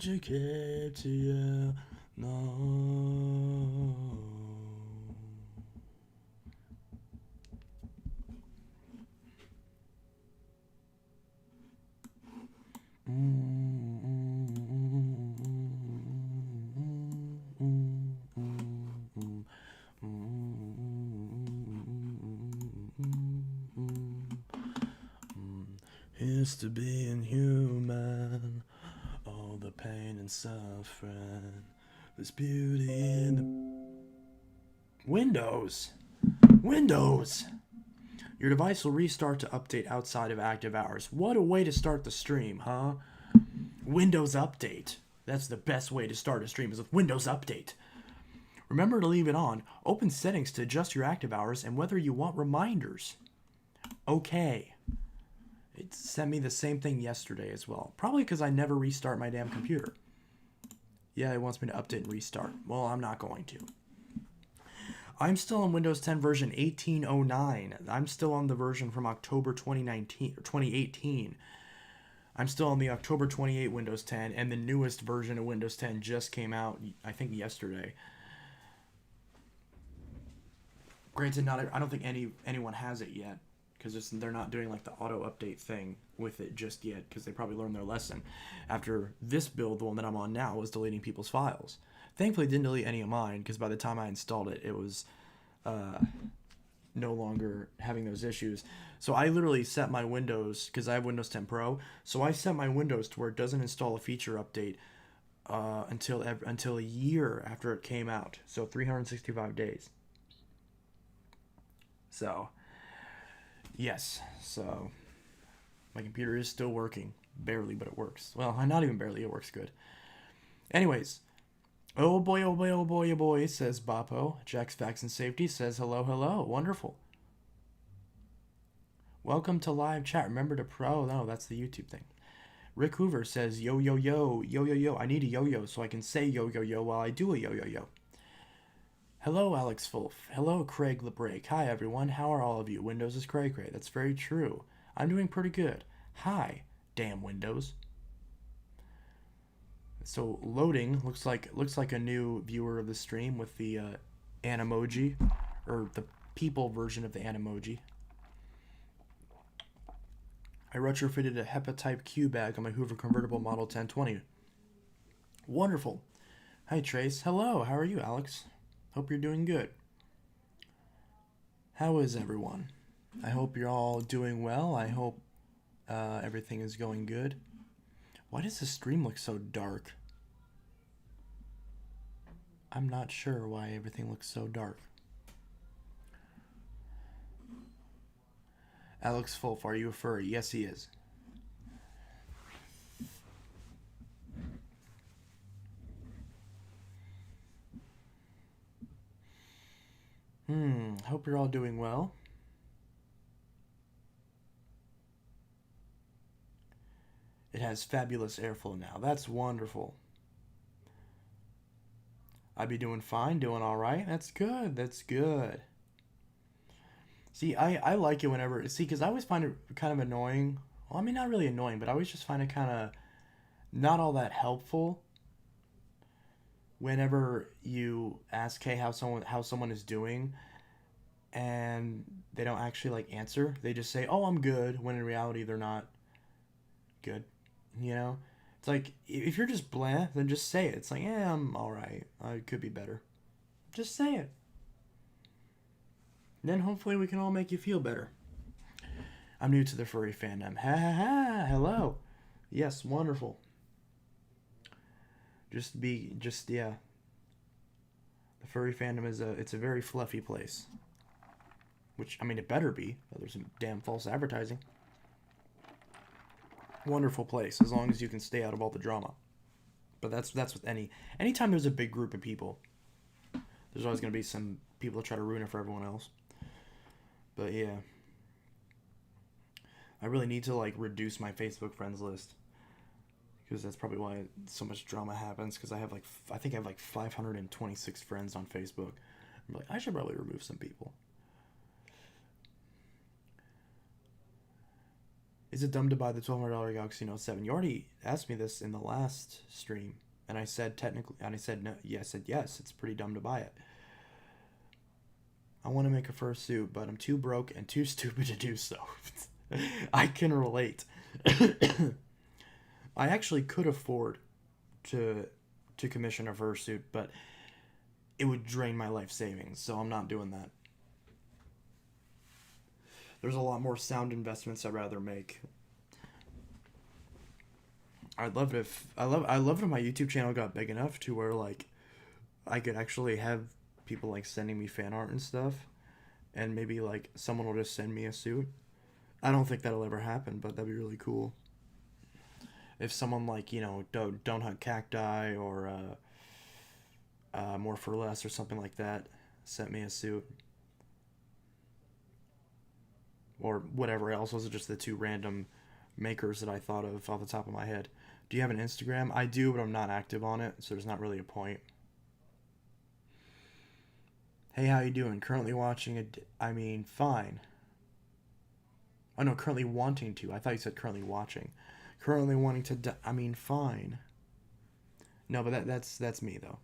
should keep to you. No. Here's to being human, all the pain and suffering. There's beauty in the Windows. Your device will restart to update outside of active hours. What a way to start the stream, huh? Windows Update. That's the best way to start a stream, is with Windows Update. Remember to leave it on. Open settings to adjust your active hours and whether you want reminders. Okay. It sent me the same thing yesterday as well. Probably because I never restart my damn computer. Yeah, it wants me to update and restart. Well, I'm not going to. I'm still on Windows 10 version 1809. I'm still on the version from October 2018. I'm still on the October 28 Windows 10, and the newest version of Windows 10 just came out, I think, yesterday. Granted, I don't think anyone has it yet, because they're not doing like the auto update thing with it just yet, because they probably learned their lesson after this build. The one that I'm on now was deleting people's files. Thankfully, it didn't delete any of mine, because by the time I installed it, it was no longer having those issues. So I literally set my Windows, because I have Windows 10 Pro, so I set my Windows to where it doesn't install a feature update until a year after it came out. So 365 days. So, yes. So, my computer is still working. Barely, but it works. Well, not even barely. It works good. Anyways. Oh boy, oh boy, oh boy, oh boy, says Boppo. Jack's Facts and Safety says hello, hello. Wonderful. Welcome to live chat. Remember to no, that's the YouTube thing. Rick Hoover says yo, yo, yo, yo, yo, yo. I need a yo-yo so I can say yo, yo, yo while I do a yo, yo, yo. Hello, Alex Fulf. Hello, Craig LeBrake. Hi, everyone. How are all of you? Windows is cray-cray. That's very true. I'm doing pretty good. Hi, damn Windows. So loading looks like a new viewer of the stream with the Animoji, or the people version of the Animoji. I retrofitted a HEPA Type Q bag on my Hoover convertible Model 1020. Wonderful. Hi Trace. Hello. How are you, Alex? Hope you're doing good. How is everyone? I hope you're all doing well. I hope everything is going good. Why does the stream look so dark? I'm not sure why everything looks so dark. Alex Fulf, are you a furry? Yes, he is. Hope you're all doing well. It has fabulous airflow now. That's wonderful. I'd be doing fine, doing all right. That's good. That's good. See, I like it whenever... See, because I always find it kind of annoying. Well, I mean, not really annoying, but I always just find it kind of not all that helpful whenever you ask, hey, how someone is doing, and they don't actually, like, answer. They just say, oh, I'm good, when in reality they're not good, you know? It's like, if you're just blah, then just say it. It's like, yeah, I'm alright. I could be better. Just say it. Then hopefully we can all make you feel better. I'm new to the furry fandom. Ha ha ha, hello. Yes, wonderful. Yeah. The furry fandom it's a very fluffy place. Which, I mean, it better be. There's some damn false advertising. Wonderful place, as long as you can stay out of all the drama. But that's with anytime there's a big group of people, there's always going to be some people that try to ruin it for everyone else. But yeah, I really need to like reduce my Facebook friends list, because that's probably why so much drama happens. Because I think I have like 526 friends on Facebook. I'm like, I should probably remove some people. Is it dumb to buy the $1,200 Galaxy Note 7? You already asked me this in the last stream, and I said technically, and I said no. Yeah, I said yes. It's pretty dumb to buy it. I want to make a fursuit, but I'm too broke and too stupid to do so. I can relate. I actually could afford to commission a fursuit, but it would drain my life savings, so I'm not doing that. There's a lot more sound investments I'd rather make. I'd love it if I love if my YouTube channel got big enough to where like I could actually have people like sending me fan art and stuff, and maybe like someone will just send me a suit. I don't think that'll ever happen, but that'd be really cool. If someone like don't hunt cacti or more for less or something like that sent me a suit or whatever else. Those are just the two random makers that I thought of off the top of my head. Do you have an Instagram? I do, but I'm not active on it, so there's not really a point. Hey, how you doing? Currently watching it. I mean, fine. Oh no, currently wanting to. I thought you said currently watching. Currently wanting to. I mean, fine. No, but that's me though.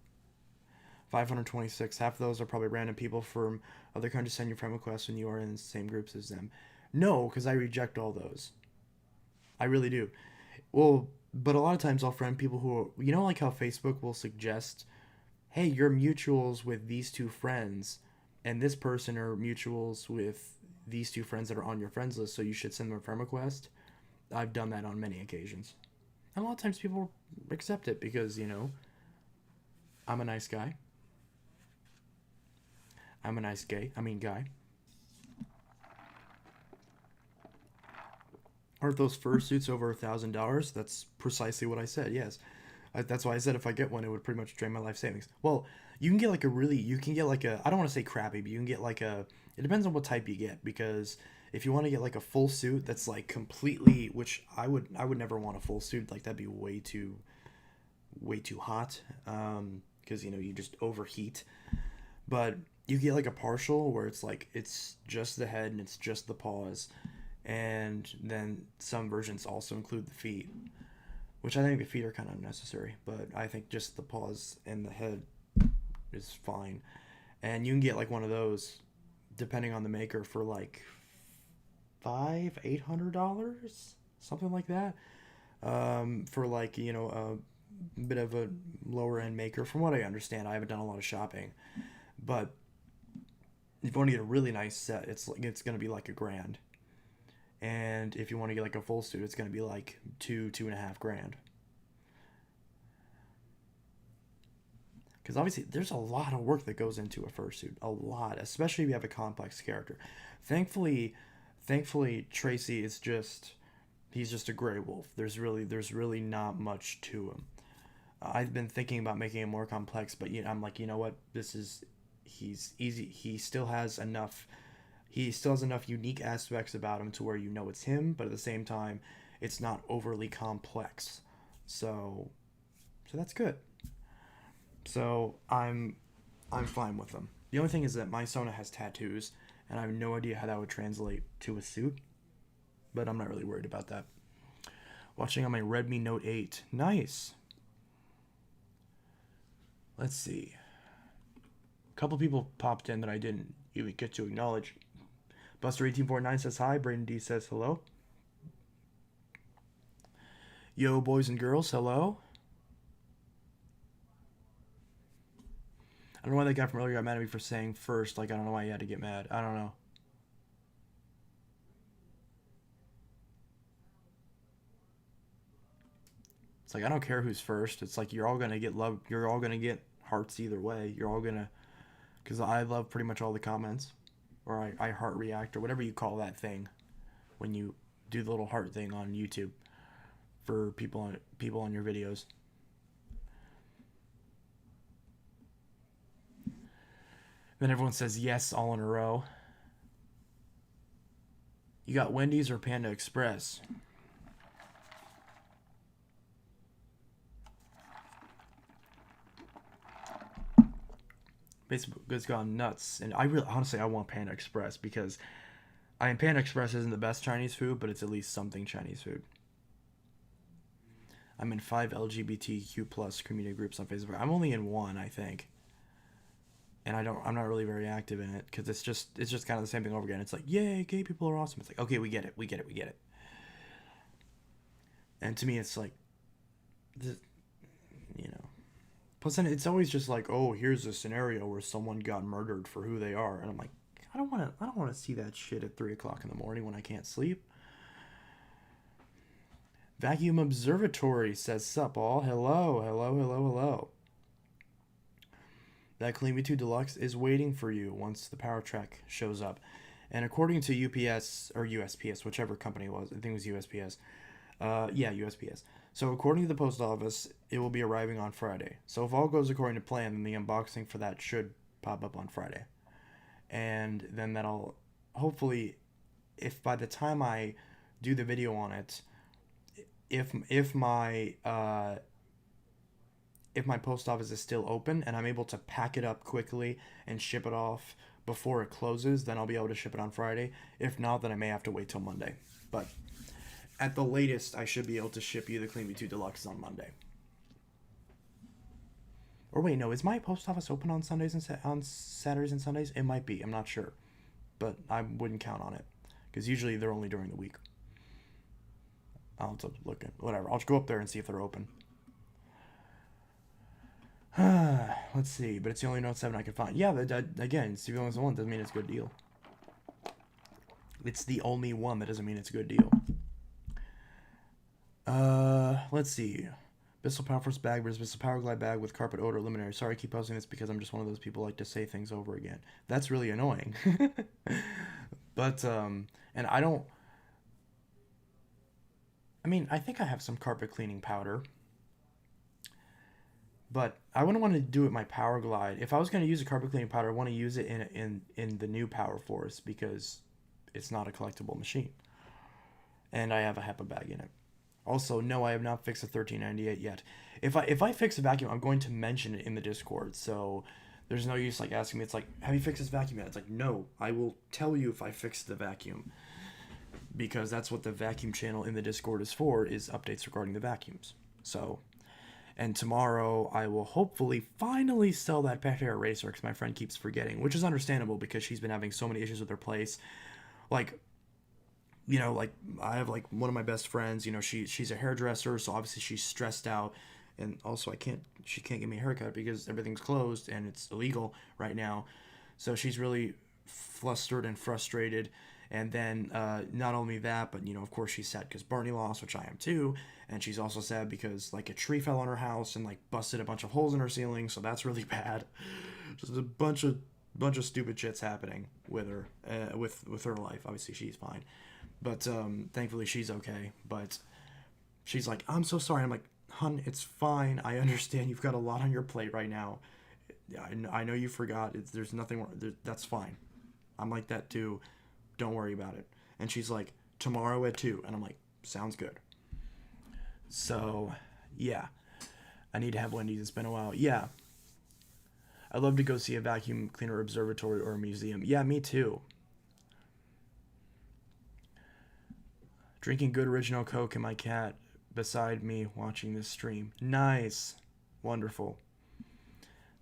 526. Half of those are probably random people from other countries send you friend requests when you are in the same groups as them. No, because I reject all those. I really do. Well, but a lot of times I'll friend people who, like how Facebook will suggest, hey, you're mutuals with these two friends, and this person are mutuals with these two friends that are on your friends list, so you should send them a friend request. I've done that on many occasions. And a lot of times people accept it because, I'm a nice guy. I'm a nice guy. Aren't those fursuits over $1,000? That's precisely what I said. Yes, that's why I said if I get one, it would pretty much drain my life savings. Well, you can get like a I don't want to say crappy, but you can get like a. It depends on what type you get, because if you want to get like a full suit that's like completely, which I would never want a full suit, like that'd be way too hot, because you just overheat. But you get like a partial where it's like it's just the head and it's just the paws, and then some versions also include the feet, which I think the feet are kind of unnecessary, but I think just the paws and the head is fine. And you can get like one of those, depending on the maker, for like $800, something like that. For like a bit of a lower end maker, from what I understand. I haven't done a lot of shopping, but if you want to get a really nice set, it's gonna be like $1,000. And if you want to get like a full suit, it's gonna be like $2.5 grand. Because obviously there's a lot of work that goes into a fursuit, a lot, especially if you have a complex character. Thankfully, Tracy is he's just a gray wolf. There's really not much to him. I've been thinking about making it more complex, but I'm like, you know what? He's easy. He still has enough unique aspects about him to where it's him, but at the same time, it's not overly complex. So that's good. So I'm fine with them. The only thing is that my Sona has tattoos, and I have no idea how that would translate to a suit, but I'm not really worried about that. Watching on my Redmi Note 8. Nice. Let's see. A couple people popped in that I didn't even get to acknowledge. Buster1849 says hi. Braden D says hello. Yo, boys and girls, hello. I don't know why that guy from earlier got mad at me for saying first. Like, I don't know why he had to get mad. I don't know. It's like, I don't care who's first. It's like, you're all going to get love. You're all going to get hearts either way. You're all going to... Because I love pretty much all the comments. Or I heart react, or whatever you call that thing. When you do the little heart thing on YouTube. For people on your videos. Then everyone says yes all in a row. You got Wendy's or Panda Express? Facebook has gone nuts, and honestly I want Panda Express because I mean, Panda Express isn't the best Chinese food, but it's at least something Chinese food. I'm in 5 LGBTQ plus community groups on Facebook. I'm only in one, I think, and I'm not really very active in it because it's just kind of the same thing over again. It's like, yay, gay people are awesome. It's like, okay, we get it. And to me, it's like, you know. Plus, then it's always just like, oh, here's a scenario where someone got murdered for who they are, and I'm like, I don't want to see that shit at 3 o'clock in the morning when I can't sleep. Vacuum Observatory says, sup all. Hello. That Clean Me 2 Deluxe is waiting for you once the power track shows up. And according to UPS, or USPS, whichever company it was, I think it was USPS. Yeah, USPS. So according to the post office, it will be arriving on Friday. So if all goes according to plan, then the unboxing for that should pop up on Friday. And then that'll, hopefully, if by the time I do the video on it, if my post office is still open and I'm able to pack it up quickly and ship it off before it closes, then I'll be able to ship it on Friday. If not, then I may have to wait till Monday. But at the latest, I should be able to ship you the Clean Me 2 Deluxe on Monday. Or wait, no, is my post office open on Sundays and on Saturdays and Sundays? It might be. I'm not sure, but I wouldn't count on it because usually they're only during the week. I'll have to look at whatever. I'll just go up there and see if they're open. Let's see, but it's the only Note 7 I could find. Yeah, again, it's the only one. Doesn't mean it's a good deal. It's the only one. That doesn't mean it's a good deal. Let's see. Bissell Power Force bag versus Bissell Power Glide bag with carpet odor eliminator. Sorry, I keep posting this because I'm just one of those people who like to say things over again. That's really annoying. But, and I don't... I mean, I think I have some carpet cleaning powder. But I wouldn't want to do it with my Power Glide. If I was going to use a carpet cleaning powder, I want to use it in the new Power Force because it's not a collectible machine. And I have a HEPA bag in it. Also, no, I have not fixed the 1398 yet. If I fix a vacuum, I'm going to mention it in the Discord. So there's no use like asking me. It's like, have you fixed this vacuum yet? It's like, no, I will tell you if I fixed the vacuum. Because that's what the vacuum channel in the Discord is for, is updates regarding the vacuums. So, and tomorrow I will hopefully finally sell that pet hair eraser because my friend keeps forgetting, which is understandable because she's been having so many issues with her place. Like, you know, like I have like one of my best friends, you know, she's a hairdresser, so obviously she's stressed out, and also she can't give me a haircut because everything's closed and it's illegal right now. So she's really flustered and frustrated. And then not only that, but, you know, of course she's sad because Barney lost, which I am too. And she's also sad because, like, a tree fell on her house and, like, busted a bunch of holes in her ceiling. So that's really bad. Just a bunch of stupid shits happening with her, with her life. Obviously she's fine. But thankfully she's okay. But she's like, I'm so sorry. I'm like, hun, it's fine. I understand you've got a lot on your plate right now. I know you forgot. There's nothing wrong. That's fine. I'm like that too. Don't worry about it. And she's like, tomorrow at 2. And I'm like, sounds good. So, yeah. I need to have Wendy's. It's been a while. Yeah. I'd love to go see a vacuum cleaner observatory or a museum. Yeah, me too. Drinking good original Coke and my cat beside me watching this stream. Nice. Wonderful.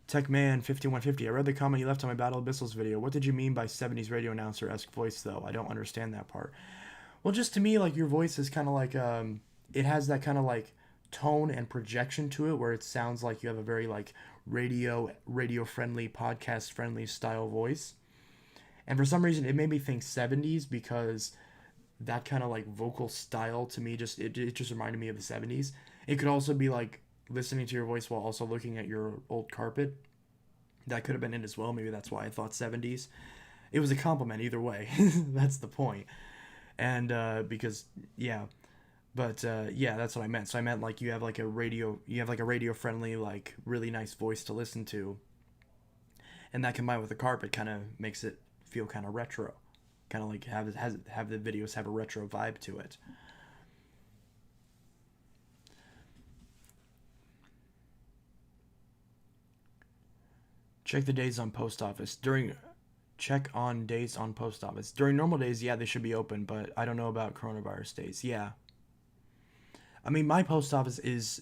Techman5150. I read the comment you left on my Battle of Abyssals video. What did you mean by 70s radio announcer-esque voice, though? I don't understand that part. Well, just to me, like, your voice is kind of like, it has that kind of, like, tone and projection to it where it sounds like you have a very, like, radio-friendly, podcast-friendly style voice. And for some reason, it made me think 70s because that kind of, like, vocal style to me just reminded me of the 70s. It could also be, like, listening to your voice while also looking at your old carpet. That could have been it as well. Maybe that's why I thought 70s. It was a compliment either way. That's the point. And because, yeah. But yeah, that's what I meant. So I meant like you have like a radio friendly, like really nice voice to listen to. And that combined with the carpet kind of makes it feel kind of retro. Kind of like have the videos have a retro vibe to it. Check the days on post office. Check on dates on post office. During normal days, yeah, they should be open, but I don't know about coronavirus days. Yeah. I mean, my post office is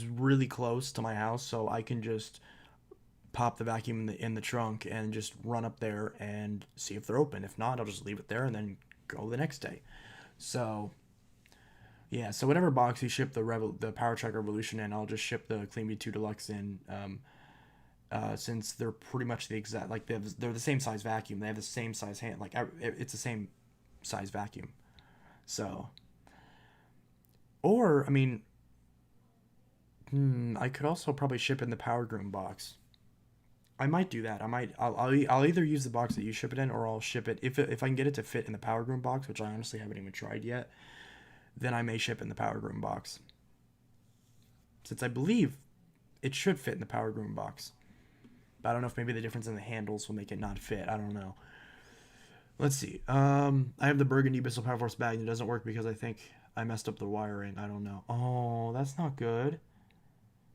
really close to my house, so I can just pop the vacuum in the trunk and just run up there and see if they're open. If not, I'll just leave it there and then go the next day. So yeah, so whatever box you ship the Power Track Revolution in, I'll just ship the Clean Me 2 Deluxe in. Since they're pretty much the exact, like they're the same size vacuum. They have the same size hand. Like it's the same size vacuum. So, or I mean, I could also probably ship in the Power Groom box. I might do that. I'll either use the box that you ship it in, or I'll ship it if I can get it to fit in the Power Groom box, which I honestly haven't even tried yet. Then I may ship in the Power Groom box, since I believe it should fit in the Power Groom box. But I don't know if maybe the difference in the handles will make it not fit. I don't know. Let's see. I have the Burgundy Bissell Power Force bag and it doesn't work because I think I messed up the wiring. I don't know. Oh, that's not good.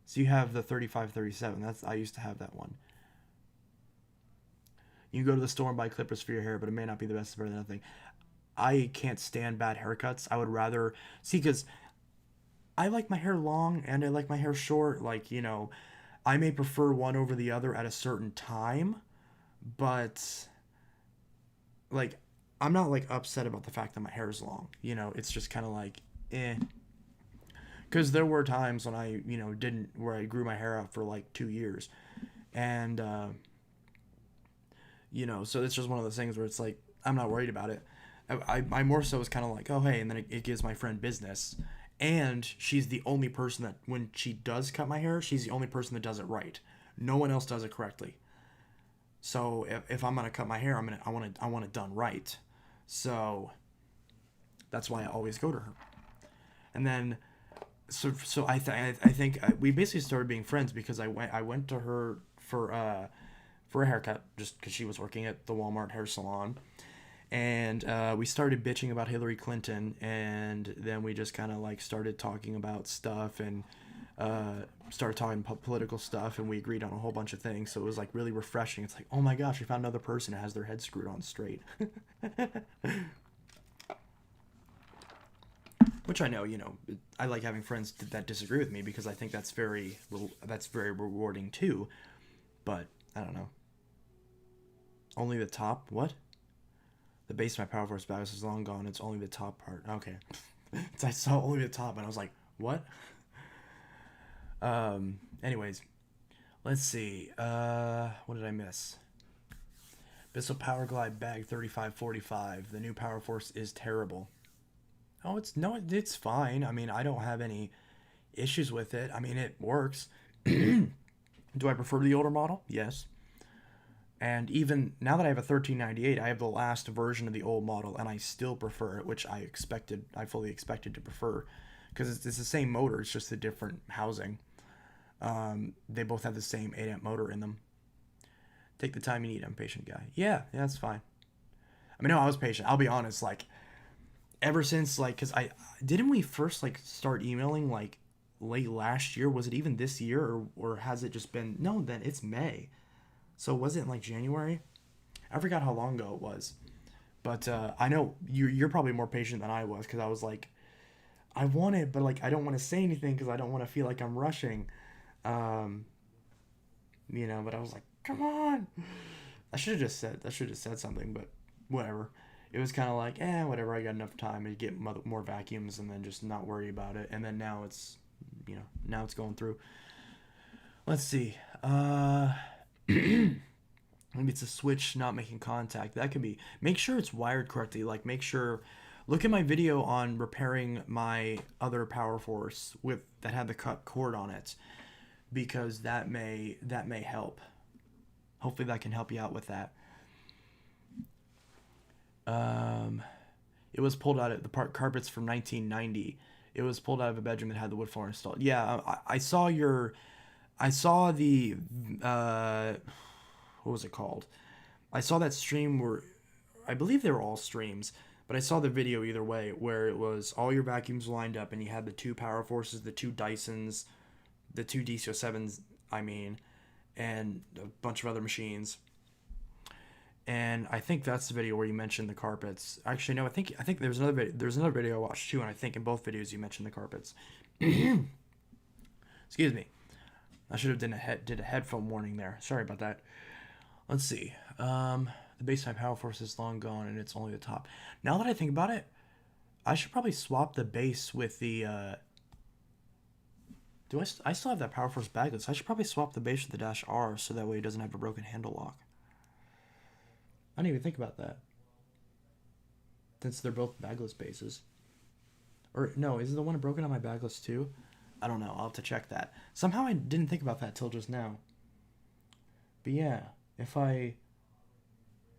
So you have the 3537. I used to have that one. You can go to the store and buy clippers for your hair, but it may not be the best. It's better than nothing. I can't stand bad haircuts. I would rather see, because I like my hair long and I like my hair short. Like, I may prefer one over the other at a certain time, but like I'm not like upset about the fact that my hair is long. It's just kind of like eh. Because there were times when I didn't, where I grew my hair out for like 2 years, and so it's just one of those things where it's like I'm not worried about it. I more so was kind of like, oh hey, and then it gives my friend business. And she's the only person that, when she does cut my hair, she's the only person that does it right. No one else does it correctly. So if I'm gonna cut my hair, I want it done right. So that's why I always go to her. And then so I think we basically started being friends because I went to her for a haircut just because she was working at the Walmart hair salon. And we started bitching about Hillary Clinton, and then we just kind of like started talking about stuff and started talking political stuff, and we agreed on a whole bunch of things. So it was like really refreshing. It's like, oh my gosh, we found another person who has their head screwed on straight. Which I know, I like having friends that disagree with me because I think that's very rewarding too. But I don't know. Only the top? What? The base of my Power Force bag is long gone. It's only the top part. Okay. I saw only the top, and I was like, what? Anyways, let's see. What did I miss? Bissell Power Glide bag 3545. The new Power Force is terrible. Oh, it's fine. I mean, I don't have any issues with it. I mean, it works. Do I prefer the older model? Yes. And even now that I have a 1398, I have the last version of the old model, and I still prefer it, which I fully expected to prefer, because it's the same motor, it's just a different housing. They both have the same 8 amp motor in them. Take the time you need. I'm a patient guy. Yeah, that's fine. I mean, no, I was patient. I'll be honest, like, ever since, like, because didn't we first, like, start emailing, like, late last year? Was it even this year, or has it just been, no, then it's May. So was it like January? I forgot how long ago it was. But I know you're probably more patient than I was, because I was like, I want it, but like I don't want to say anything because I don't want to feel like I'm rushing. But I was like, come on. I should have just said something, but whatever. It was kind of like, whatever. I got enough time to get more vacuums and then just not worry about it. And then now it's going through. Let's see. Maybe it's a switch not making contact. That could be. Make sure it's wired correctly. Like, look at my video on repairing my other Power Force that had the cut cord on it, because that may help. Hopefully that can help you out with that. It was pulled out of the carpets from 1990. It was pulled out of a bedroom that had the wood floor installed. Yeah, I saw the what was it called? I saw that stream where, I believe they were all streams, but I saw the video either way, where it was all your vacuums lined up and you had the 2 Power Forces, the 2 Dysons, the 2 DC07s, and a bunch of other machines. And I think that's the video where you mentioned the carpets. Actually, no, I think there's another video I watched too, and I think in both videos you mentioned the carpets. Excuse me. I should have did a headphone warning there. Sorry about that. Let's see. The baseline power force is long gone, and it's only the top. Now that I think about it, I should probably swap the base with the. I still have that power force bagless? I should probably swap the base with the dash R so that way it doesn't have a broken handle lock. I didn't even think about that. Since they're both bagless bases. Or, no, is the one broken on my bagless too? I don't know. I'll have to check that. Somehow I didn't think about that till just now. But yeah, if I...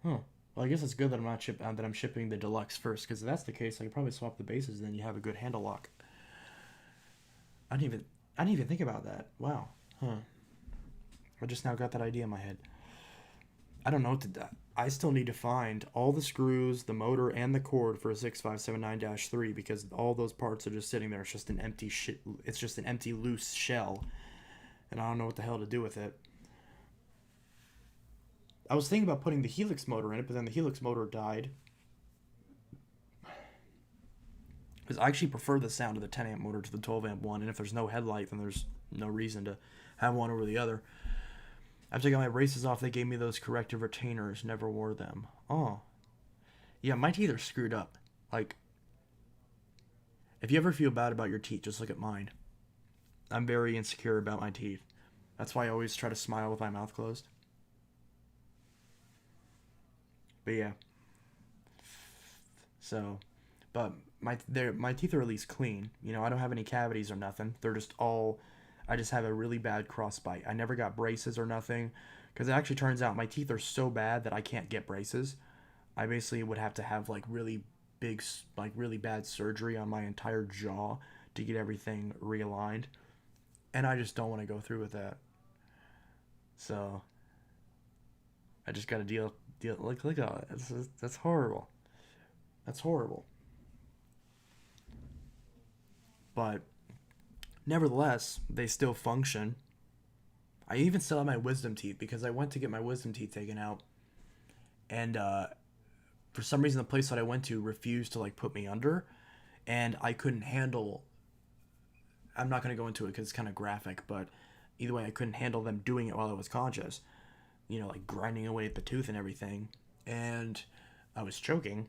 Huh. Well, I guess it's good that I'm shipping the deluxe first, because if that's the case, I could probably swap the bases, and then you have a good handle lock. I didn't even think about that. Wow. Huh. I just now got that idea in my head. I don't know what to do. I still need to find all the screws, the motor, and the cord for a 6579-3 because all those parts are just sitting there. It's just an empty It's just an empty loose shell, and I don't know what the hell to do with it. I was thinking about putting the Helix motor in it, but then the Helix motor died. Because I actually prefer the sound of the 10 amp motor to the 12 amp one, and if there's no headlight, then there's no reason to have one over the other. After I got my braces off, they gave me those corrective retainers. Never wore them. Oh. Yeah, my teeth are screwed up. Like, if you ever feel bad about your teeth, just look at mine. I'm very insecure about my teeth. That's why I always try to smile with my mouth closed. But yeah. So, but my teeth are at least clean. You know, I don't have any cavities or nothing. They're just all... I just have a really bad crossbite. I never got braces or nothing because it actually turns out my teeth are so bad that I can't get braces. I basically would have to have like really big, like really bad surgery on my entire jaw to get everything realigned. And I just don't want to go through with that. So I just got to deal look at that. That's horrible. That's horrible. But nevertheless, they still function. I even still have my wisdom teeth because I went to get my wisdom teeth taken out, and for some reason the place that I went to refused to like put me under, and I couldn't handle. I'm not going to go into it because it's kind of graphic, but either way, I couldn't handle them doing it while I was conscious. You know, like grinding away at the tooth and everything, and I was choking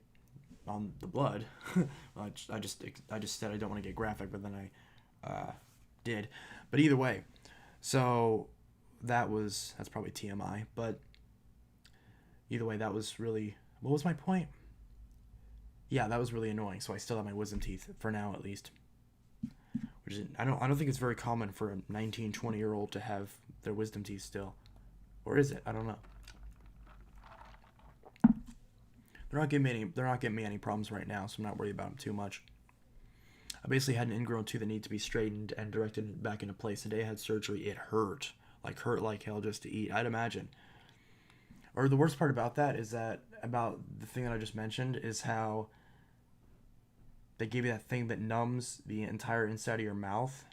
on the blood. I just said I don't want to get graphic, but then I did. But either way, so that's probably TMI, but either way, that was really, what was my point? Yeah, that was really annoying. So I still have my wisdom teeth for now, at least. Which is, I don't think it's very common for a 19, 20-year-old to have their wisdom teeth still. Or is it? I don't know. They're not giving me any problems right now, so I'm not worried about them too much. I basically had an ingrown tooth that needed to be straightened and directed back into place. The day I had surgery, it hurt like hell just to eat, I'd imagine. Or the worst part about that is that, about the thing that I just mentioned, is how they give you that thing that numbs the entire inside of your mouth.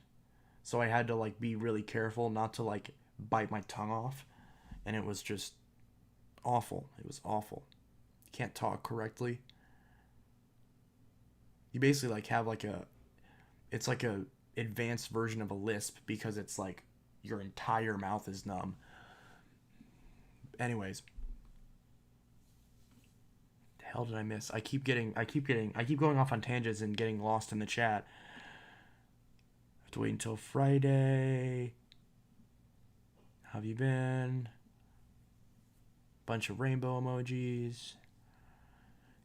So I had to like be really careful not to like bite my tongue off, and it was just awful. It was awful. You can't talk correctly. You basically like have like it's like a advanced version of a lisp because it's like your entire mouth is numb. Anyways, the hell did I miss? I keep going off on tangents and getting lost in the chat. I have to wait until Friday. How have you been? Bunch of rainbow emojis.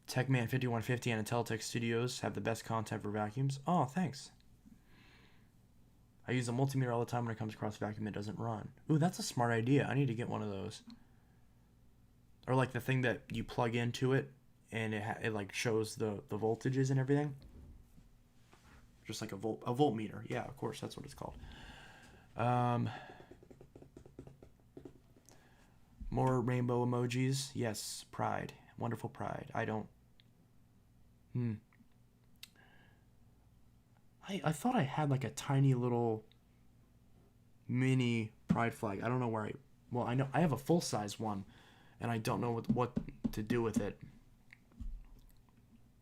Techman5150 and Intelitech Studios have the best content for vacuums. Oh, thanks. I use a multimeter all the time when it comes across a vacuum that doesn't run. Ooh, that's a smart idea. I need to get one of those. Or like the thing that you plug into it and it like shows the voltages and everything. Just like a voltmeter. Yeah, of course, that's what it's called. More rainbow emojis. Yes, pride. Wonderful pride. I don't... I thought I had like a tiny little mini pride flag. I don't know where well, I know I have a full-size one, and I don't know what to do with it.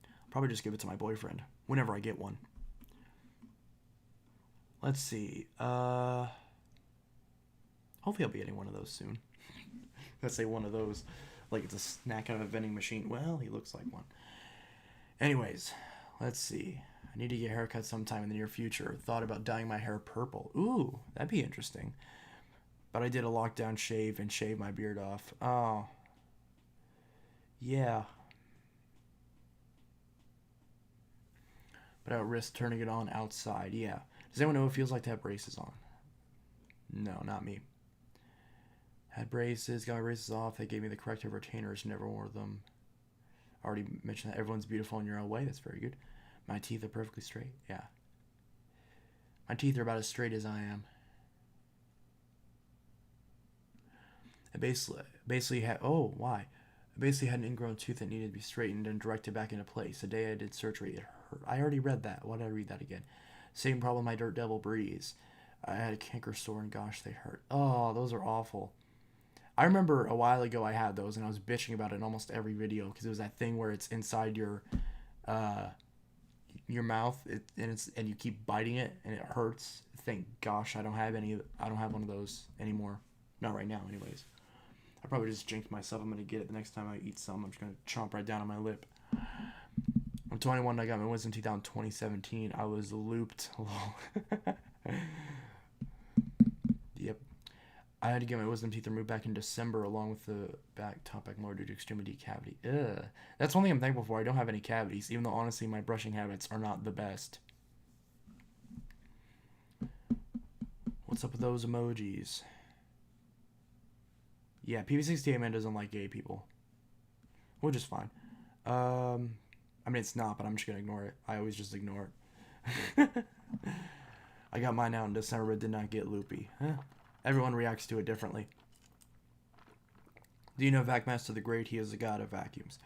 I'll probably just give it to my boyfriend whenever I get one. Let's see. Hopefully I'll be getting one of those soon. Let's say one of those, like it's a snack out of a vending machine. Well, he looks like one. Anyways, let's see. I need to get a haircut sometime in the near future. Thought about dyeing my hair purple. Ooh, that'd be interesting. But I did a lockdown shave and shaved my beard off. Oh. Yeah. But I would risk turning it on outside. Yeah. Does anyone know what it feels like to have braces on? No, not me. Had braces, got my braces off. They gave me the corrective retainers, never wore them. Already mentioned that everyone's beautiful in your own way. That's very good. My teeth are perfectly straight. Yeah. My teeth are about as straight as I am. I basically had, oh, why? I basically had an ingrown tooth that needed to be straightened and directed back into place. The day I did surgery, it hurt. I already read that. Why did I read that again? Same problem my Dirt Devil Breeze. I had a canker sore and gosh, they hurt. Oh, those are awful. I remember a while ago I had those and I was bitching about it in almost every video because it was that thing where it's inside your mouth and you keep biting it and it hurts. Thank gosh I don't have one of those anymore. Not right now anyways. I probably just jinxed myself. I'm gonna get it the next time I eat some. I'm just gonna chomp right down on my lip. I'm 21 and I got my wisdom teeth out in 2017. I was looped. Yep. I had to get my wisdom teeth removed back in December along with the top back molar due to extremely deep cavity. Ugh. That's one thing I'm thankful for. I don't have any cavities, even though honestly my brushing habits are not the best. What's up with those emojis? Yeah, PV68 man doesn't like gay people. Which is fine. I mean, it's not, but I'm just going to ignore it. I always just ignore it. I got mine out in December, but did not get loopy. Huh? Everyone reacts to it differently. Do you know Vacmaster the Great? He is the god of vacuums.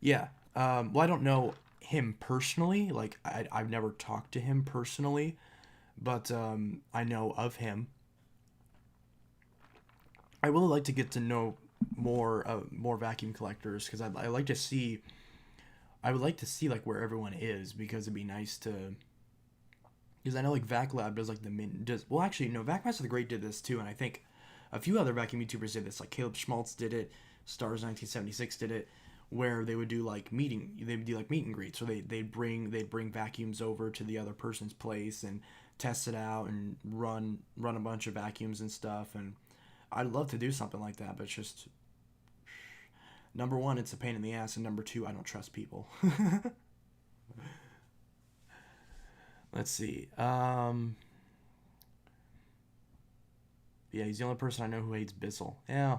Yeah. Well, I don't know him personally. Like, I've never talked to him personally. But I know of him. I really like to get to know more vacuum collectors because I like to see. I would like to see like where everyone is because it'd be nice to. Because I know like VacLab does like well actually no, Vacmaster the Great did this too, and I think a few other vacuum YouTubers did this. Like Caleb Schmaltz did it, Stars 1976 did it, where they would do like meet and greets. So they'd bring vacuums over to the other person's place and test it out and run a bunch of vacuums and stuff. And I'd love to do something like that, but it's just number one, it's a pain in the ass, and number two, I don't trust people. Let's see. Yeah, he's the only person I know who hates Bissell. Yeah.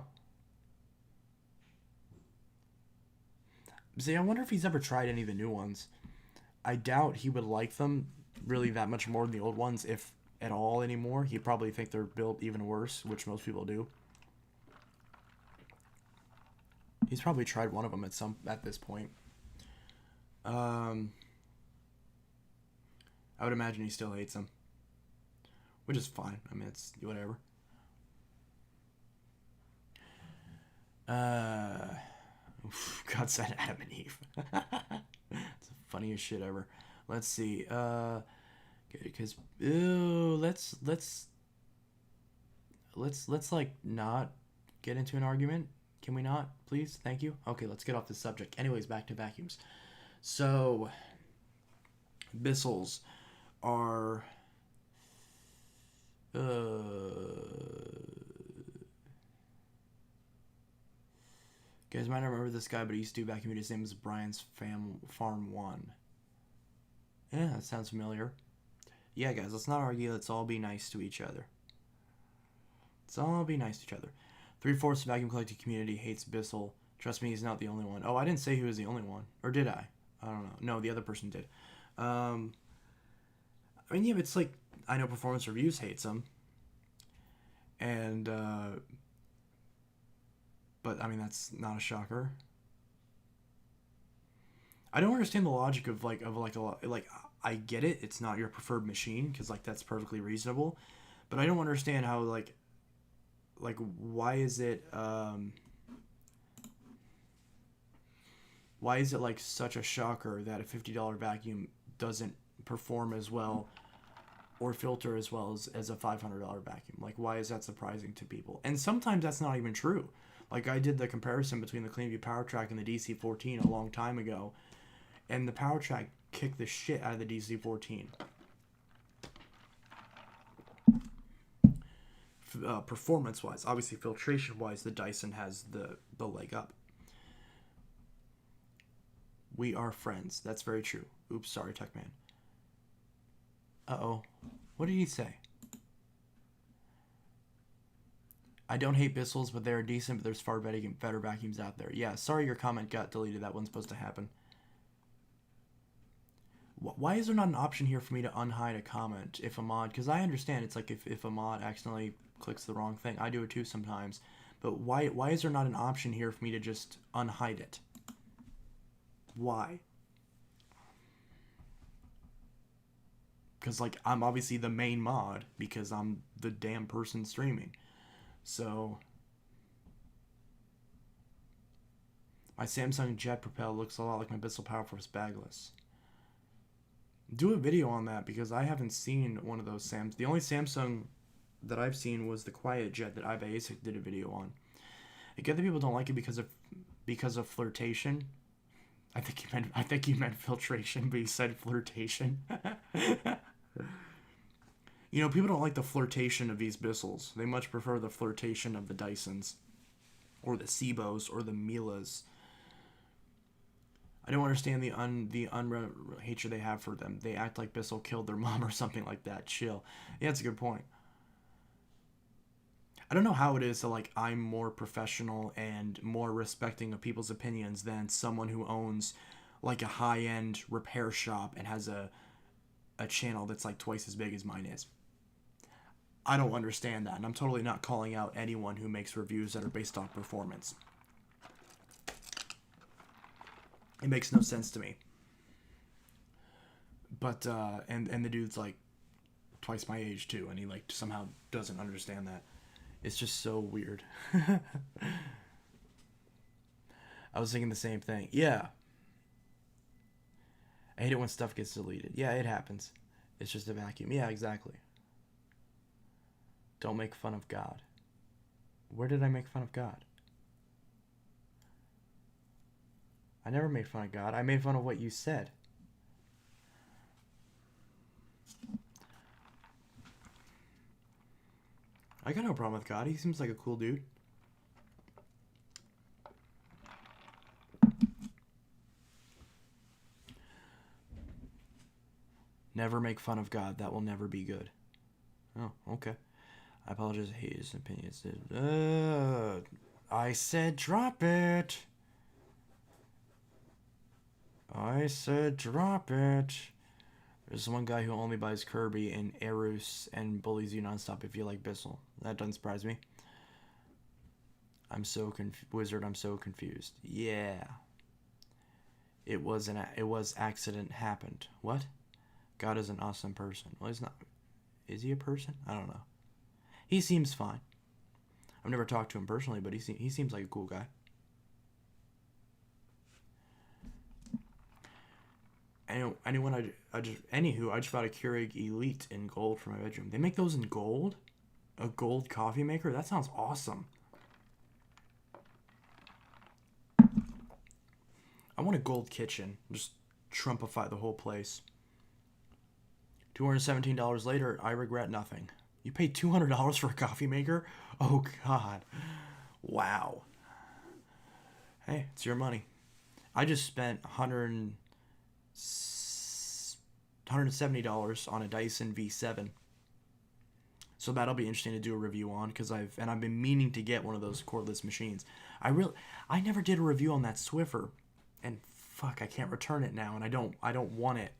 See, I wonder if he's ever tried any of the new ones. I doubt he would like them really that much more than the old ones, if at all anymore. He'd probably think they're built even worse, which most people do. He's probably tried one of them at this point. I would imagine he still hates them, which is fine. I mean, it's whatever. God said Adam and Eve. It's the funniest shit ever. Let's see. Because let's like not get into an argument. Can we not, please? Thank you. Okay, let's get off this subject. Anyways, back to vacuums. So, Bissells are guys might not remember this guy, but he used to do vacuum. His name is Brian's Farm 1. Yeah, that sounds familiar. Yeah, guys, let's not argue. Let's all be nice to each other. Let's all be nice to each other. 3/4 of the vacuum collecting community hates Bissell. Trust me, he's not the only one. Oh, I didn't say he was the only one. Or did I? I don't know. No, the other person did. I mean, yeah, it's like, I know Performance Reviews hates him. And, but, I mean, that's not a shocker. I don't understand the logic of a lot, like, I get it. It's not your preferred machine, because, like, that's perfectly reasonable. But I don't understand how, like, why is it, Why is it like such a shocker that a $50 vacuum doesn't perform as well or filter as well as a $500 vacuum? Like, why is that surprising to people? And sometimes that's not even true. Like, I did the comparison between the Cleanview PowerTrack and the DC-14 a long time ago, and the PowerTrack kicked the shit out of the DC-14. Performance-wise, obviously filtration-wise, the Dyson has the leg up. We are friends. That's very true. Oops, sorry, Techman. Uh-oh. What did he say? I don't hate Bissell's, but they're decent, but there's far better vacuums out there. Yeah, sorry your comment got deleted. That wasn't supposed to happen. Why is there not an option here for me to unhide a comment if a mod... Because I understand it's like if a mod accidentally clicks the wrong thing. I do it too sometimes. But why is there not an option here for me to just unhide it? Why? Because, like, I'm obviously the main mod because I'm the damn person streaming. So, my Samsung Jet Propel looks a lot like my Bissell Powerforce bagless. Do a video on that because I haven't seen one of those Sams. The only Samsung that I've seen was the Quiet Jet that IBasic did a video on. I get that people don't like it because of flirtation. I think you meant filtration, but you said flirtation. You know, people don't like the flirtation of these Bissells. They much prefer the flirtation of the Dysons, or the Sebos, or the Milas. I don't understand the hatred they have for them. They act like Bissell killed their mom or something like that. Chill. Yeah, that's a good point. I don't know how it is that, like, I'm more professional and more respecting of people's opinions than someone who owns, like, a high-end repair shop and has a channel that's, like, twice as big as mine is. I don't understand that, and I'm totally not calling out anyone who makes reviews that are based on performance. It makes no sense to me. But, and the dude's, like, twice my age, too, and he, like, somehow doesn't understand that. It's just so weird. I was thinking the same thing. Yeah. I hate it when stuff gets deleted. Yeah, it happens. It's just a vacuum. Yeah, exactly. Don't make fun of God. Where did I make fun of God? I never made fun of God. I made fun of what you said. I got no problem with God. He seems like a cool dude. Never make fun of God. That will never be good. Oh, okay. I apologize. I hate his opinions. I said drop it. I said drop it. There's one guy who only buys Kirby and Erus and bullies you nonstop if you like Bissell. That doesn't surprise me. I'm so Wizard, I'm so confused. Yeah. It was accident happened. What? God is an awesome person. Well, he's not. Is he a person? I don't know. He seems fine. I've never talked to him personally, but he seems like a cool guy. Anywho, I just bought a Keurig Elite in gold for my bedroom. They make those in gold? A gold coffee maker? That sounds awesome. I want a gold kitchen. Just Trumpify the whole place. $217 later, I regret nothing. You paid $200 for a coffee maker? Oh, God. Wow. Hey, it's your money. I just spent $170 on a Dyson V7. So that'll be interesting to do a review on because I've been meaning to get one of those cordless machines. I never did a review on that Swiffer, and fuck, I can't return it now, and I don't want it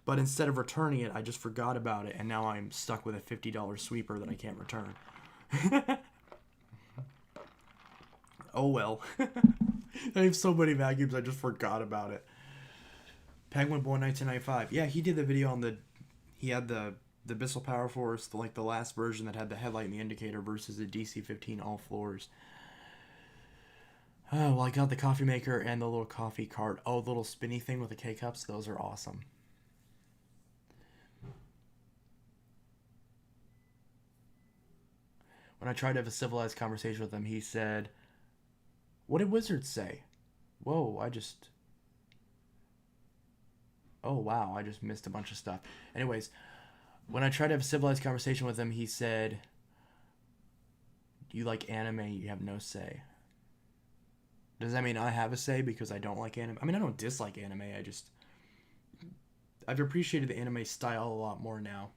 but instead of returning it, I just forgot about it, and now I'm stuck with a $50 sweeper that I can't return. Oh well. I have so many vacuums, I just forgot about it. Penguin Boy 1995. Yeah, he did the video on he had the Bissell Powerforce, the last version that had the headlight and the indicator versus the DC-15 all floors. Oh, well, I got the coffee maker and the little coffee cart. Oh, the little spinny thing with the K-cups. Those are awesome. When I tried to have a civilized conversation with him, he said, "What did wizards say?" Whoa, oh, wow, I just missed a bunch of stuff. Anyways, when I tried to have a civilized conversation with him, he said, "You like anime, you have no say." Does that mean I have a say because I don't like anime? I mean, I don't dislike anime. I've appreciated the anime style a lot more now.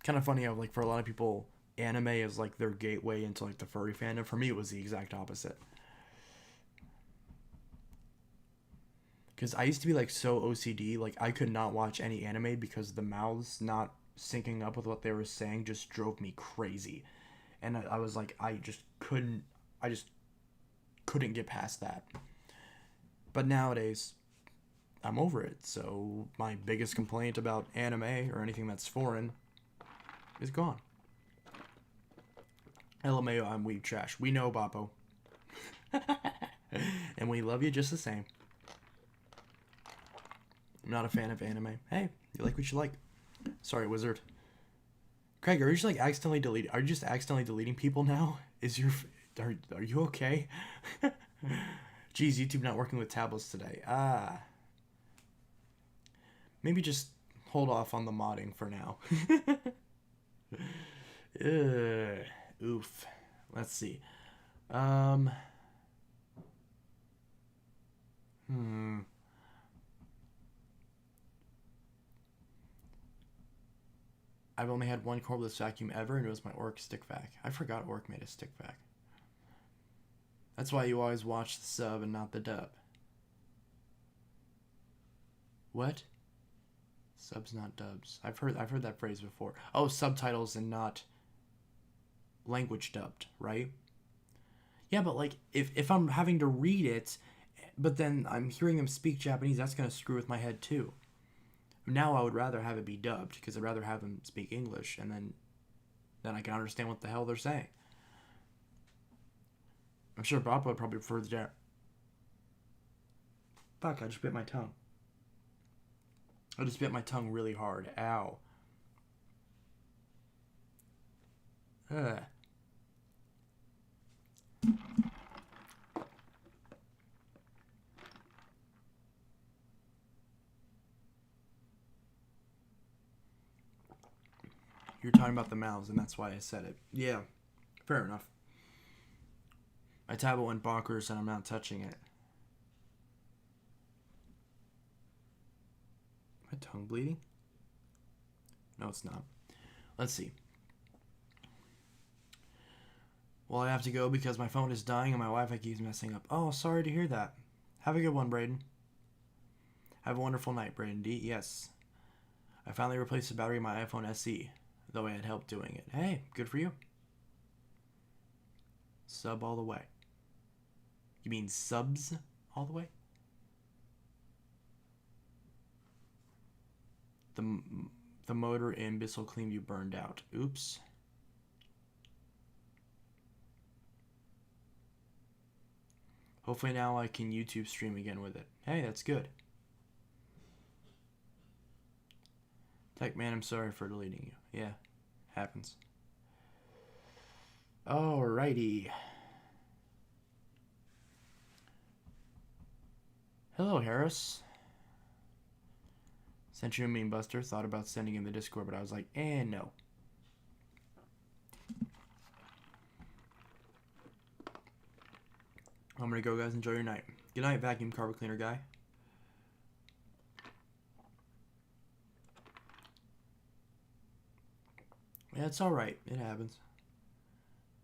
Kind of funny how, like, for a lot of people, anime is like their gateway into like the furry fandom. For me, it was the exact opposite. Because I used to be like so OCD, like I could not watch any anime because the mouths not syncing up with what they were saying just drove me crazy. And I was like, I just couldn't get past that. But nowadays, I'm over it. So my biggest complaint about anime or anything that's foreign is gone. LMAO, I'm weeb trash. We know, Boppo. And we love you just the same. I'm not a fan of anime. Hey, you like what you like. Sorry, wizard. Craig, are you just like accidentally deleting? Are you just accidentally deleting people now? Are you okay? Geez, YouTube not working with tablets today. Maybe just hold off on the modding for now. Oof. Let's see. I've only had one cordless vacuum ever, and it was my Orc stick vac. I forgot Orc made a stick vac. That's why you always watch the sub and not the dub. What? Subs, not dubs. I've heard that phrase before. Oh, subtitles and not language dubbed, right? Yeah, but like if I'm having to read it, but then I'm hearing them speak Japanese, that's gonna screw with my head too. Now I would rather have it be dubbed because I'd rather have them speak English, and then I can understand what the hell they're saying. I'm sure Bob would probably prefer the Fuck, I just bit my tongue. I just bit my tongue really hard. Ow. Ugh. You're talking about the mouths, and that's why I said it. Yeah, fair enough. My tablet went bonkers, and I'm not touching it. My tongue bleeding? No, it's not. Let's see. Well, I have to go because my phone is dying and my Wi-Fi keeps messing up. Oh, sorry to hear that. Have a good one, Braden. Have a wonderful night, Braden D. Yes. I finally replaced the battery in my iPhone SE, though I had help doing it. Hey, good for you. Sub all the way. You mean subs all the way? The motor in Bissell Cleanview burned out. Oops. Hopefully now I can YouTube stream again with it. Hey, that's good. Tech man, I'm sorry for deleting you. Yeah, happens. Alrighty. Hello, Harris. Sent you a meme buster. Thought about sending in the Discord, but I was like, no. I'm gonna go, guys. Enjoy your night. Good night, vacuum carpet cleaner guy. Yeah, it's alright. It happens.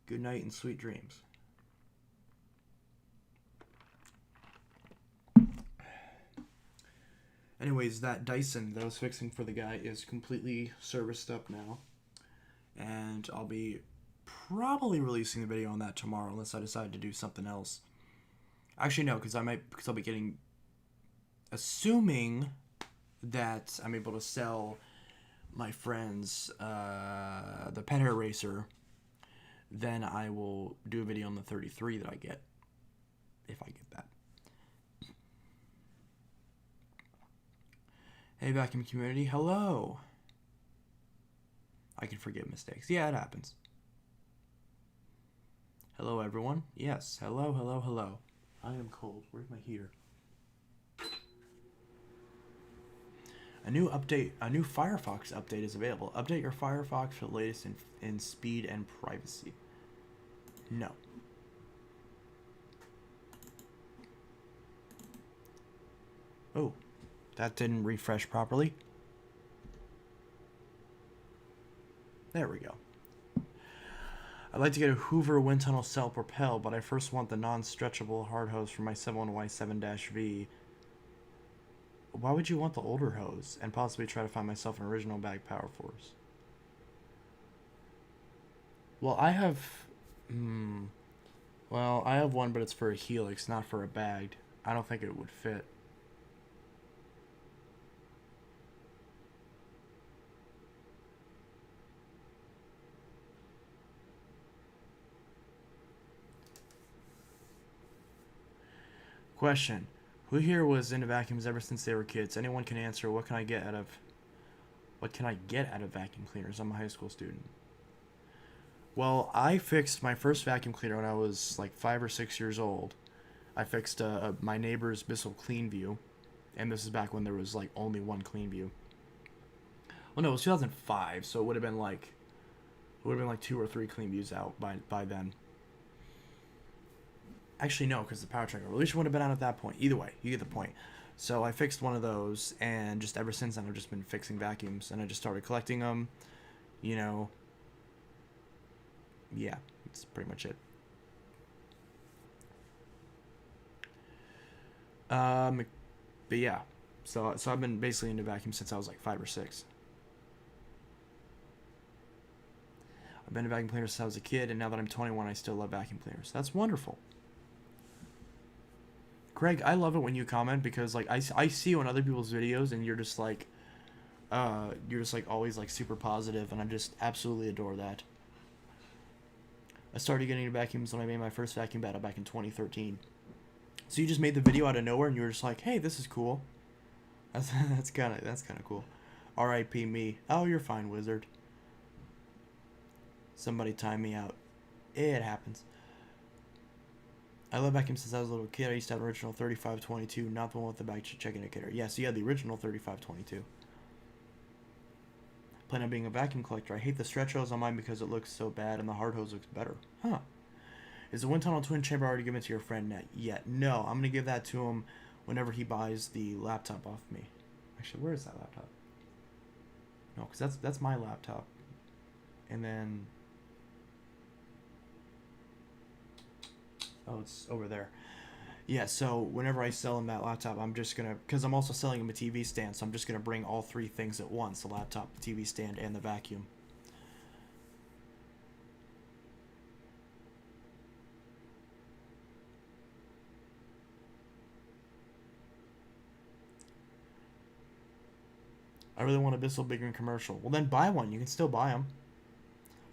Good night and sweet dreams. Anyways, that Dyson that I was fixing for the guy is completely serviced up now. And I'll be probably releasing the video on that tomorrow unless I decide to do something else. Actually, no, because I'll be getting... Assuming that I'm able to sell my friend's the pet hair racer, then I will do a video on the 33 that I get, if I get that. Hey, vacuum community, hello. I can forgive mistakes. Yeah, it happens. Hello, everyone. Yes, hello, hello, hello. I am cold. Where's my heater? A new Firefox update is available. Update your Firefox for the latest in speed and privacy. No. Oh, that didn't refresh properly. There we go. I'd like to get a Hoover wind tunnel cell propel, but I first want the non-stretchable hard hose for my 71Y7-V. Why would you want the older hose and possibly try to find myself an original bag Power Force? Well, I have... Well, I have one, but it's for a Helix, not for a bag. I don't think it would fit. Question. Who here was into vacuums ever since they were kids? Anyone can answer. What can I get out of vacuum cleaners? I'm a high school student. Well, I fixed my first vacuum cleaner when I was like 5 or 6 years old. I fixed my neighbor's Bissell Cleanview, and this is back when there was like only one Cleanview. Well, no, it was 2005, so it would have been like 2 or 3 Cleanviews out by then. Actually, no, because the power track revolution would have been out at that point. Either way, you get the point. So I fixed one of those, and just ever since then, I've just been fixing vacuums, and I just started collecting them. You know, yeah, that's pretty much it. But yeah, so I've been basically into vacuums since I was like 5 or 6. I've been a vacuum cleaner since I was a kid, and now that I'm 21, I still love vacuum cleaners. That's wonderful. Craig, I love it when you comment because like I see you on other people's videos and you're just like always like super positive, and I just absolutely adore that. I started getting into vacuums when I made my first vacuum battle back in 2013. So you just made the video out of nowhere and you were just like, hey, this is cool. That's kind of cool. R.I.P. me. Oh, you're fine, wizard. Somebody time me out. It happens. I love vacuums since I was a little kid. I used to have an original 3522, not the one with the back check indicator. Yes, yeah, the original 3522. Plan on being a vacuum collector. I hate the stretch hose on mine because it looks so bad and the hard hose looks better. Huh. Is the wind tunnel twin chamber already given to your friend yet? No, I'm going to give that to him whenever he buys the laptop off me. Actually, where is that laptop? No, because that's my laptop. And then... Oh, it's over there. Yeah, so whenever I sell him that laptop, I'm just going to... Because I'm also selling him a TV stand, so I'm just going to bring all 3 things at once. The laptop, the TV stand, and the vacuum. I really want a Bissell Big Green commercial. Well, then buy one. You can still buy them.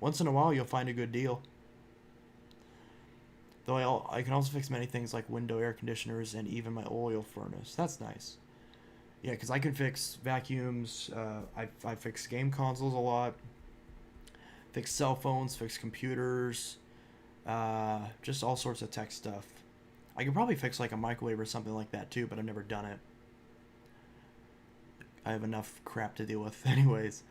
Once in a while, you'll find a good deal. Though I can also fix many things like window air conditioners and even my oil furnace. That's nice. Yeah, because I can fix vacuums. I fix game consoles a lot. Fix cell phones, fix computers. Just all sorts of tech stuff. I could probably fix like a microwave or something like that too, but I've never done it. I have enough crap to deal with anyways.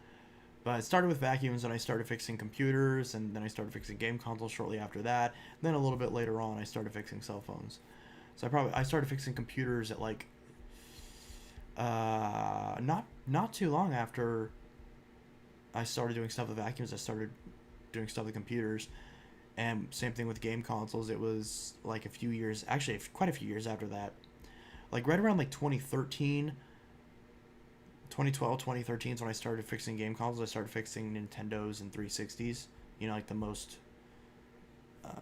But I started with vacuums, and I started fixing computers, and then I started fixing game consoles shortly after that. And then a little bit later on, I started fixing cell phones. So I started fixing computers at like not too long after I started doing stuff with vacuums. I started doing stuff with computers, and same thing with game consoles. It was like a few years, actually quite a few years after that, like right around like 2013. 2012, 2013 is when I started fixing game consoles. I started fixing Nintendos and 360s. You know, like the most...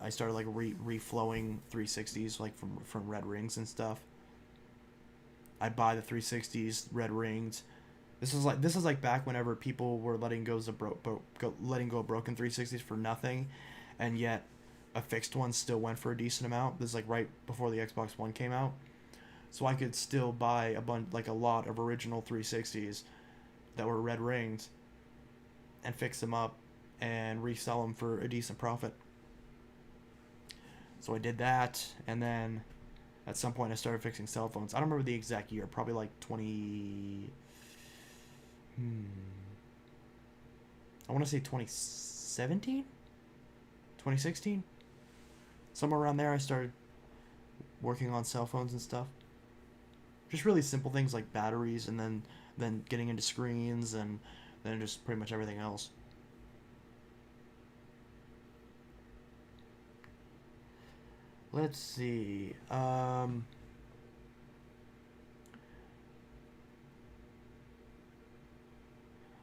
I started like reflowing 360s, like from red rings and stuff. I'd buy the 360s, red rings. This is like back whenever people were letting go of broken 360s for nothing, and yet a fixed one still went for a decent amount. This is like right before the Xbox One came out, so I could still buy a lot of original 360s that were red ringed and fix them up and resell them for a decent profit. So I did that, and then at some point I started fixing cell phones. I don't remember the exact year, probably like 20... I want to say 2017? 2016? Somewhere around there I started working on cell phones and stuff. Just really simple things like batteries, and then getting into screens, and then just pretty much everything else. Let's see.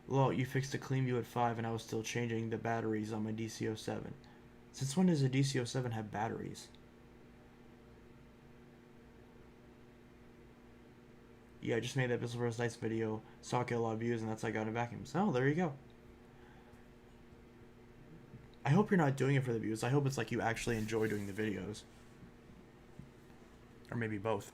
Well, you fixed a clean view at 5 and I was still changing the batteries on my DC-07. Since when does a DC-07 have batteries? Yeah, I just made that Bissell vs. Dyson video, saw it get a lot of views, and that's how I got into vacuums. Oh, there you go. I hope you're not doing it for the views. I hope it's like you actually enjoy doing the videos. Or maybe both.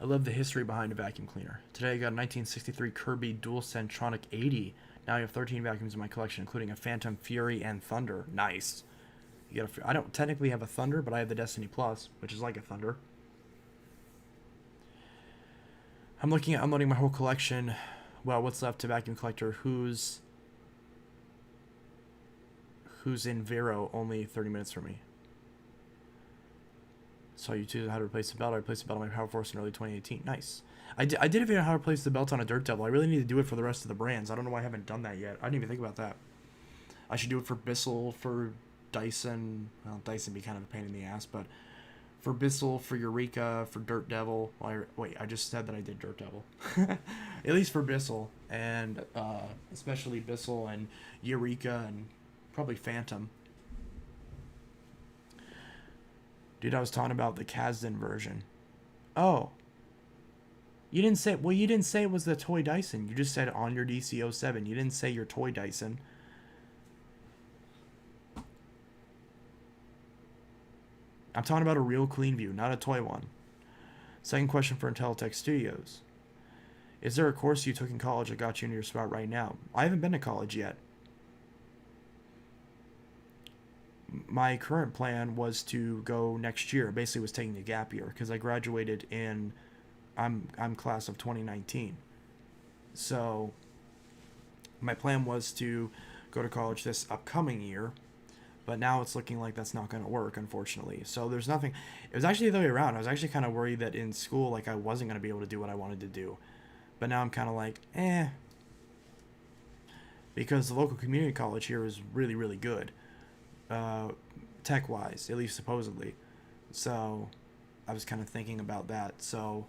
I love the history behind a vacuum cleaner. Today I got a 1963 Kirby Dual Centronic 80. Now I have 13 vacuums in my collection, including a Phantom, Fury, and Thunder. Nice. I don't technically have a Thunder, but I have the Destiny Plus, which is like a Thunder. I'm looking at unloading my whole collection. Well, what's left to vacuum collector? Who's in Vero, only 30 minutes from me. Saw you too how to replace the belt. I replaced the belt on my Power Force in early 2018. Nice. I did a video on how to replace the belt on a Dirt Devil. I really need to do it for the rest of the brands. I don't know why I haven't done that yet. I didn't even think about that. I should do it for Bissell, for Dyson. Well, Dyson be kind of a pain in the ass, but for Bissell, for Eureka, for Dirt Devil. Well, wait, I just said that I did Dirt Devil. At least for Bissell, and especially Bissell and Eureka and probably Phantom. Dude, I was talking about the Kasdan version. Oh. You didn't say... Well, you didn't say it was the toy Dyson. You just said on your DC-07. You didn't say your toy Dyson. I'm talking about a real clean view, not a toy one. Second question for Intelitech Studios. Is there a course you took in college that got you into your spot right now? I haven't been to college yet. My current plan was to go next year. Basically was taking a gap year because I graduated in I'm class of 2019. So my plan was to go to college this upcoming year, but now it's looking like that's not going to work, unfortunately. So there's nothing. It was actually the other way around. I was actually kind of worried that in school, like, I wasn't going to be able to do what I wanted to do. But now I'm kind of like, because the local community college here is really, really good. Tech-wise, at least supposedly. So I was kind of thinking about that. So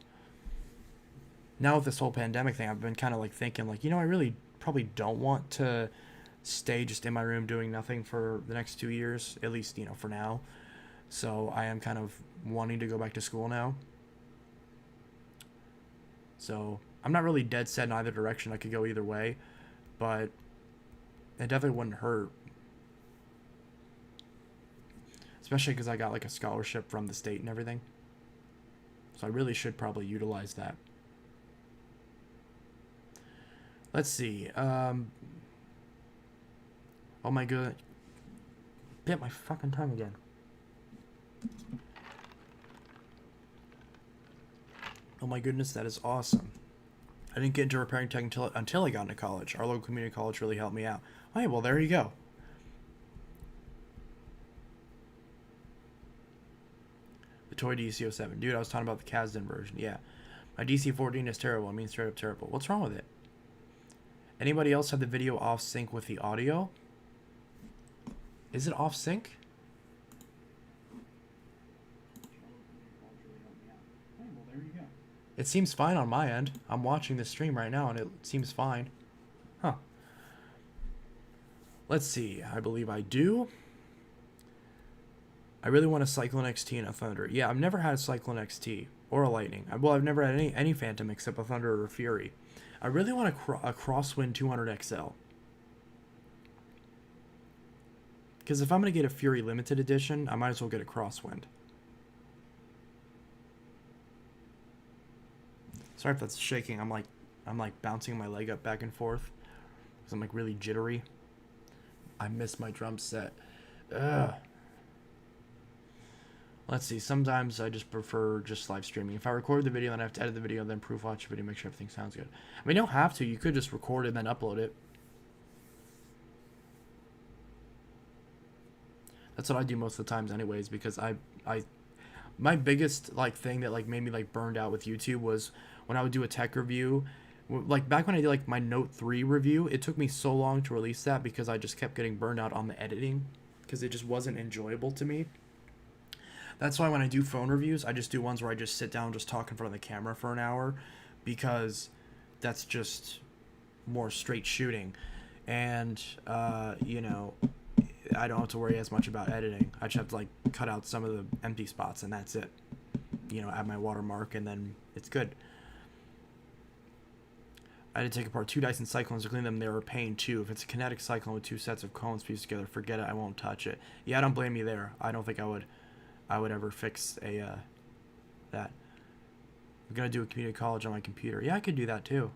now with this whole pandemic thing, I've been kind of like thinking, like, I really probably don't want to stay just in my room doing nothing for the next 2 years, at least, for now. So I am kind of wanting to go back to school now. So I'm not really dead set in either direction. I could go either way, but it definitely wouldn't hurt. Especially because I got like a scholarship from the state and everything. So I really should probably utilize that. Let's see. Oh my god. Bit my fucking tongue again. Oh my goodness, that is awesome. I didn't get into repairing tech until I got into college. Our local community college really helped me out. Hey, well, there you go. The toy DC-07. Dude, I was talking about the Kasdan version. Yeah. My DC-14 is terrible. I mean, straight up terrible. What's wrong with it? Anybody else have the video off sync with the audio? Is it off sync? It seems fine on my end. I'm watching the stream right now and it seems fine. Huh. Let's see. I believe I do. I really want a Cyclone XT and a Thunder. Yeah, I've never had a Cyclone XT or a Lightning. Well, I've never had any Phantom except a Thunder or a Fury. I really want a Crosswind 200 XL. Because if I'm going to get a Furry limited edition, I might as well get a Crosswind. Sorry if that's shaking. I'm like bouncing my leg up back and forth. Because I'm like really jittery. I miss my drum set. Ugh. Let's see. Sometimes I just prefer just live streaming. If I record the video, then I have to edit the video, then proof watch the video, make sure everything sounds good. I mean, you don't have to. You could just record it and then upload it. That's what I do most of the times anyways, because my biggest like thing that like made me like burned out with YouTube was when I would do a tech review. Like back when I did like my Note 3 review, it took me so long to release that because I just kept getting burned out on the editing because it just wasn't enjoyable to me. That's why when I do phone reviews, I just do ones where I just sit down and just talk in front of the camera for an hour, because that's just more straight shooting. And, you know, I don't have to worry as much about editing. I just have to, like, cut out some of the empty spots, and that's it. You know, add my watermark, and then it's good. I had to take apart 2 Dyson cyclones to clean them. They were a pain, too. If it's a kinetic cyclone with 2 sets of cones pieced together, forget it. I won't touch it. Yeah, I don't blame you there. I don't think I would ever fix that. I'm gonna do a community college on my computer. Yeah, I could do that too.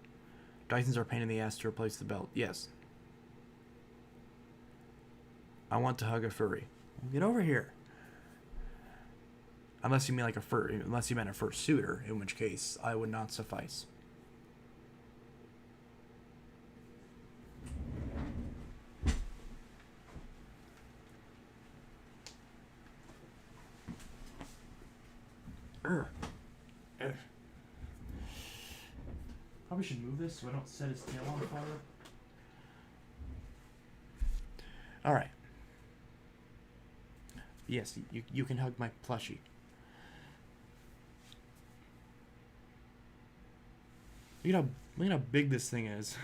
Dysons are a pain in the ass to replace the belt. Yes. I want to hug a furry. Get over here. Unless you mean like a furry, unless you meant a fursuiter, in which case I would not suffice. Probably should move this so I don't set his tail on fire. Alright. Yes, you can hug my plushie. Look at how big this thing is.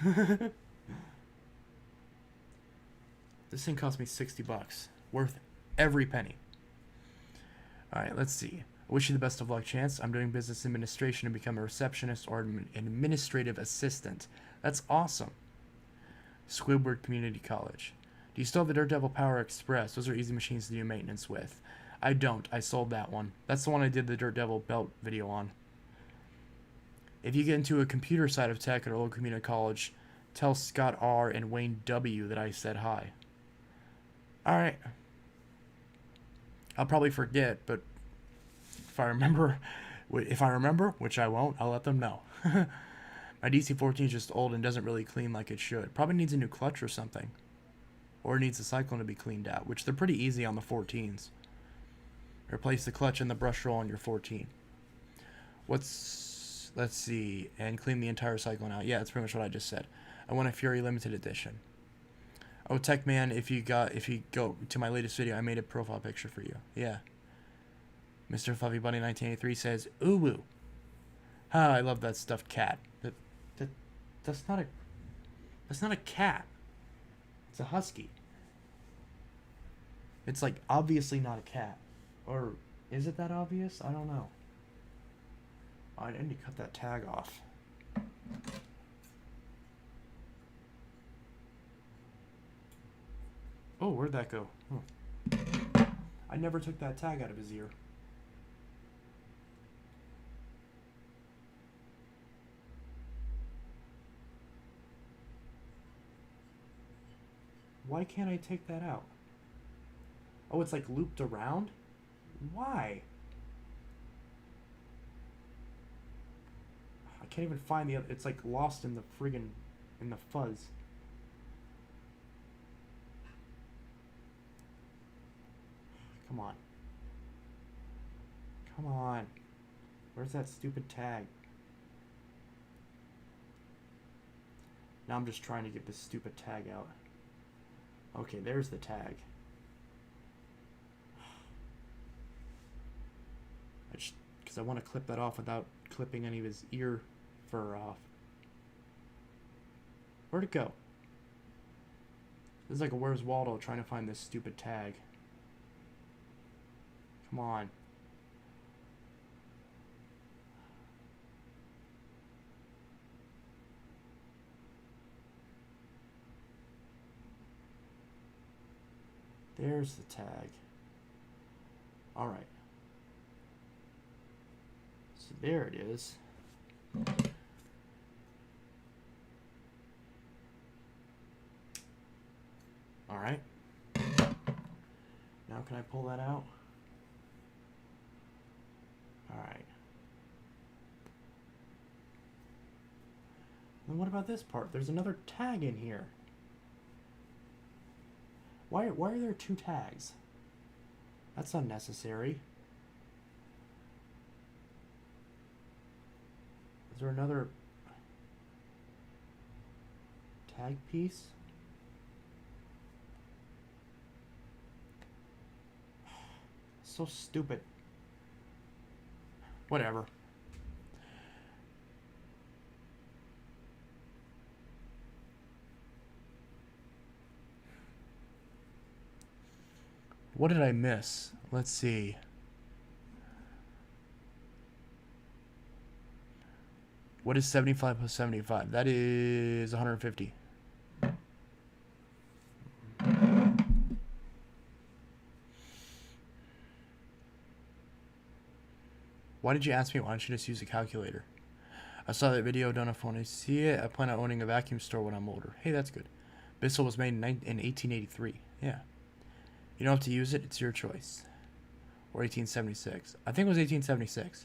This thing cost me $60. Worth every penny. Alright, let's see. I wish you the best of luck, Chance. I'm doing business administration to become a receptionist or an administrative assistant. That's awesome. Squidward Community College. Do you still have the Dirt Devil Power Express? Those are easy machines to do maintenance with. I don't. I sold that one. That's the one I did the Dirt Devil belt video on. If you get into a computer side of tech at a local community college, tell Scott R. and Wayne W. that I said hi. Alright. I'll probably forget, but if I remember, which I won't, I'll let them know. My DC-14 is just old and doesn't really clean like it should. Probably needs a new clutch or something. Or needs the cyclone to be cleaned out, which they're pretty easy on the 14s. Replace the clutch and the brush roll on your 14. Let's see, and clean the entire cyclone out. Yeah, that's pretty much what I just said. I want a Furry limited edition. Oh, Tech Man, if you go to my latest video, I made a profile picture for you. Yeah. Mr. Fluffy Bunny 1983 says, "Ooh woo." Ah, I love that stuffed cat. That's not a cat. It's a husky. It's like obviously not a cat. Or is it that obvious? I don't know. I need to cut that tag off. Oh, where'd that go? Oh. I never took that tag out of his ear. Why can't I take that out? Oh, it's like looped around? Why? I can't even find the other. It's like lost in the friggin' in the fuzz. Come on. Come on. Where's that stupid tag? Now I'm just trying to get this stupid tag out. Okay, there's the tag. Because I want to clip that off without clipping any of his ear fur off. Where'd it go? This is like a Where's Waldo trying to find this stupid tag. Come on. There's the tag. Alright. So there it is. Alright. Now can I pull that out? Alright. And what about this part? There's another tag in here. Why are there 2 tags? That's unnecessary. Is there another tag piece? So stupid. Whatever. What did I miss? Let's see. What is 75 plus 75? That is 150. Why did you ask me? Why don't you just use a calculator? I saw that video. Don't know if I want to see it. I plan on owning a vacuum store when I'm older. Hey, that's good. Bissell was made in 1883. Yeah. You don't have to use it. It's your choice. Or 1876. I think it was 1876.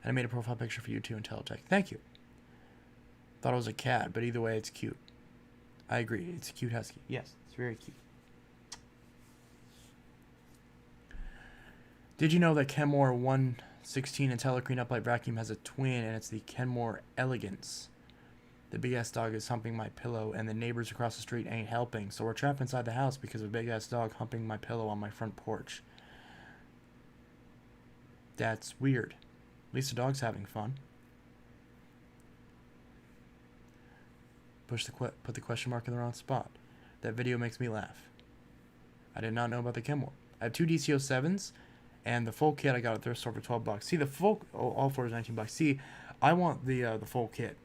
And I made a profile picture for you too in Teletech. Thank you. Thought it was a cat, but either way, it's cute. I agree. It's a cute husky. Yes, it's very cute. Did you know that Kenmore 116 IntelliClean Upright Vacuum has a twin, and it's the Kenmore Elegance? The big-ass dog is humping my pillow, and the neighbors across the street ain't helping, so we're trapped inside the house because of a big-ass dog humping my pillow on my front porch. That's weird. At least the dog's having fun. Put the question mark in the wrong spot. That video makes me laugh. I did not know about the Kenmore. I have 2 DC07s, and the full kit I got at thrift store for $12. See, the full, all 4 is $19. See, I want the full kit.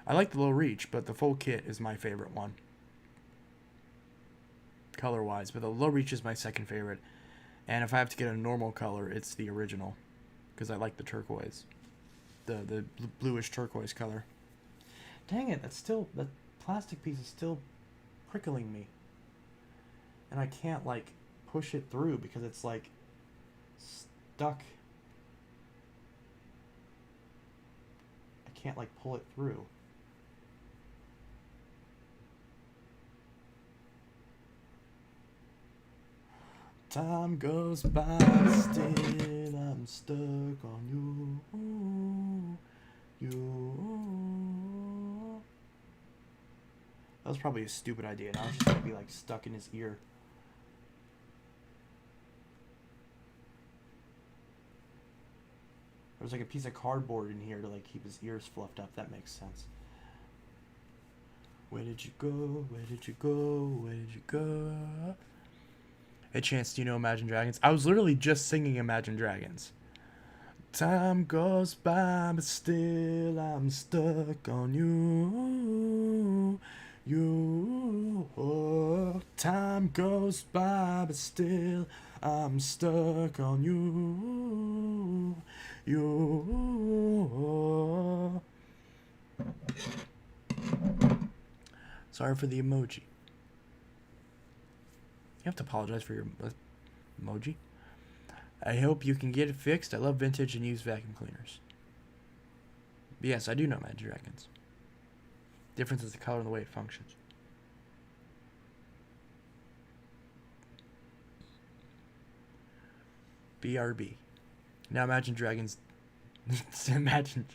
I like the low reach, but the full kit is my favorite one. Color-wise, but the low reach is my second favorite. And if I have to get a normal color, it's the original. Because I like the turquoise. The bluish turquoise color. Dang it, that plastic piece is still prickling me. And I can't, like, push it through because it's, like, stuck. I can't, like, pull it through. Time goes by, still I'm stuck on you. That was probably a stupid idea. Now it's just gonna be like stuck in his ear. There's like a piece of cardboard in here to like keep his ears fluffed up. That makes sense. Where did you go? Where did you go? Where did you go? Hey, Chance, do you know Imagine Dragons? I was literally just singing Imagine Dragons. Time goes by, but still I'm stuck on you. Time goes by, but still I'm stuck on you. Sorry for the emoji. You have to apologize for your emoji. I hope you can get it fixed. I love vintage and used vacuum cleaners. But yes, I do know Imagine Dragons. Difference is the color and the way it functions. BRB. Now Imagine Dragons. Imagine.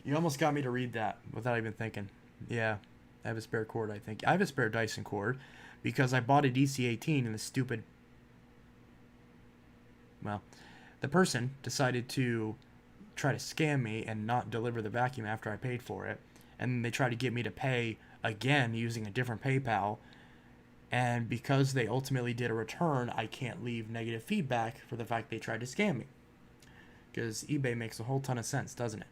You almost got me to read that without even thinking. Yeah, I have a spare cord, I think. I have a spare Dyson cord because I bought a DC-18 and the stupid... Well, the person decided to try to scam me and not deliver the vacuum after I paid for it. And they tried to get me to pay again using a different PayPal. And because they ultimately did a return, I can't leave negative feedback for the fact they tried to scam me. Because eBay makes a whole ton of sense, doesn't it?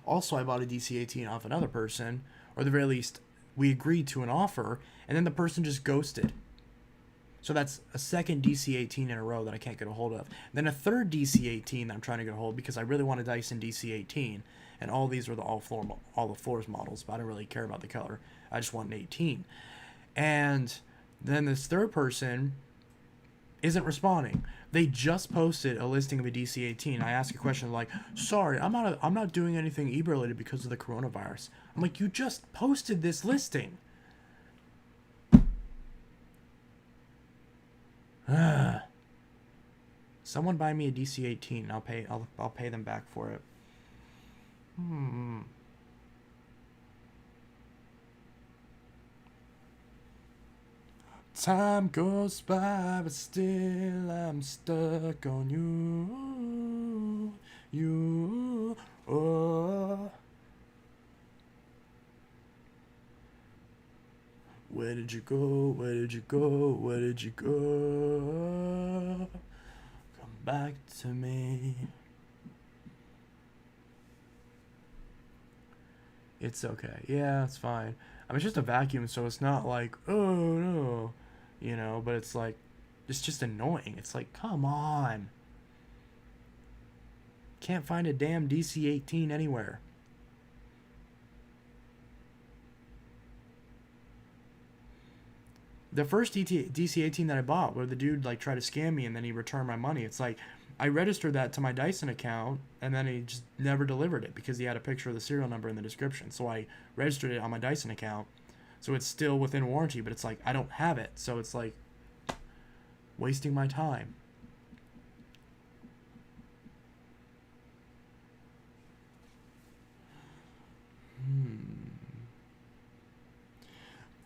Also, I bought a DC-18 off another person, or at the very least, we agreed to an offer, and then the person just ghosted. So that's a second DC-18 in a row that I can't get a hold of. Then a third DC-18 that I'm trying to get a hold of because I really want a Dyson DC-18, and all these are the all the floors models, but I don't really care about the color. I just want an 18. And then this third person isn't responding. They just posted a listing of a DC-18. I ask a question like, "Sorry, I'm not doing anything eBay related because of the coronavirus." I'm like, "You just posted this listing." Someone buy me a DC-18. I'll pay them back for it. Time goes by, but still I'm stuck on you. You. Oh. Where did you go? Where did you go? Where did you go? Come back to me. It's okay. Yeah, it's fine. I mean, it's just a vacuum, so it's not like, oh no, you know, but it's like, it's just annoying. It's like, come on. Can't find a damn DC-18 anywhere. The first DC-18 that I bought, where the dude like tried to scam me and then he returned my money, it's like, I registered that to my Dyson account and then he just never delivered it because he had a picture of the serial number in the description. So I registered it on my Dyson account, so it's still within warranty, but it's like I don't have it, so it's like wasting my time.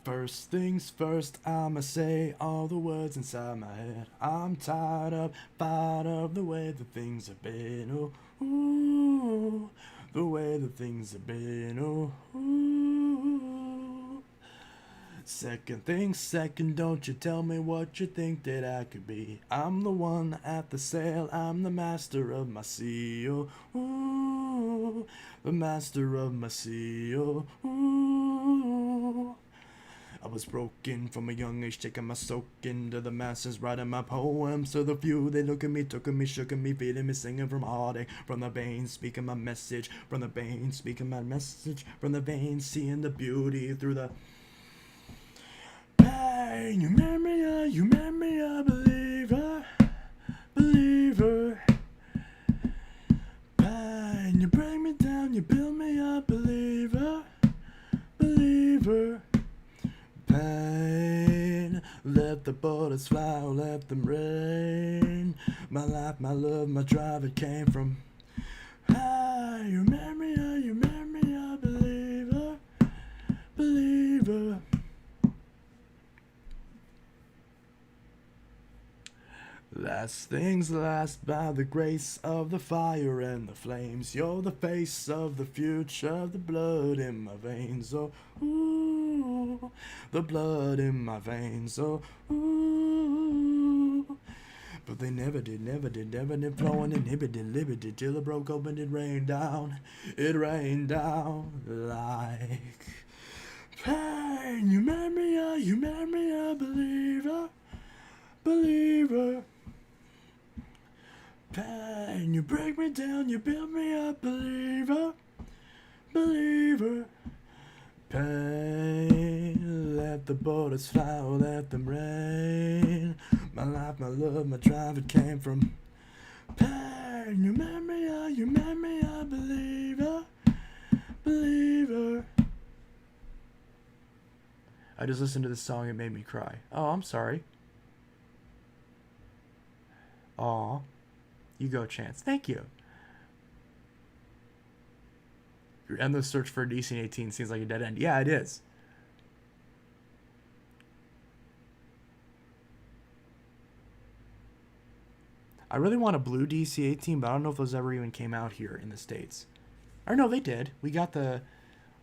First things first, I'ma say all the words inside my head. I'm tired of the way that things have been. Oh, ooh, the way that things have been. Oh, ooh. Second things second, don't you tell me what you think that I could be. I'm the one at the sail, I'm the master of my sea. Oh, ooh, the master of my sea. Oh, ooh. I was broken from a young age, taking my soak into the masses, writing my poems to the few. They look at me, took at me, shook at me, feeling me, singing from heartache, from the veins, speaking my message, from the veins, speaking my message, from the veins, seeing the beauty through the pain. You made me a believer, believer. Pain, you break me down, you build me up, believer, believer. Pain, let the bullets fly, let them rain. My life, my love, my drive, it came from high. You made me a believer, believer. Last things last, by the grace of the fire and the flames. You're the face of the future, the blood in my veins. Oh, ooh, the blood in my veins. Oh, ooh. But they never did flow uninhibited, limited, till it broke open, it rained down like pain. You made me a believer, believer. Pain, you break me down, you build me up, believer, believer. Pain, let the bullets fly, let them rain. My life, my love, my drive, it came from pain. You made me a believer, believer. I just listened to this song, it made me cry. Oh, I'm sorry. Aw. You go, Chance. Thank you. Your endless search for a DC-18 seems like a dead end. Yeah, it is. I really want a blue DC-18, but I don't know if those ever even came out here in the States. Or no, they did. We got the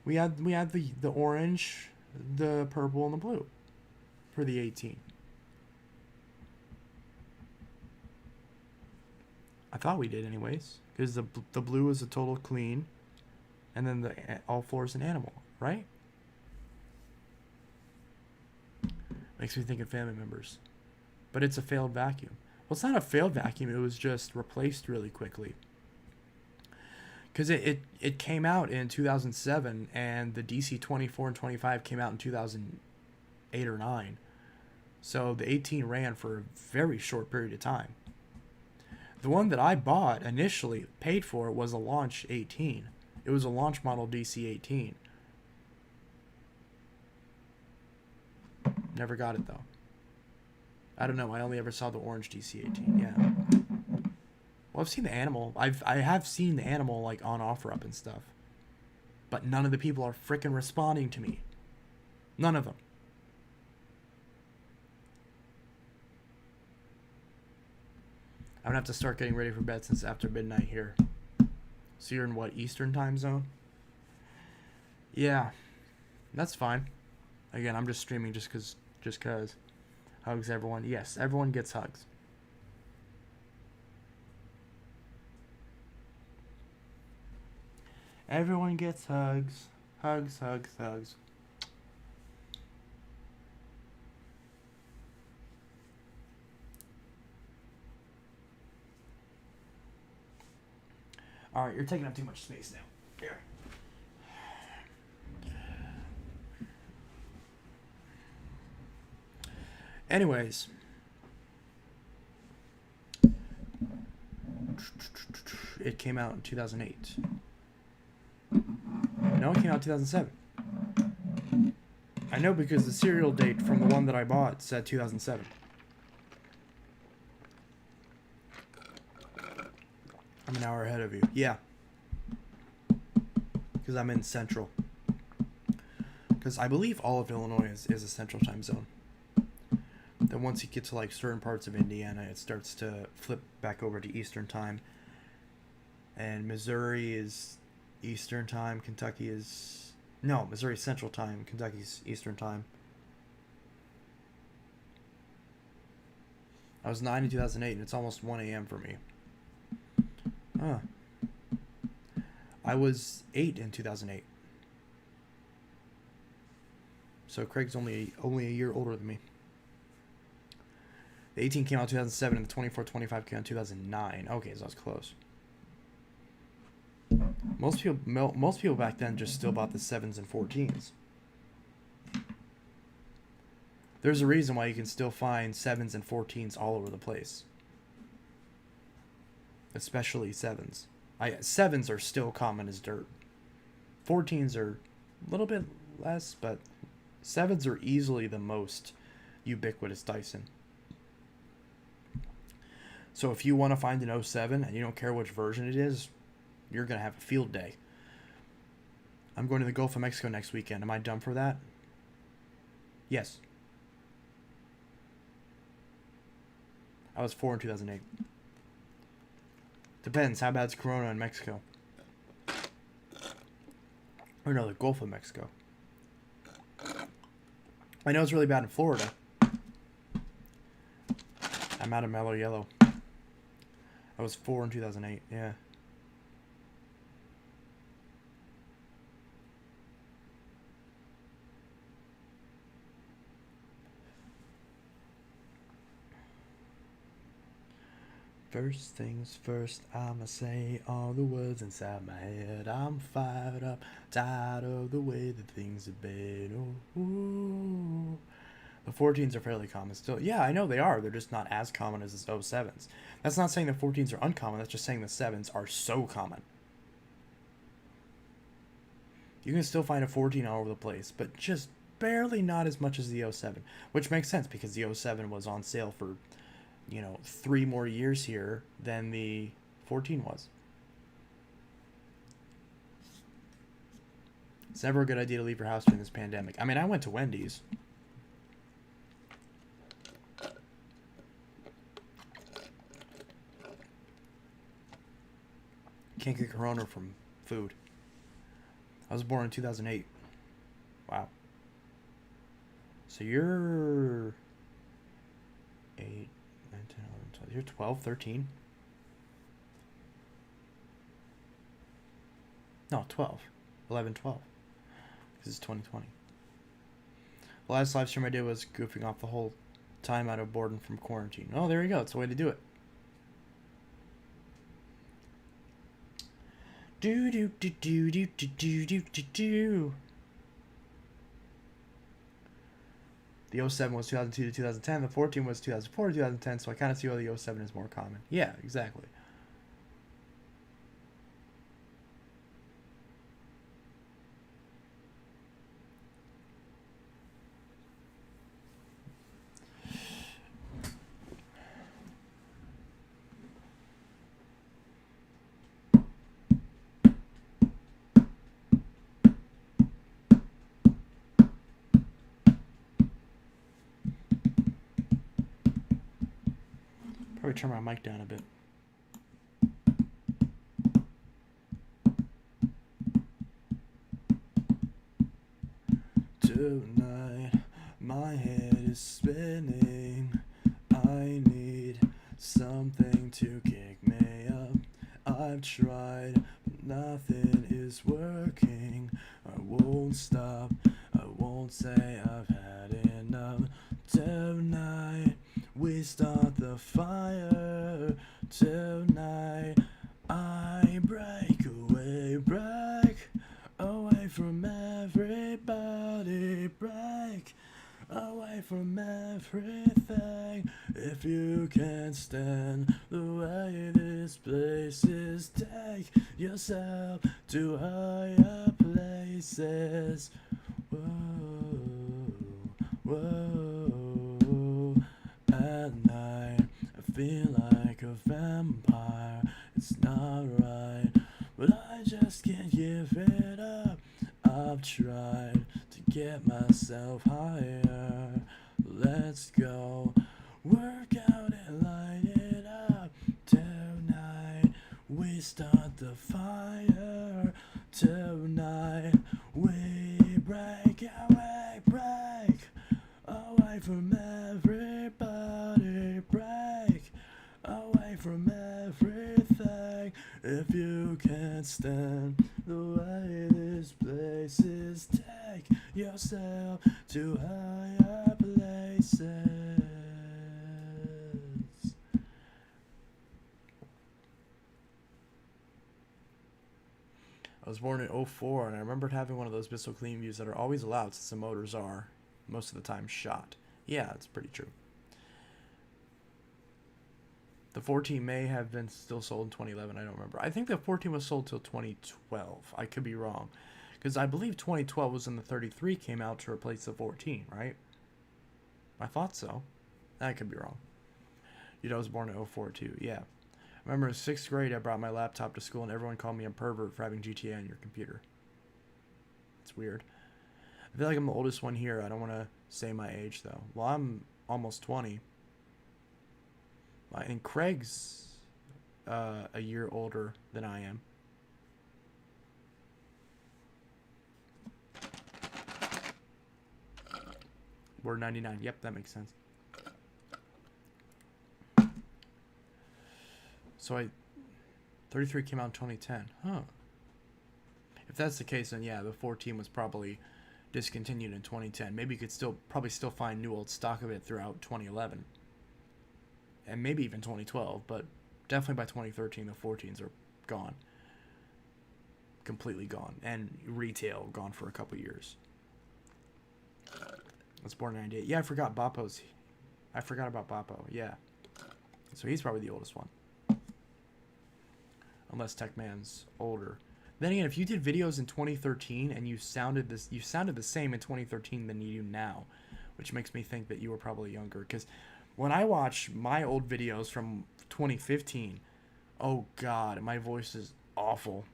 we had the orange, the purple, and the blue for the 18. I thought we did anyways, because the blue is a total clean, and then the all four is an animal, right? Makes me think of family members. But it's a failed vacuum. Well, it's not a failed vacuum. It was just replaced really quickly. Because it came out in 2007, and the DC 24 and 25 came out in 2008 or 9. So the 18 ran for a very short period of time. The one that I bought initially, paid for, was a launch 18. It was a launch model DC 18. Never got it, though. I don't know. I only ever saw the orange DC 18. Yeah. Well, I've seen the animal. I have seen the animal, like, on OfferUp and stuff. But none of the people are freaking responding to me. None of them. I'm going to have to start getting ready for bed since after midnight here. So you're in what, Eastern time zone? Yeah. That's fine. Again, I'm just streaming just cause. Hugs, everyone. Yes, everyone gets hugs. Everyone gets hugs. Hugs, hugs, hugs. Alright, you're taking up too much space now. Here. Anyways. It came out in 2008. No, it came out in 2007. I know because the serial date from the one that I bought said 2007. I'm an hour ahead of you. Yeah. Because I'm in Central. Because I believe all of Illinois is a Central time zone. Then once you get to like certain parts of Indiana, it starts to flip back over to Eastern time. And Missouri is Eastern time. Kentucky is... No, Missouri Central time. Kentucky's Eastern time. I was 9 in 2008, and it's almost 1 a.m. for me. Huh. I was 8 in 2008. So Craig's only a year older than me. The 18 came out in 2007, and the 24-25 came out in 2009. Okay, so that's close. Most people back then just still bought the 7s and 14s. There's a reason why you can still find 7s and 14s all over the place. Especially 7s. 7s are still common as dirt. 14s are a little bit less, but 7s are easily the most ubiquitous Dyson. So if you want to find an 07 and you don't care which version it is, you're going to have a field day. I'm going to the Gulf of Mexico next weekend. Am I dumb for that? Yes. I was 4 in 2008. Depends. How bad's Corona in Mexico? Or no, the Gulf of Mexico. I know it's really bad in Florida. I'm out of mellow yellow. I was 4 in 2008, yeah. First things first, I'ma say all the words inside my head. I'm fired up, tired of the way that things have been. Ooh. The 14s are fairly common still. Yeah, I know they are. They're just not as common as the 07s. That's not saying the 14s are uncommon. That's just saying the 7s are so common. You can still find a 14 all over the place, but just barely not as much as the 07. Which makes sense because the 07 was on sale for, 3 more years here than the 14 was. It's never a good idea to leave your house during this pandemic. I mean, I went to Wendy's. Can't get Corona from food. I was born in 2008. Wow. So you're 8, 9, 10, 11, 12. You're 12, 13. No, 12. 11, 12. Because it's 2020. The last live stream I did was goofing off the whole time out of boredom from quarantine. Oh, there you go. It's the way to do it. Do do do do do do do do do do. The 07 was 2002 to 2010. The 14 was 2004 to 2010. So I kind of see why the 07 is more common. Yeah, exactly. Probably turn my mic down a bit. Tonight, my head is spinning. I need something to kick me up. I've tried, but nothing is working. I won't stop. I won't say I've had enough. Tonight, we start the fire. Tonight, I break away from everybody, break away from everything. If you can't stand the way this place is, take yourself to higher places. Whoa, whoa. At night, I feel like a vampire. It's not right, but I just can't give it up. I've tried to get myself higher. Let's go work out and light it up. Tonight we start the fire. Tonight we break away from everybody, break away from everything. If you can't stand the way this place is, take yourself to higher places. I was born in 04, and I remembered having one of those Bissell clean views that are always allowed since the motors are, most of the time, shot. Yeah, it's pretty true. The 14 may have been still sold in 2011. I don't remember. I think the 14 was sold till 2012. I could be wrong. Because I believe 2012 was when the 33 came out to replace the 14, right? I thought so. I could be wrong. You know, I was born in 04 too. Yeah. I remember in 6th grade, I brought my laptop to school and everyone called me a pervert for having GTA on your computer. It's weird. I feel like I'm the oldest one here. I don't want to say my age, though. Well, I'm almost 20. And Craig's a year older than I am. We're 99. Yep, that makes sense. So 33 came out in 2010. Huh. If that's the case, then yeah, the 14 was probably discontinued in 2010. Maybe you could probably still find new old stock of it throughout 2011. And maybe even 2012, but definitely by 2013, the 14s are gone. Completely gone. And retail gone for a couple years. I was born in 98. Yeah, I forgot about Boppo. Yeah. So he's probably the oldest one. Unless Techman's older. Then again, if you did videos in 2013 and you sounded the same in 2013 than you do now, which makes me think that you were probably younger. Because when I watch my old videos from 2015, oh god, my voice is awful.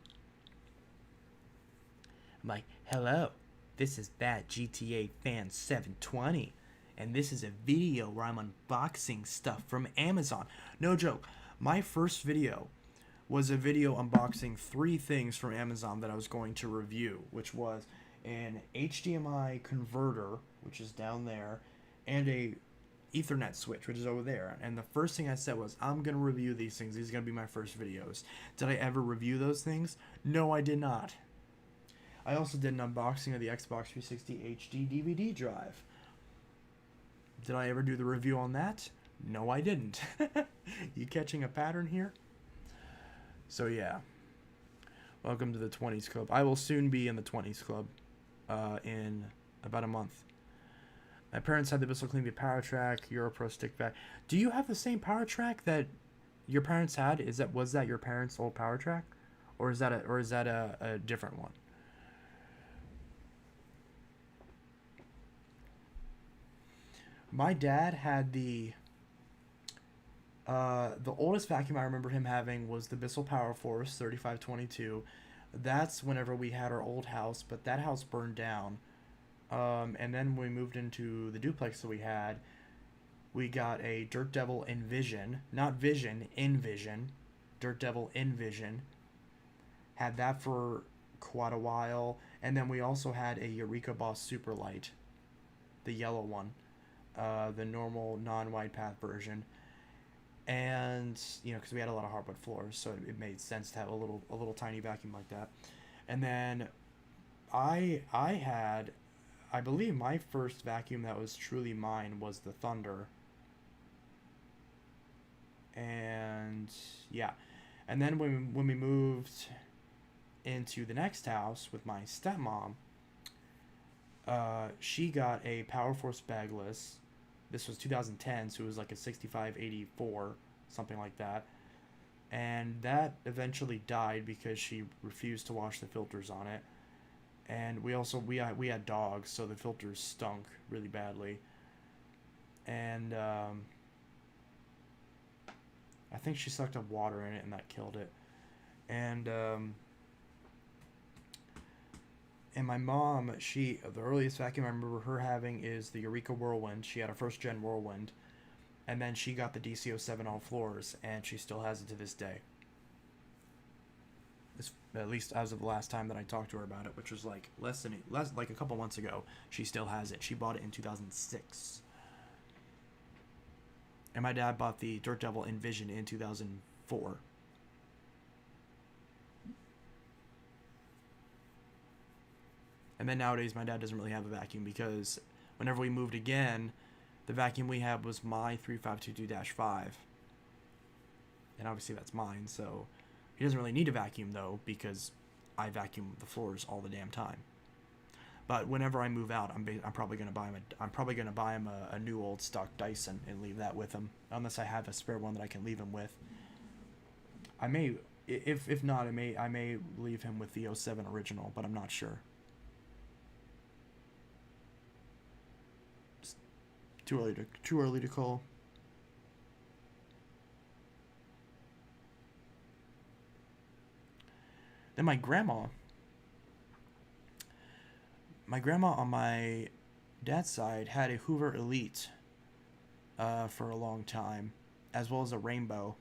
I'm like, hello, this is Bad GTA Fan 720, and this is a video where I'm unboxing stuff from Amazon. No joke, my first video was a video unboxing 3 things from Amazon that I was going to review, which was an HDMI converter, which is down there, and a Ethernet switch, which is over there. And the first thing I said was, I'm going to review these things. These are going to be my first videos. Did I ever review those things? No, I did not. I also did an unboxing of the Xbox 360 HD DVD drive. Did I ever do the review on that? No, I didn't. You catching a pattern here? So yeah. Welcome to the 20s Club. I will soon be in the 20s Club in about a month. My parents had the Bissell Columbia Power Track, Europro stick vac. Do you have the same Power Track that your parents had? Was that your parents' old Power Track? Or is that a different one? My dad had the oldest vacuum I remember him having was the Bissell Power Force 3522. That's whenever we had our old house, but that house burned down. And then when we moved into the duplex that we had, we got a Dirt Devil Envision, not Vision, Envision, Dirt Devil Envision. Had that for quite a while, and then we also had a Eureka Boss Superlight, the yellow one, the normal non-wide path version. And because we had a lot of hardwood floors, so it made sense to have a little tiny vacuum like that. And then I had, I believe my first vacuum that was truly mine was the Thunder. And yeah, and then when we moved into the next house with my stepmom, she got a Power Force bagless. This was 2010, so it was like a 6584, something like that. And that eventually died because she refused to wash the filters on it. And we had dogs, so the filters stunk really badly. And I think she sucked up water in it, and that killed it. And my mom, the earliest vacuum I remember her having is the Eureka Whirlwind. She had a first gen Whirlwind, and then she got the DC07 all floors, and she still has it to this day. At least as of the last time that I talked to her about it, which was like like a couple months ago. She still has it. She bought it in 2006. And my dad bought the Dirt Devil Envision in 2004. And then nowadays my dad doesn't really have a vacuum because whenever we moved again, the vacuum we had was my 3522-5. And obviously that's mine, so he doesn't really need a vacuum though because I vacuum the floors all the damn time. But whenever I move out, I'm probably gonna buy him a new old stock Dyson and leave that with him, unless I have a spare one that I can leave him with. I may, if not, I may leave him with the 07 original, but I'm not sure. It's too early to call. Then my grandma on my dad's side had a Hoover Elite for a long time, as well as a Rainbow.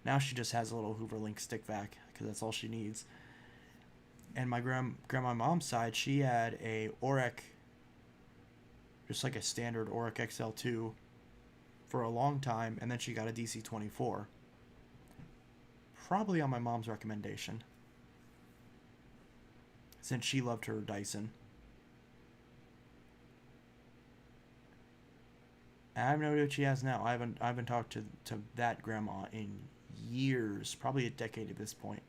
Now she just has a little Hoover Link stick vac because that's all she needs. And my grandma mom's side, she had a Orec, just like a standard Orec XL2 for a long time, and then she got a DC24. Probably on my mom's recommendation, since she loved her Dyson. I have no idea what she has now. I haven't talked to that grandma in years, probably a decade at this point.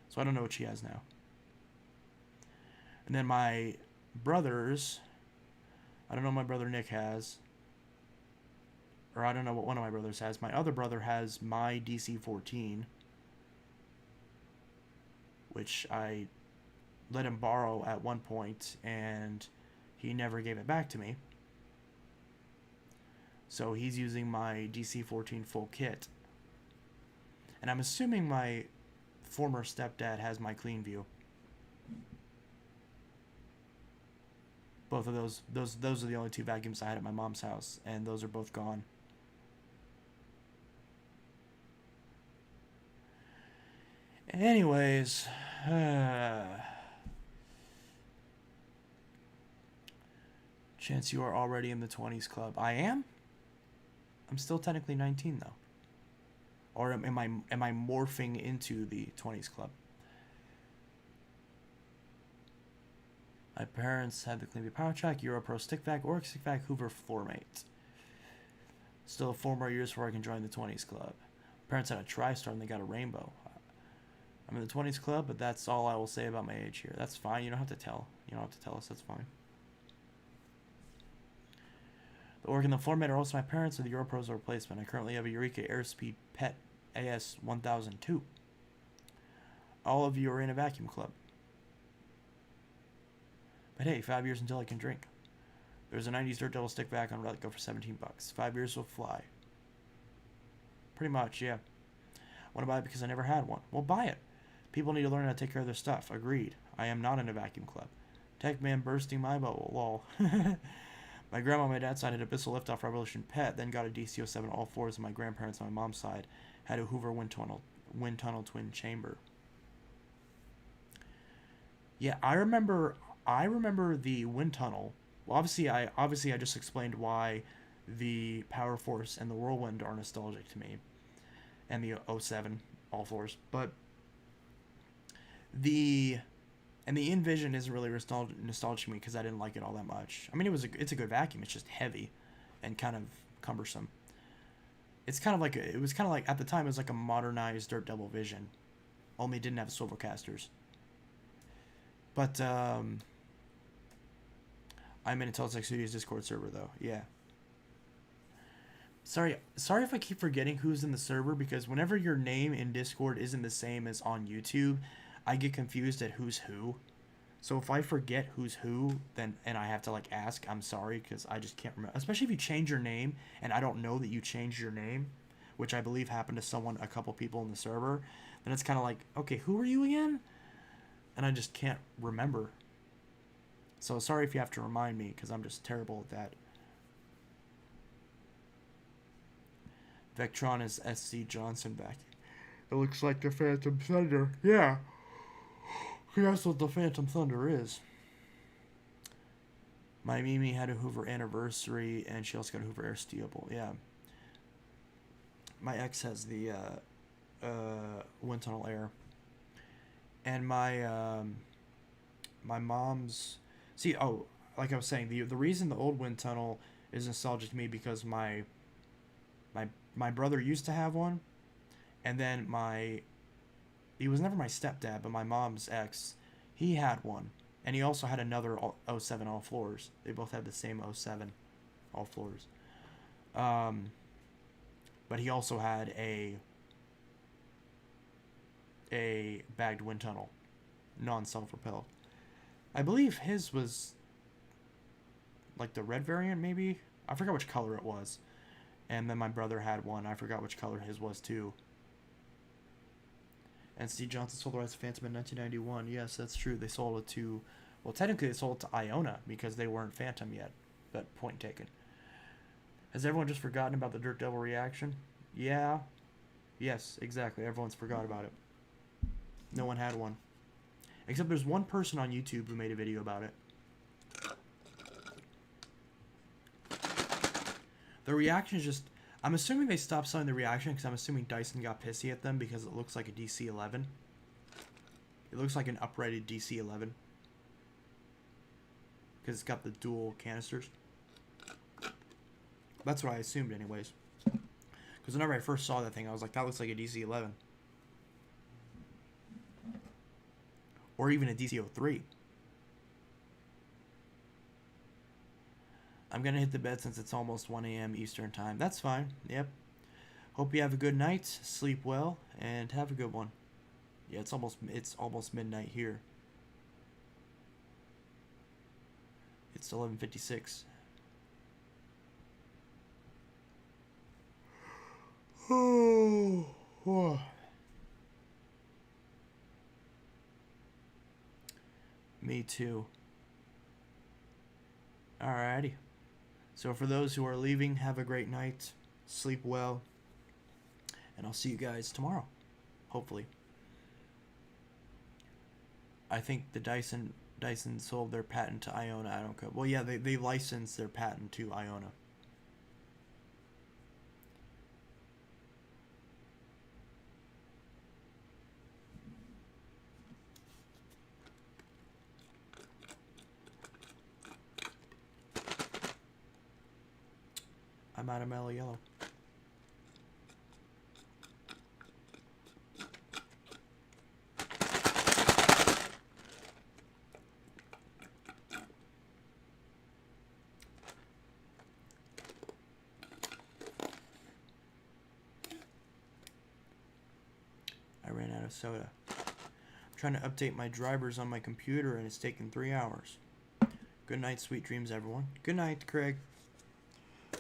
So I don't know what she has now. And then my brothers, I don't know what my brother Nick has. Or I don't know what one of my brothers has. My other brother has my DC-14, which I let him borrow at one point, and he never gave it back to me. So he's using my DC-14 full kit. And I'm assuming my former stepdad has my Clean View. Both of those are the only two vacuums I had at my mom's house, and those are both gone. Anyways, Chance, you are already in the 20s club. I am? I'm still technically 19 though. Or am I morphing into the 20s club? My parents had the Clean Power Track, Europro stick vac, or stick vac Hoover floor mate. Still 4 more years before I can join the 20s club. My parents had a TriStar and they got a rainbow. I'm in the 20s club, but that's all I will say about my age here. That's fine. You don't have to tell. You don't have to tell us. That's fine. The org and the floor mate are also my parents, so the Europro's a replacement. I currently have a Eureka Airspeed Pet AS 1002. All of you are in a vacuum club. But hey, 5 years until I can drink. There's a 90s Dirt Devil stick vac on Relico for $17. 5 years will fly. Pretty much, yeah. I want to buy it because I never had one. Well, buy it. People need to learn how to take care of their stuff. Agreed. I am not in a vacuum club. Tech man bursting my bubble. Lol. My grandma on my dad's side had a Bissell Liftoff Revolution Pet, then got a DC-07 all fours, and my grandparents on my mom's side had a Hoover wind tunnel twin chamber. Yeah, I remember the wind tunnel. Well, obviously I just explained why the Power Force and the Whirlwind are nostalgic to me, and the 07 all fours, but the Envision isn't really nostalgic to me because I didn't like it all that much. I mean, it's a good vacuum. It's just heavy and kind of cumbersome. It was kind of like at the time it was like a modernized Dirt Devil Vision, only it didn't have swivel casters. But I'm in Intellisex Studios Discord server though. Yeah. Sorry if I keep forgetting who's in the server, because whenever your name in Discord isn't the same as on YouTube, I get confused at who's who. So if I forget who's who, and I have to ask, I'm sorry, because I just can't remember. Especially if you change your name and I don't know that you changed your name, which I believe happened to a couple people in the server, then it's kind of like, okay, who are you again? And I just can't remember. So sorry if you have to remind me, because I'm just terrible at that. Vectron is SC Johnson vacuum. It looks like the Phantom Thunder. Yeah. That's what the Phantom Thunder is. My Mimi had a Hoover Anniversary, and she also got a Hoover Air Steelable. Yeah. My ex has the Wind Tunnel Air. And my mom's... See, like I was saying, the reason the old Wind Tunnel is nostalgic to me because my brother used to have one, and then he was never my stepdad, but my mom's ex, he had one, and he also had another 07 all floors. They both had the same 07 all floors. But he also had a bagged wind tunnel, non-self-propelled. I believe his was like the red variant, maybe? I forgot which color it was. And then my brother had one. I forgot which color his was, too. And Steve Johnson sold the rights to Phantom in 1991. Yes, that's true. They sold it to... Well, technically, they sold it to Iona because they weren't Phantom yet. But point taken. Has everyone just forgotten about the Dirt Devil reaction? Yeah. Yes, exactly. Everyone's forgot about it. No one had one. Except there's one person on YouTube who made a video about it. The reaction is just... I'm assuming they stopped selling the reaction because I'm assuming Dyson got pissy at them because it looks like a DC-11. It looks like an uprighted DC-11. Because it's got the dual canisters. That's what I assumed anyways. Because whenever I first saw that thing, I was like, that looks like a DC-11. Or even a DC-03. I'm going to hit the bed since it's almost 1 a.m. Eastern time. That's fine. Yep. Hope you have a good night. Sleep well. And have a good one. Yeah, it's almost midnight here. It's 11:56. Oh. Me too. Alrighty. So for those who are leaving, have a great night. Sleep well. And I'll see you guys tomorrow. Hopefully. I think the Dyson sold their patent to Iona. I don't know. Well, yeah, they licensed their patent to Iona. I'm out of mellow yellow. I ran out of soda. I'm trying to update my drivers on my computer and it's taken 3 hours. Good night, sweet dreams, everyone. Good night, Craig.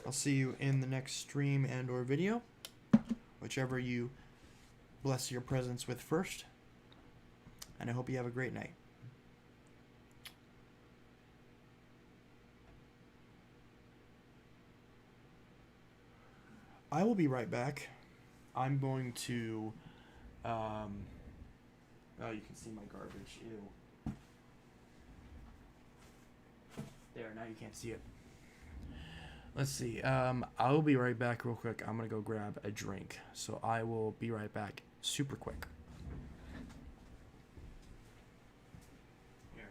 I'll see you in the next stream and or video, whichever you bless your presence with first. And I hope you have a great night. I will be right back. I'm going to oh, you can see my garbage. Ew. There, now you can't see it. Let's see. I'll be right back real quick. I'm going to go grab a drink. So I will be right back super quick. Here.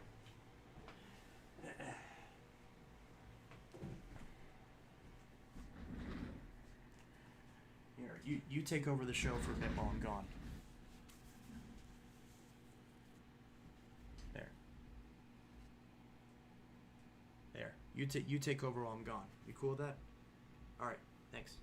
Here, you take over the show for a bit while I'm gone. You take over while I'm gone. You cool with that? All right. Thanks.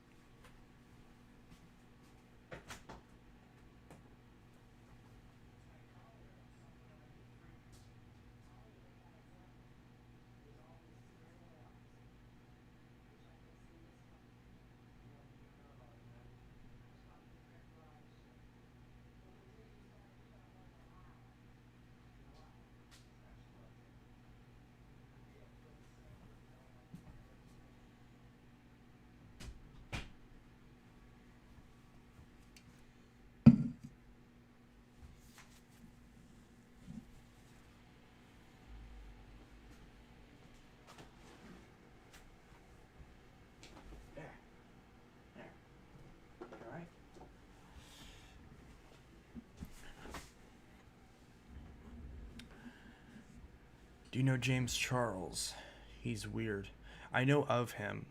Do you know James Charles? He's weird. I know of him.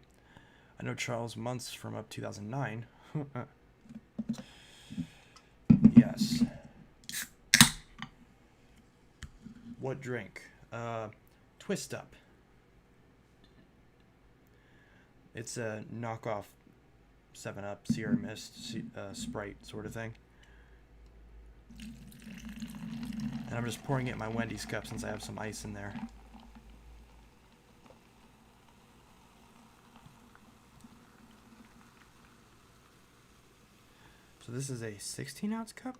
I know Charles Muntz from up 2009. Yes. What drink? Twist Up. It's a knockoff 7-Up, Sierra Mist, Sprite sort of thing. And I'm just pouring it in my Wendy's cup since I have some ice in there. So this is a 16-ounce cup?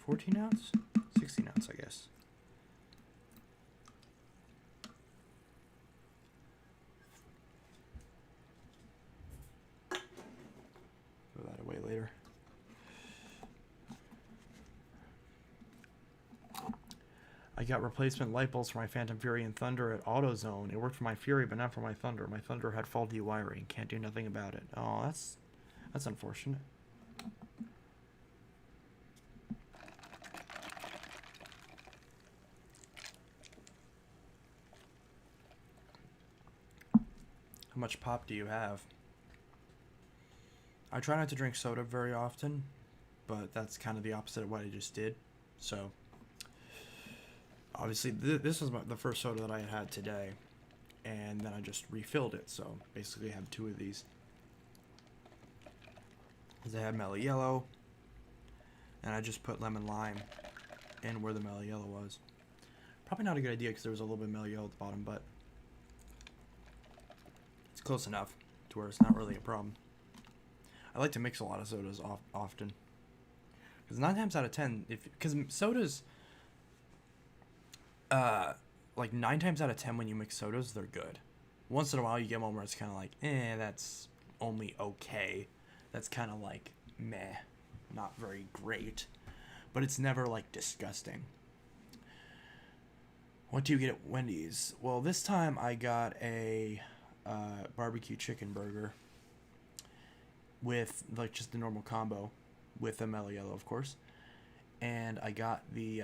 14-ounce? 16-ounce, I guess. Throw that away later. I got replacement light bulbs for my Phantom Fury and Thunder at AutoZone. It worked for my Fury, but not for my Thunder. My Thunder had faulty wiring. Can't do nothing about it. Oh, that's unfortunate. How much pop do you have? I try not to drink soda very often, but that's kind of the opposite of what I just did. So obviously, this was the first soda that I had today, and then I just refilled it. So basically, I have 2 of these. Because I had mellow yellow, and I just put lemon lime in where the mellow yellow was. Probably not a good idea because there was a little bit of mellow yellow at the bottom, but it's close enough to where it's not really a problem. I like to mix a lot of sodas often. Because 9 times out of 10, because sodas, like 9 times out of 10 when you mix sodas, they're good. Once in a while you get one where it's kind of like, that's only okay. That's kind of like, meh, not very great. But it's never like disgusting. What do you get at Wendy's? Well, this time I got a barbecue chicken burger with like just the normal combo with the mellow yellow, of course. And I got the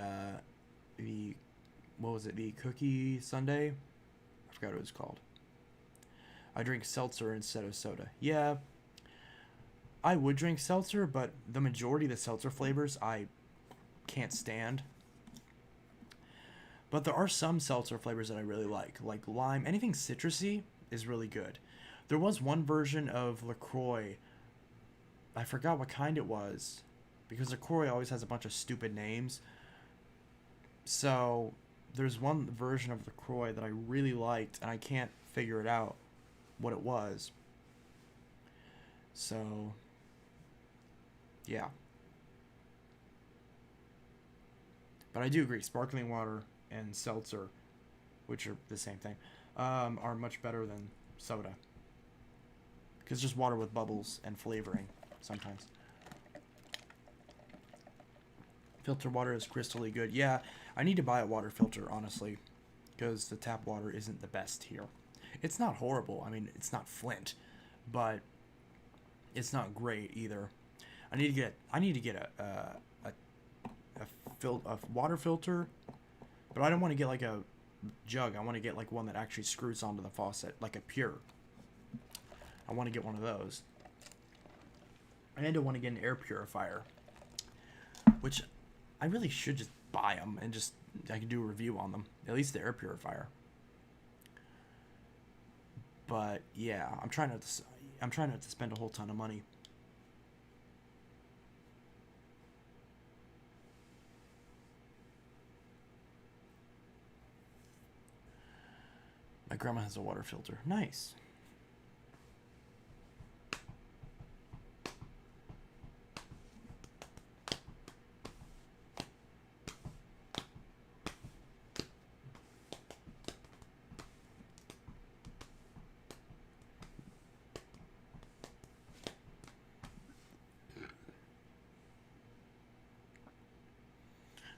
what was it? The cookie sundae? I forgot what it was called. I drink seltzer instead of soda. Yeah, I would drink seltzer, but the majority of the seltzer flavors I can't stand. But there are some seltzer flavors that I really like lime. Anything citrusy is really good. There was one version of LaCroix. I forgot what kind it was, because LaCroix always has a bunch of stupid names. So there's one version of LaCroix that I really liked, and I can't figure it out what it was. So, yeah. But I do agree, sparkling water and seltzer, which are the same thing, are much better than soda. Because just water with bubbles and flavoring sometimes. Filter water is crystally good. Yeah, I need to buy a water filter, honestly, because the tap water isn't the best here. It's not horrible. I mean, it's not Flint, but it's not great either. I need to get a water filter, but I don't want to get like a jug. I want to get like one that actually screws onto the faucet, like a Pure. I want to get one of those. And I don't want to get an air purifier, which I really should just buy them and just I can do a review on them. At least the air purifier. But yeah, I'm trying not to spend a whole ton of money. My grandma has a water filter. Nice.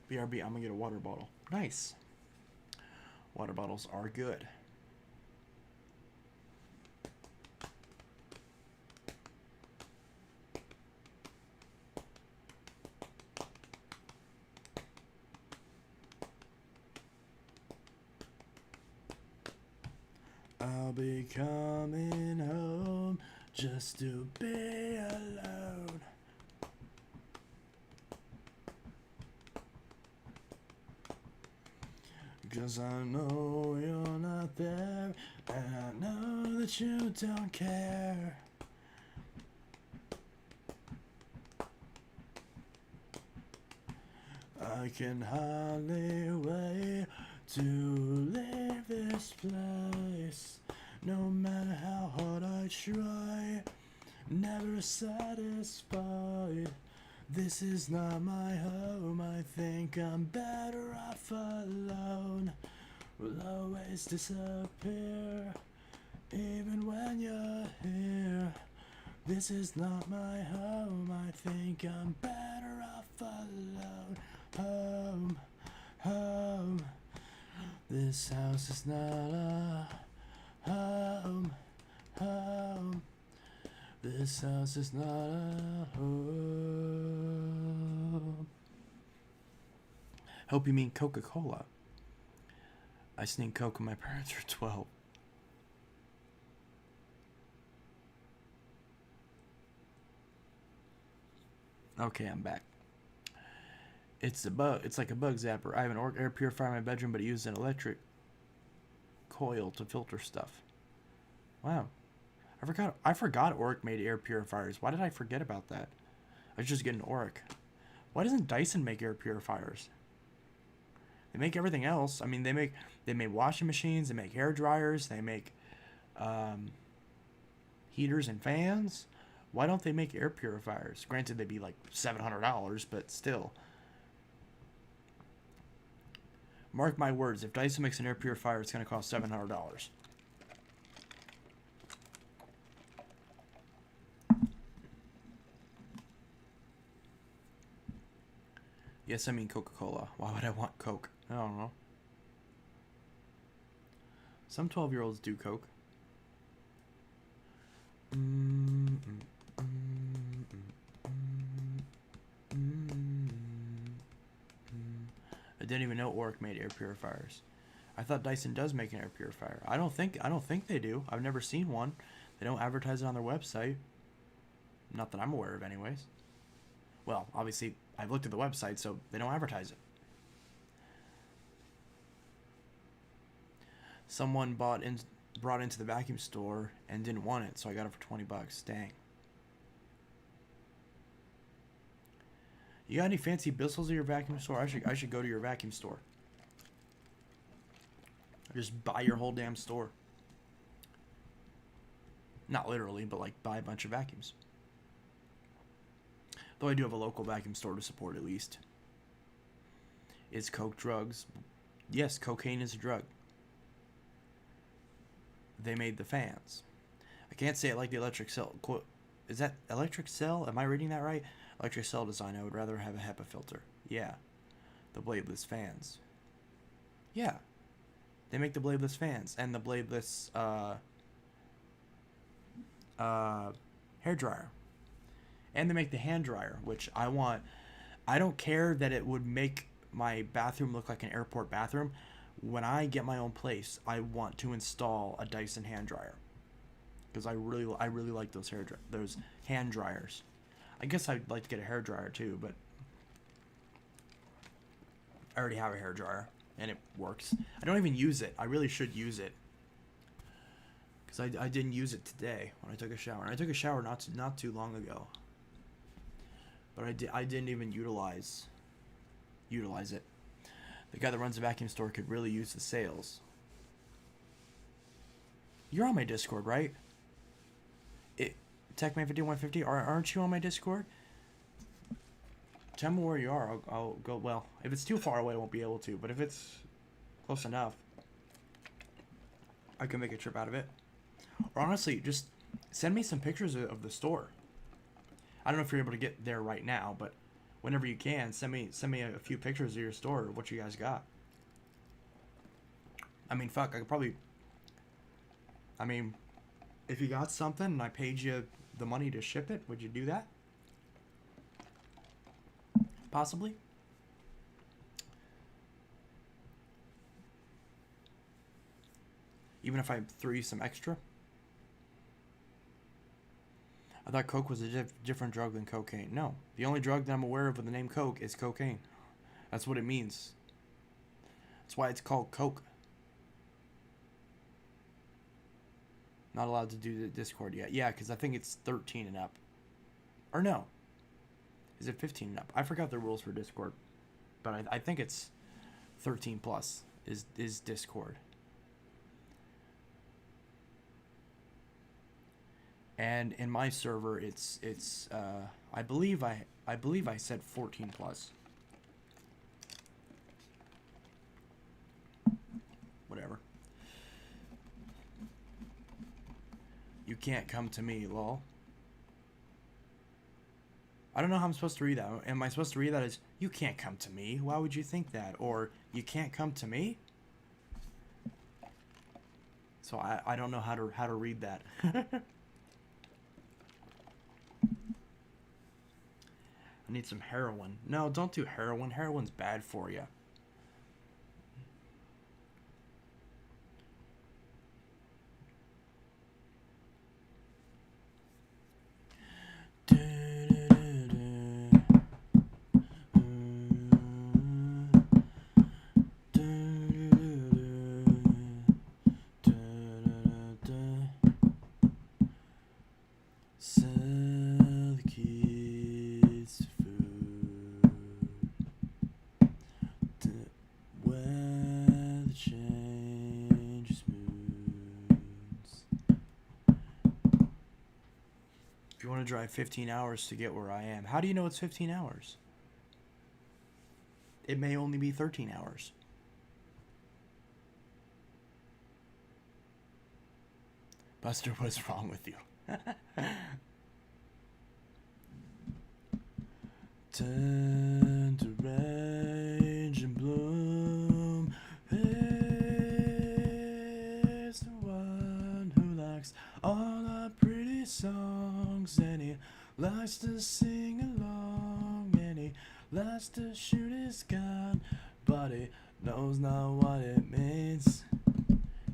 BRB, I'm gonna get a water bottle. Nice. Water bottles are good. I'll be coming home just to be alone. Cause I know you're not there, and I know that you don't care. I can hardly wait to leave this place. No matter how hard I try, never satisfied. This is not my home, I think I'm better off alone. Will always disappear, even when you're here. This is not my home, I think I'm better off alone. Home, home. This house is not a home, home. This house is not a home. Hope you mean Coca-Cola. I sneak Coke when my parents were 12. Okay, I'm back. It's like a bug zapper. I have an air purifier in my bedroom, but it uses an electric coil to filter stuff. Wow. I forgot Oric made air purifiers. Why did I forget about that? I was just getting Oric. Why doesn't Dyson make air purifiers? They make everything else. I mean, they make washing machines, they make hair dryers, they make heaters and fans. Why don't they make air purifiers? Granted, they'd be like $700, but still. Mark my words, if Dyson makes an air purifier, it's going to cost $700. Yes, I mean Coca-Cola. Why would I want Coke? I don't know. Some 12-year-olds do Coke. I didn't even know Oric made air purifiers. I thought Dyson does make an air purifier. I don't think they do. I've never seen one. They don't advertise it on their website. Not that I'm aware of, anyways. Well, obviously, I've looked at the website, so they don't advertise it. Someone brought into the vacuum store and didn't want it, so I got it for $20. Dang. You got any fancy bristles at your vacuum store? I should go to your vacuum store. Just buy your whole damn store. Not literally, but like buy a bunch of vacuums. Though I do have a local vacuum store to support at least. Is coke drugs? Yes, cocaine is a drug. They made the fans. I can't say it like the electric cell. Is that electric cell? Am I reading that right? Electric cell design. I would rather have a HEPA filter. Yeah. The bladeless fans. Yeah. They make the bladeless fans and the bladeless hair dryer. And they make the hand dryer, which I want. I don't care that it would make my bathroom look like an airport bathroom. When I get my own place, I want to install a Dyson hand dryer. Because I really like those those hand dryers. I guess I'd like to get a hair dryer too, but I already have a hair dryer and it works. I don't even use it. I really should use it. Because I didn't use it today when I took a shower. And I took a shower not too long ago. But I didn't even utilize it. The guy that runs the vacuum store could really use the sales. You're on my Discord, right? Techman5150, aren't you on my Discord? Tell me where you are. I'll go. Well, if it's too far away, I won't be able to. But if it's close enough, I can make a trip out of it. Or honestly, just send me some pictures of the store. I don't know if you're able to get there right now, but whenever you can, send me a few pictures of your store, of what you guys got. I mean, fuck, I could probably... I mean, if you got something and I paid you the money to ship it, would you do that? Possibly. Even if I threw you some extra? I thought coke was a different drug than cocaine. No. The only drug that I'm aware of with the name coke is cocaine. That's what it means. That's why it's called coke. Not allowed to do the Discord yet. Yeah, because I think it's 13 and up. Or no. Is it 15 and up? I forgot the rules for Discord. But I think it's 13 plus is Discord. And in my server, it's I believe I said 14 plus. Whatever. You can't come to me, lol. I don't know how I'm supposed to read that. Am I supposed to read that as, you can't come to me? Why would you think that? Or, you can't come to me? So I don't know how to read that. I need some heroin. No, don't do heroin. Heroin's bad for you. You want to drive 15 hours to get where I am. How do you know it's 15 hours? It may only be 13 hours. Buster, what's wrong with you? Turn to rage and bloom. He's the one who likes all our pretty songs, and he likes to sing along, and he likes to shoot his gun, but he knows not what it means.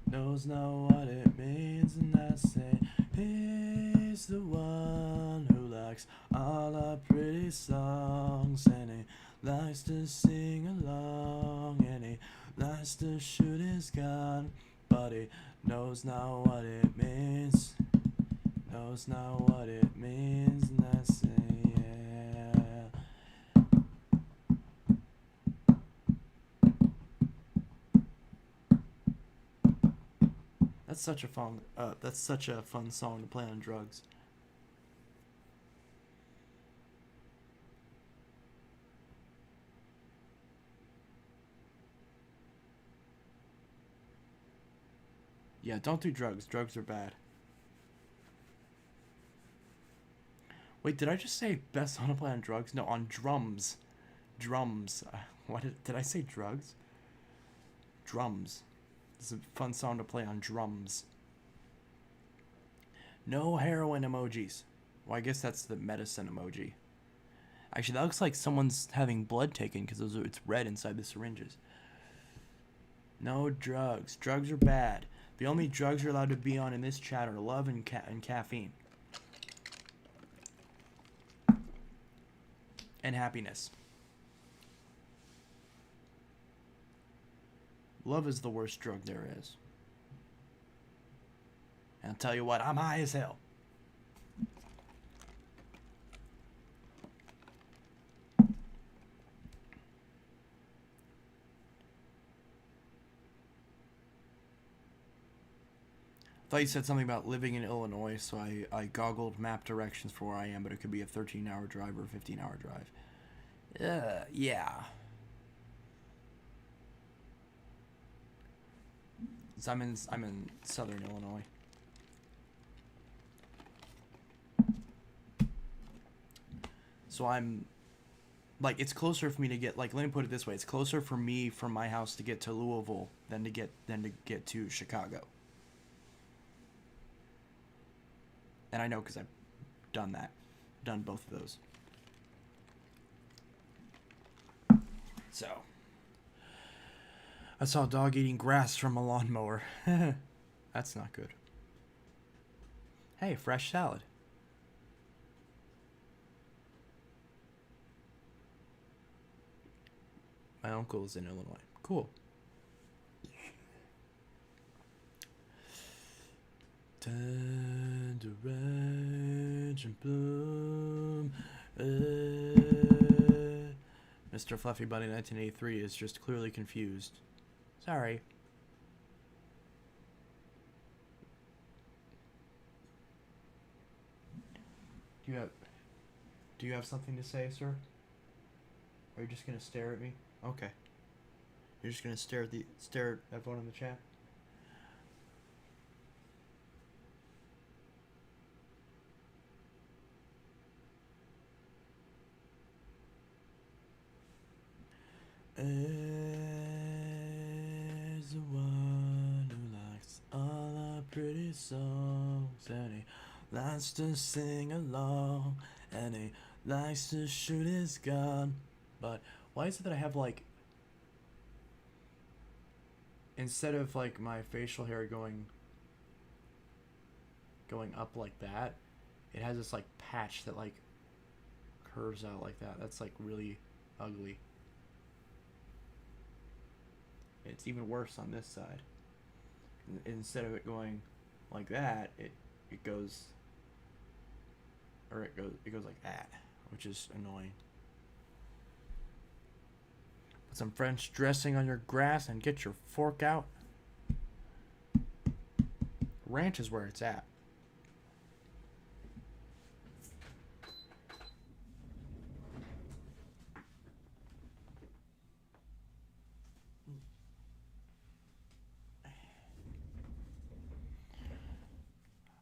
Knows not what it means, and I say he's the one who likes all our pretty songs, and he likes to sing along, and he likes to shoot his gun, but he knows not what it means. Knows not what it means, and I say yeah. That's such a fun song to play on drugs. Yeah, don't do drugs. Drugs are bad. Wait, did I just say best song to play on drugs? No, on drums. Drums. What did I say drugs? Drums. It's a fun song to play on drums. No heroin emojis. Well, I guess that's the medicine emoji. Actually, that looks like someone's having blood taken because it's red inside the syringes. No drugs. Drugs are bad. The only drugs you're allowed to be on in this chat are love and caffeine. And happiness. Love is the worst drug there is. And I'll tell you what, I'm high as hell. I thought you said something about living in Illinois, so I goggled map directions for where I am, but it could be a 13-hour drive or a 15-hour drive. Yeah. So I'm in southern Illinois. So I'm like, it's closer for me to get, like, let me put it this way, it's closer for me from my house to get to Louisville than to get to Chicago. And I know because I've done both of those. So I saw a dog eating grass from a lawnmower. That's not good. Hey, fresh salad. My uncle is in Illinois. Cool. Tender range and bloom. Mr. Fluffy Bunny 1983 is just clearly confused. Sorry. Do you have something to say, sir? Are you just gonna stare at me? Okay. You're just gonna stare at everyone in the chat? Is the one who likes all our pretty songs, and he likes to sing along, and he likes to shoot his gun. But why is it that I have, like, instead of, like, my facial hair going up like that, it has this, like, patch that, like, curves out like that. That's, like, really ugly. It's even worse on this side. Instead of it going like that, it goes like that, which is annoying. Put some French dressing on your grass and get your fork out. Ranch is where it's at.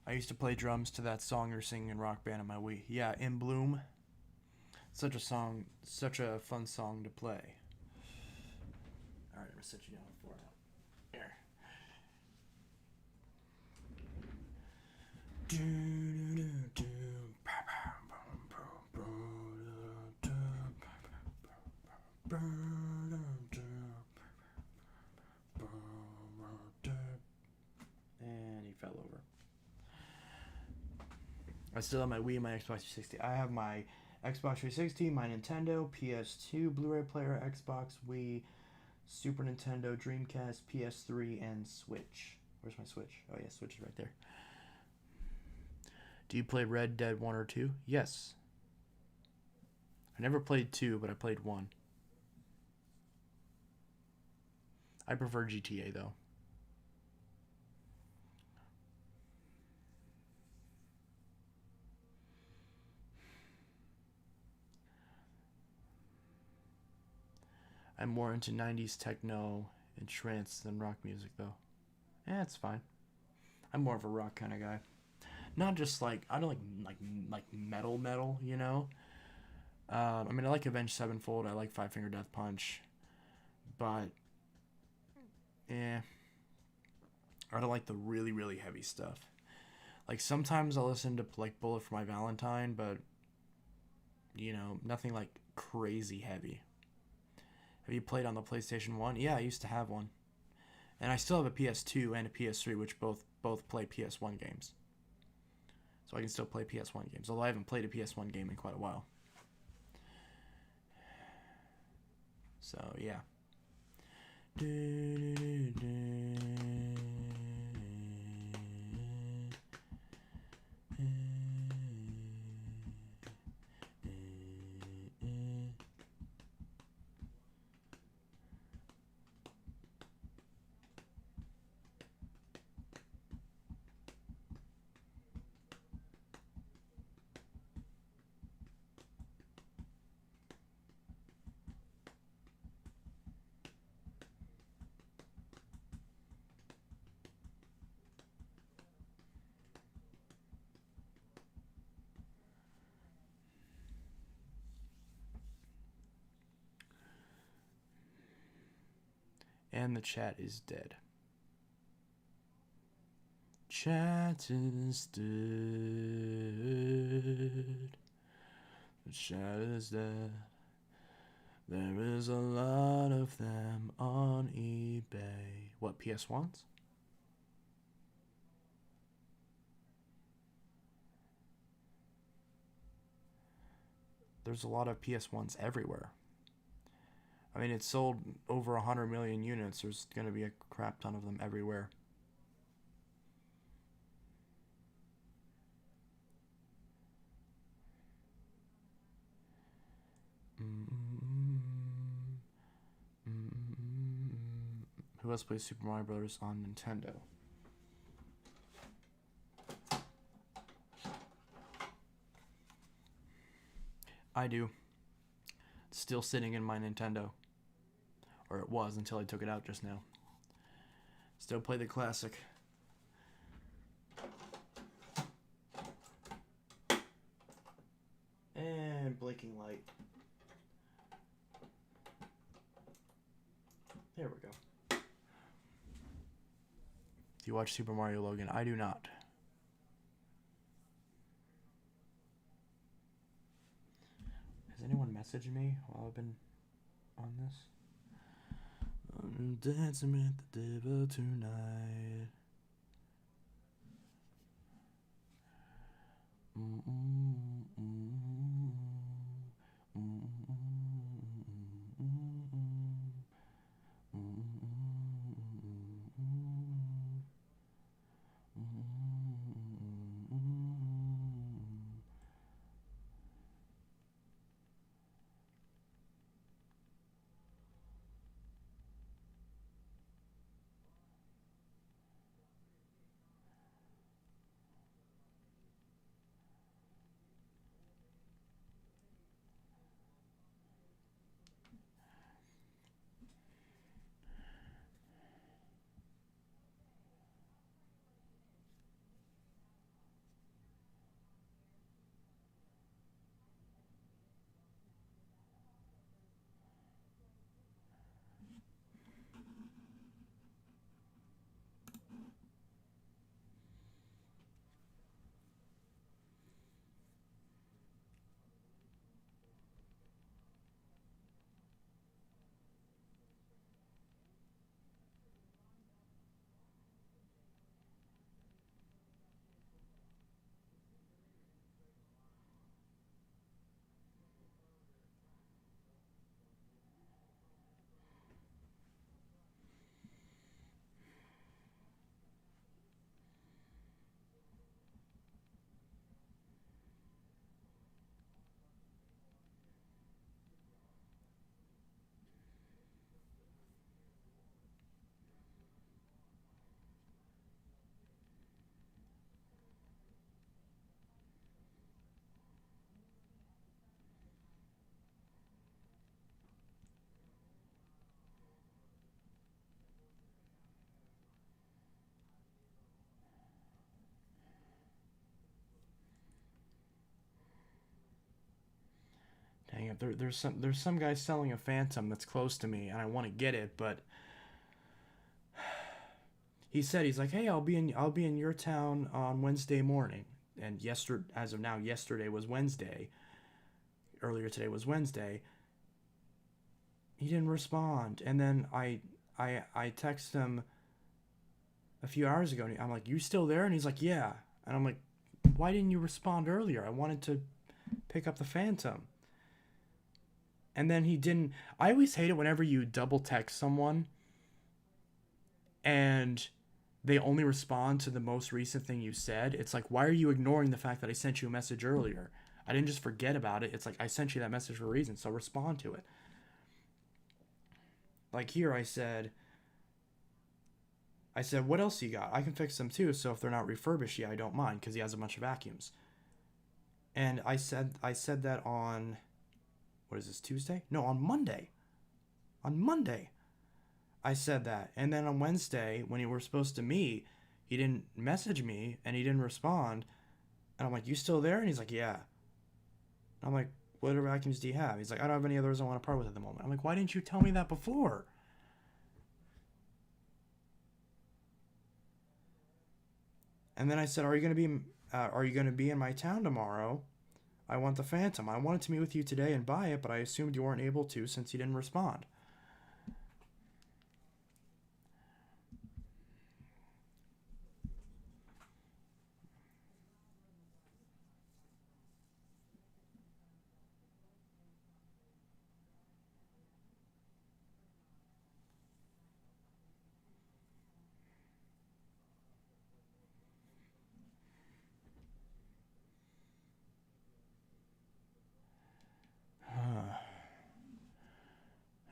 I used to play drums to that song you're singing in Rock Band on my Wii. Yeah, In Bloom. Such a song, such a fun song to play. Alright, I'm gonna sit you down for now. Here. I still have my Wii and my Xbox 360. I have my Xbox 360, my Nintendo, PS2, Blu-ray player, Xbox, Wii, Super Nintendo, Dreamcast, PS3, and Switch. Where's my Switch? Oh yeah, Switch is right there. Do you play Red Dead 1 or 2? Yes. I never played 2, but I played 1. I prefer GTA though. I'm more into 90s techno and trance than rock music though. It's fine. I'm more of a rock kind of guy. Not just like I don't like metal, you know. I mean I like Avenged Sevenfold. I like Five Finger Death Punch, but I don't like the really heavy stuff. Like sometimes I'll listen to like Bullet for My Valentine, but you know nothing like crazy heavy. Have you played on the PlayStation 1? Yeah, I used to have one. And I still have a PS2 and a PS3, which both play PS1 games. So I can still play PS1 games, although I haven't played a PS1 game in quite a while. So, yeah. And the chat is dead. Chat is dead. The chat is dead. There is a lot of them on eBay. What, PS1s? There's a lot of PS1s everywhere. I mean, it sold over 100 million units. There's going to be a crap ton of them everywhere. Who else plays Super Mario Bros. On Nintendo? I do. It's still sitting in my Nintendo. Or it was until I took it out just now. Still play the classic. And blinking light. There we go. Do you watch Super Mario Logan? I do not. Has anyone messaged me while I've been on this? I'm dancing with the devil tonight. there's some guy selling a Phantom that's close to me, and I want to get it, but he's like, hey, I'll be in your town on Wednesday morning, and as of now, yesterday was Wednesday. Earlier today was Wednesday. He didn't respond, and then I text him a few hours ago, and I'm like, you still there? And he's like, yeah. And I'm like, why didn't you respond earlier? I wanted to pick up the Phantom. And then he didn't. I always hate it whenever you double text someone and they only respond to the most recent thing you said. It's like, why are you ignoring the fact that I sent you a message earlier? I didn't just forget about it. It's like, I sent you that message for a reason, so respond to it. Like here, I said, what else you got? I can fix them too, so if they're not refurbished, yeah, I don't mind, because he has a bunch of vacuums. And I said that on, what is this, Tuesday? No, on Monday. On Monday, I said that. And then on Wednesday, when we were supposed to meet, he didn't message me, and he didn't respond. And I'm like, you still there? And he's like, yeah. And I'm like, what other vacuums do you have? He's like, I don't have any others I want to part with at the moment. I'm like, why didn't you tell me that before? And then I said, are you going to be in my town tomorrow? I want the Phantom. I wanted to meet with you today and buy it, but I assumed you weren't able to since you didn't respond.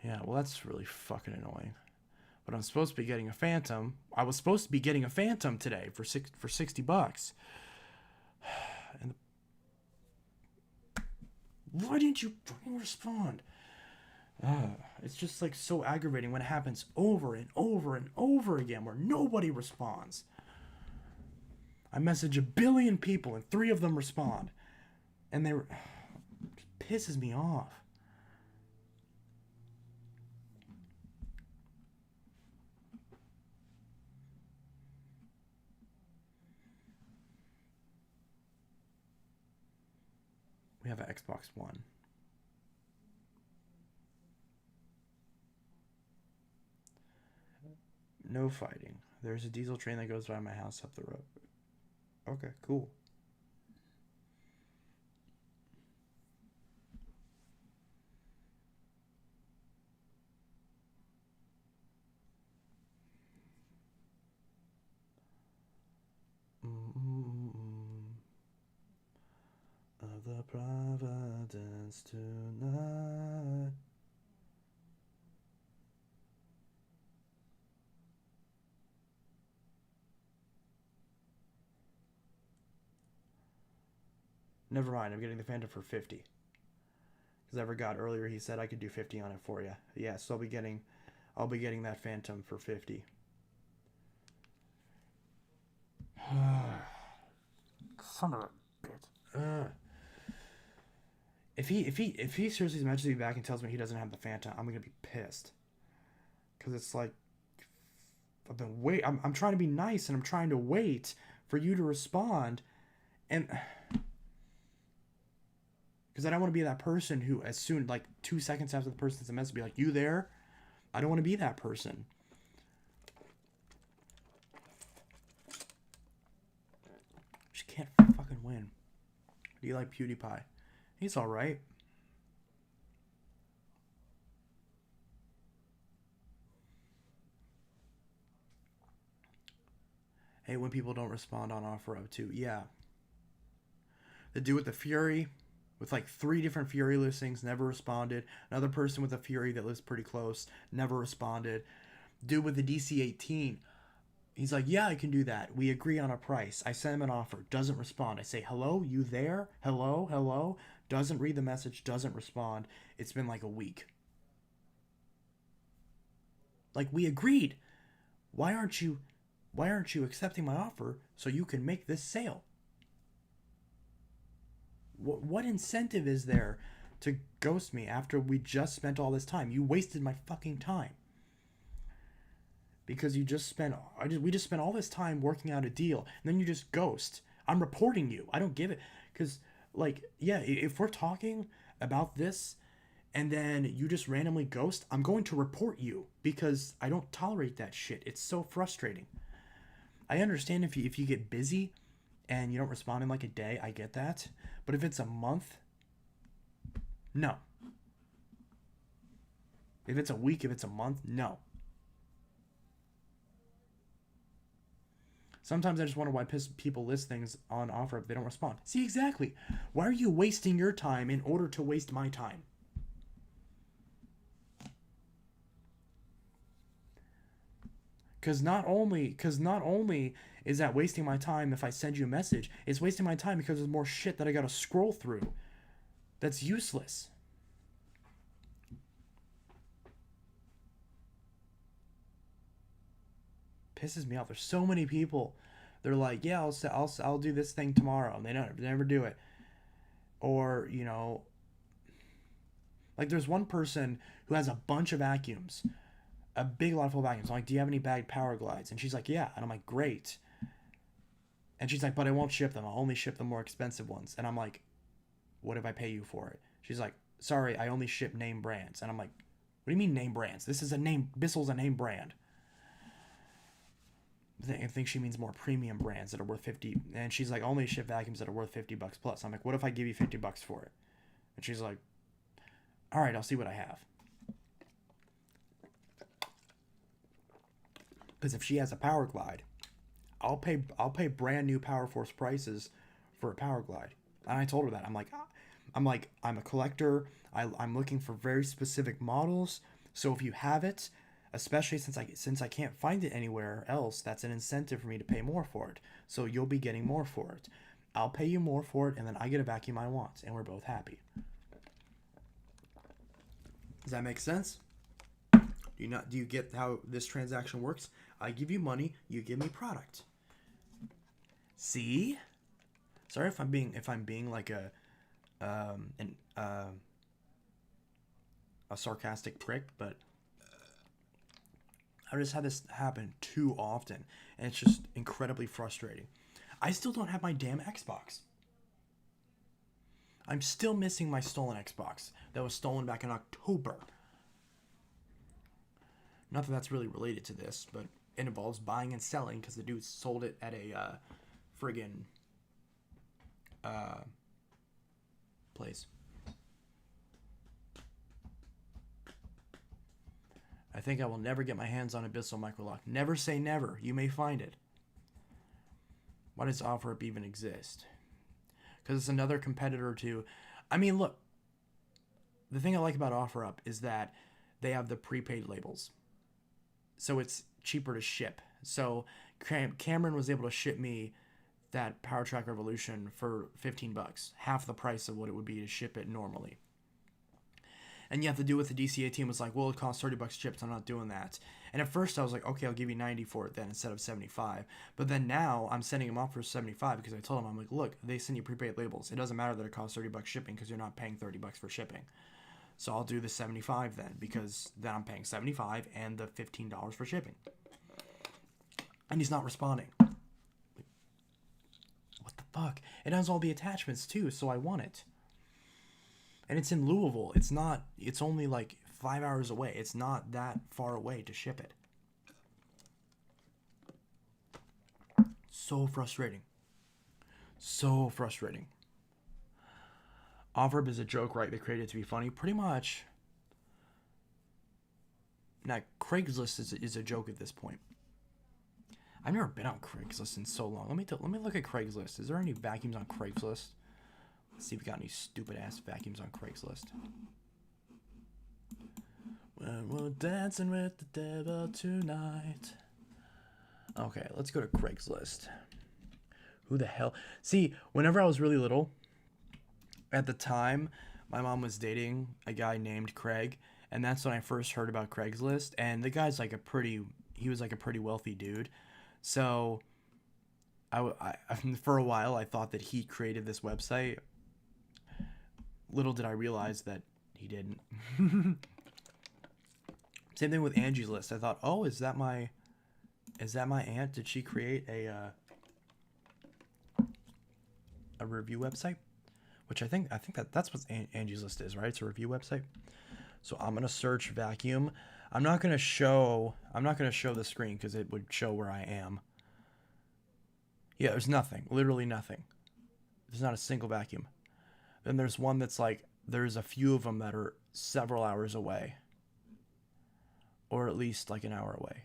Yeah, well, that's really fucking annoying. But I'm supposed to be getting a Phantom. I was supposed to be getting a Phantom today for $60. And why didn't you fucking respond? It's just like so aggravating when it happens over and over and over again where nobody responds. I message 1 billion people and 3 of them respond. And it pisses me off. We have an Xbox One. No fighting. There's a diesel train that goes by my house up the road. Okay, cool. Of the Providence tonight. Never mind, I'm getting the Phantom for 50. Because I forgot earlier he said I could do 50 on it for you. Yeah, so I'll be getting that Phantom for 50. Son of a bitch. If he seriously messages me back and tells me he doesn't have the Phantom, I'm gonna be pissed. Cause it's like I'm trying to be nice and I'm trying to wait for you to respond, and because I don't want to be that person who, as soon, like 2 seconds after the person sends a message, be like, you there? I don't want to be that person. Just can't fucking win. Do you like PewDiePie? He's alright. Hey, when people don't respond on OfferUp too. Yeah. The dude with the Furry, with like 3 different Furry listings, never responded. Another person with a Furry that lives pretty close, never responded. Dude with the DC-18, he's like, yeah, I can do that. We agree on a price. I send him an offer, doesn't respond. I say, hello, you there? Hello, hello? Doesn't read the message, doesn't respond. It's been like a week. Like, we agreed. Why aren't you accepting my offer so you can make this sale? What incentive is there to ghost me after we just spent all this time. You wasted my fucking time. Because we just spent all this time working out a deal, and then you just ghost. I'm reporting you. I don't give it. Because, like, yeah, if we're talking about this and then you just randomly ghost, I'm going to report you because I don't tolerate that shit. It's so frustrating. I understand if you get busy and you don't respond in like a day, I get that. But if it's a month, no. If it's a week, if it's a month, no. Sometimes I just wonder why people list things on OfferUp if they don't respond. See, exactly. Why are you wasting your time in order to waste my time? Because not only is that wasting my time if I send you a message, it's wasting my time because there's more shit that I gotta scroll through. That's useless. Pisses me off. There's so many people. They're like, yeah, I'll do this thing tomorrow, and they never do it. Or, you know, like there's one person who has a bunch of vacuums, a big lot full of vacuums. I'm like, do you have any bagged power glides? And she's like, yeah. And I'm like, great. And she's like, but I won't ship them. I'll only ship the more expensive ones. And I'm like, what if I pay you for it? She's like, sorry, I only ship name brands. And I'm like, what do you mean name brands? Bissell's a name brand. I think she means more premium brands that are worth 50. And she's like, only ship vacuums that are worth $50 plus. I'm like, what if I give you $50 for it? And she's like, all right, I'll see what I have. Because if she has a power glide, I'll pay brand new Power Force prices for a power glide. And I told her that. I'm a collector. I'm looking for very specific models. So if you have it, especially since I can't find it anywhere else, that's an incentive for me to pay more for it. So you'll be getting more for it. I'll pay you more for it, and then I get a vacuum I want, and we're both happy. Does that make sense? Do you get how this transaction works? I give you money, you give me product. See? Sorry if I'm being like a sarcastic prick, but I just had this happen too often, and it's just incredibly frustrating. I still don't have my damn Xbox. I'm still missing my stolen Xbox that was stolen back in October. Not that that's really related to this, but it involves buying and selling because the dude sold it at a friggin' place. I think I will never get my hands on Abyssal Microlock. Never say never. You may find it. Why does OfferUp even exist? Because it's another competitor to... I mean, look. The thing I like about OfferUp is that they have the prepaid labels. So it's cheaper to ship. So Cameron was able to ship me that PowerTrack Revolution for $15. Half the price of what it would be to ship it normally. And you have to do with the DCA team was like, well, it costs $30 shipped. I'm not doing that. And at first I was like, okay, I'll give you 90 for it then instead of 75. But then now I'm sending them off for 75 because I told them, I'm like, look, they send you prepaid labels. It doesn't matter that it costs $30 shipping because you're not paying $30 for shipping. So I'll do the 75 then because then I'm paying 75 and the $15 for shipping. And he's not responding. What the fuck? It has all the attachments too, so I want it. And it's in Louisville. It's only like 5 hours away. It's not that far away to ship it. So frustrating. So frustrating. OfferUp is a joke, right? They created it to be funny. Pretty much. Now, Craigslist is a joke at this point. I've never been on Craigslist in so long. Let me look at Craigslist. Is there any vacuums on Craigslist? Let's see if we got any stupid ass vacuums on Craigslist. When we're dancing with the devil tonight. Okay, let's go to Craigslist. Who the hell? See, whenever I was really little, at the time, my mom was dating a guy named Craig, and that's when I first heard about Craigslist. And the guy's like he was like a pretty wealthy dude. So, I for a while I thought that he created this website. Little did I realize that he didn't. Same thing with Angie's List. I thought, oh, is that my aunt? Did she create a review website? Which I think that's what Angie's List is, right? It's a review website. So I'm gonna search vacuum. I'm not gonna show the screen because it would show where I am. Yeah, there's nothing. Literally nothing. There's not a single vacuum. Then there's one that's like, there's a few of them that are several hours away. Or at least like an hour away.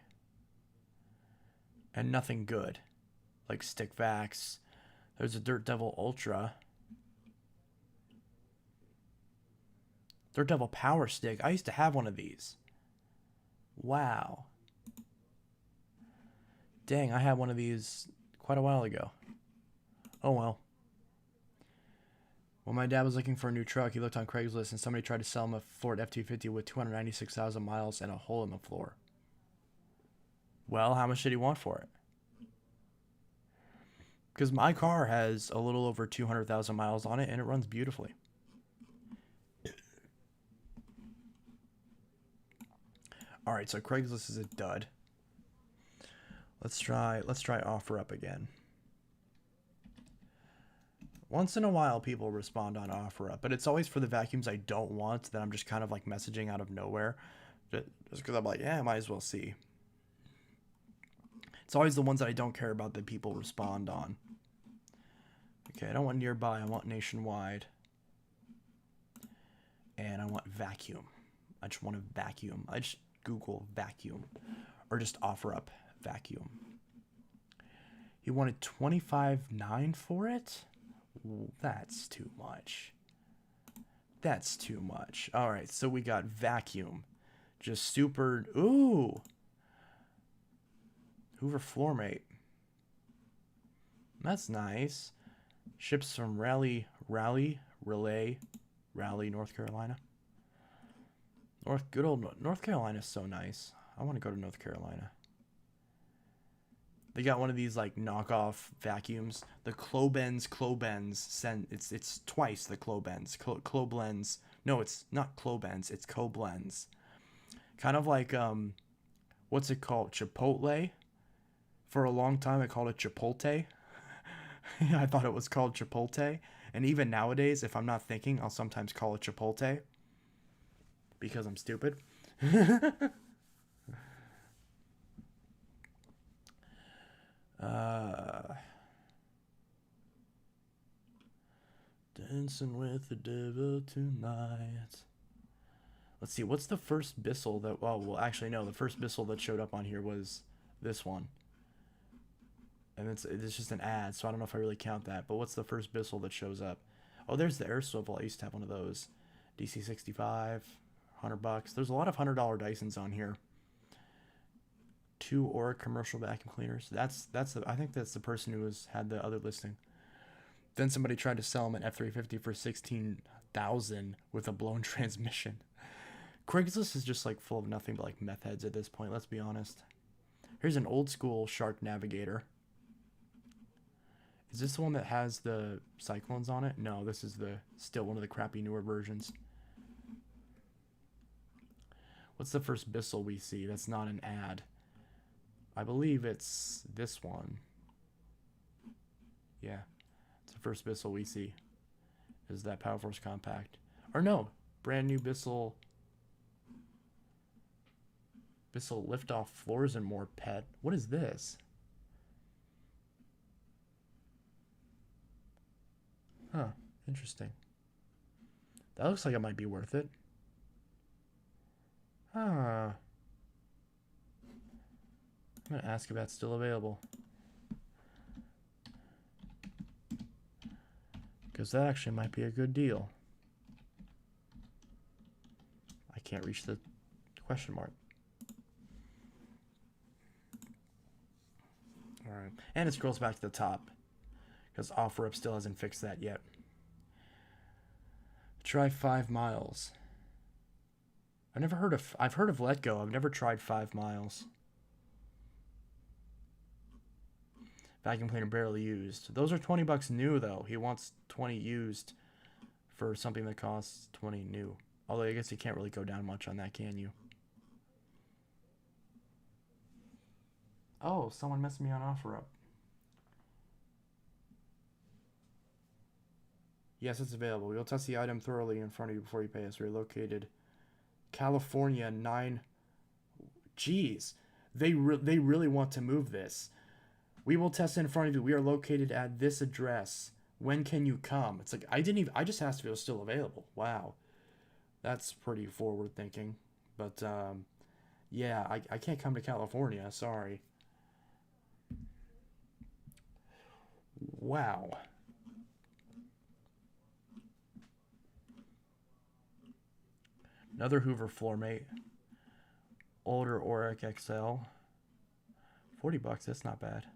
And nothing good. Like Stick Vax. There's a Dirt Devil Ultra. Dirt Devil Power Stick. I used to have one of these. Wow. Dang, I had one of these quite a while ago. Oh well. When my dad was looking for a new truck, he looked on Craigslist and somebody tried to sell him a Ford F-250 with 296,000 miles and a hole in the floor. Well, how much did he want for it? Because my car has a little over 200,000 miles on it and it runs beautifully. All right, so Craigslist is a dud. Let's try OfferUp again. Once in a while, people respond on OfferUp, but it's always for the vacuums I don't want that I'm just kind of like messaging out of nowhere. Just because I'm like, yeah, I might as well see. It's always the ones that I don't care about that people respond on. Okay, I don't want nearby. I want nationwide. And I want vacuum. I just want a vacuum. I just Google vacuum. Or just OfferUp vacuum. He wanted $25,900 for it? That's too much. That's too much. All right, so we got vacuum. Just super. Ooh. Hoover floor mate. That's nice. Ships from Raleigh, North Carolina. Good old North Carolina is so nice. I want to go to North Carolina. They got one of these like knockoff vacuums. The Klobens. It's twice the Klobens. Kloblens. No, it's not Klobens. It's Koblens. Kind of like what's it called? Chipotle. For a long time, I called it Chipotle. I thought it was called Chipotle, and even nowadays, if I'm not thinking, I'll sometimes call it Chipotle because I'm stupid. Dancing with the devil tonight. Let's see, what's the first Bissell that... well, actually, no. The first Bissell that showed up on here was this one. And it's just an ad, so I don't know if I really count that. But what's the first Bissell that shows up? Oh, there's the Air Swivel. I used to have one of those. DC65, $100. There's a lot of $100 Dysons on here. 2 Aura commercial vacuum cleaners. I think that's the person who had the other listing. Then somebody tried to sell him an F350 for $16,000 with a blown transmission. Craigslist is just like full of nothing but like meth heads at this point. Let's be honest. Here's an old school Shark Navigator. Is this the one that has the cyclones on it? No, this is still one of the crappy newer versions. What's the first Bissell we see? That's not an ad. I believe it's this one. Yeah. It's the first Bissell we see. Is that Power Force Compact. Or no, brand new Bissell Liftoff Floors and More Pet. What is this? Huh, interesting. That looks like it might be worth it. Huh. I'm gonna ask if that's still available. Because that actually might be a good deal. I can't reach the question mark. Alright. And it scrolls back to the top. Because OfferUp still hasn't fixed that yet. Try 5 miles. I've heard of Let Go. I've never tried 5 miles. Vacuum cleaner barely used. Those are $20 new though. He wants 20 used for something that costs 20 new. Although I guess you can't really go down much on that, can you? Oh, someone messed me on OfferUp. Yes, it's available. We'll test the item thoroughly in front of you before you pay us. We're located California 9. Jeez, they really want to move this. We will test in front of you. We are located at this address. When can you come? It's like I just asked if it was still available. Wow. That's pretty forward thinking. But yeah, I can't come to California, sorry. Wow. Another Hoover floor mate. Older Auric XL. $40, that's not bad.